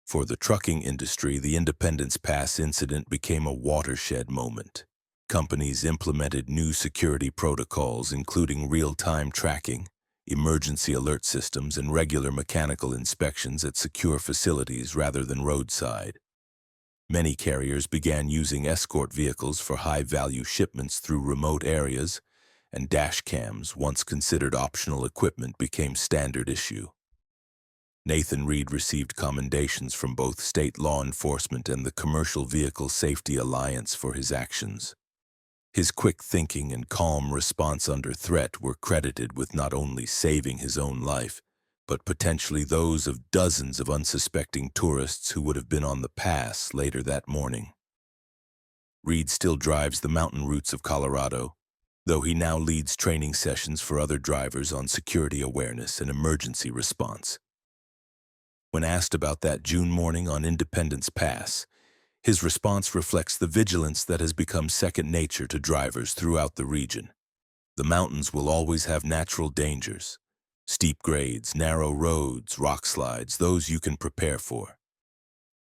For the trucking industry, the Independence Pass incident became a watershed moment. Companies implemented new security protocols, including real-time tracking, emergency alert systems, and regular mechanical inspections at secure facilities rather than roadside. Many carriers began using escort vehicles for high-value shipments through remote areas, and dash cams, once considered optional equipment, became standard issue. Nathan Reed received commendations from both state law enforcement and the Commercial Vehicle Safety Alliance for his actions. His quick thinking and calm response under threat were credited with not only saving his own life, but potentially those of dozens of unsuspecting tourists who would have been on the pass later that morning. Reed still drives the mountain routes of Colorado, though he now leads training sessions for other drivers on security awareness and emergency response. When asked about that June morning on Independence Pass, his response reflects the vigilance that has become second nature to drivers throughout the region. The mountains will always have natural dangers: steep grades, narrow roads, rock slides, those you can prepare for.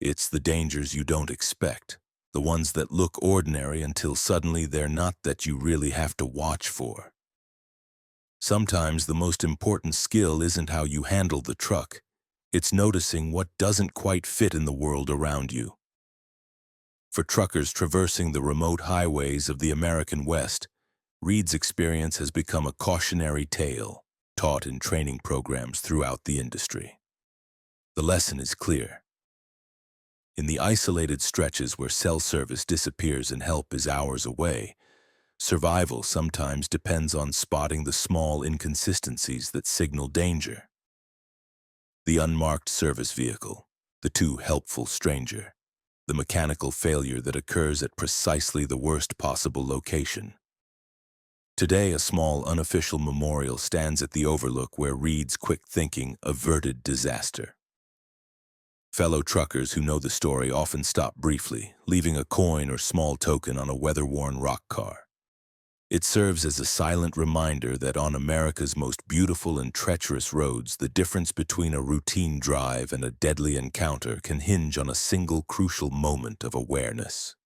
It's the dangers you don't expect, the ones that look ordinary until suddenly they're not, that you really have to watch for. Sometimes the most important skill isn't how you handle the truck. It's noticing what doesn't quite fit in the world around you. For truckers traversing the remote highways of the American West, Reed's experience has become a cautionary tale, taught in training programs throughout the industry. The lesson is clear. In the isolated stretches where cell service disappears and help is hours away, survival sometimes depends on spotting the small inconsistencies that signal danger. The unmarked service vehicle, the too helpful stranger, the mechanical failure that occurs at precisely the worst possible location. Today, a small unofficial memorial stands at the overlook where Reed's quick thinking averted disaster. Fellow truckers who know the story often stop briefly, leaving a coin or small token on a weather-worn rock car. It serves as a silent reminder that on America's most beautiful and treacherous roads, the difference between a routine drive and a deadly encounter can hinge on a single crucial moment of awareness.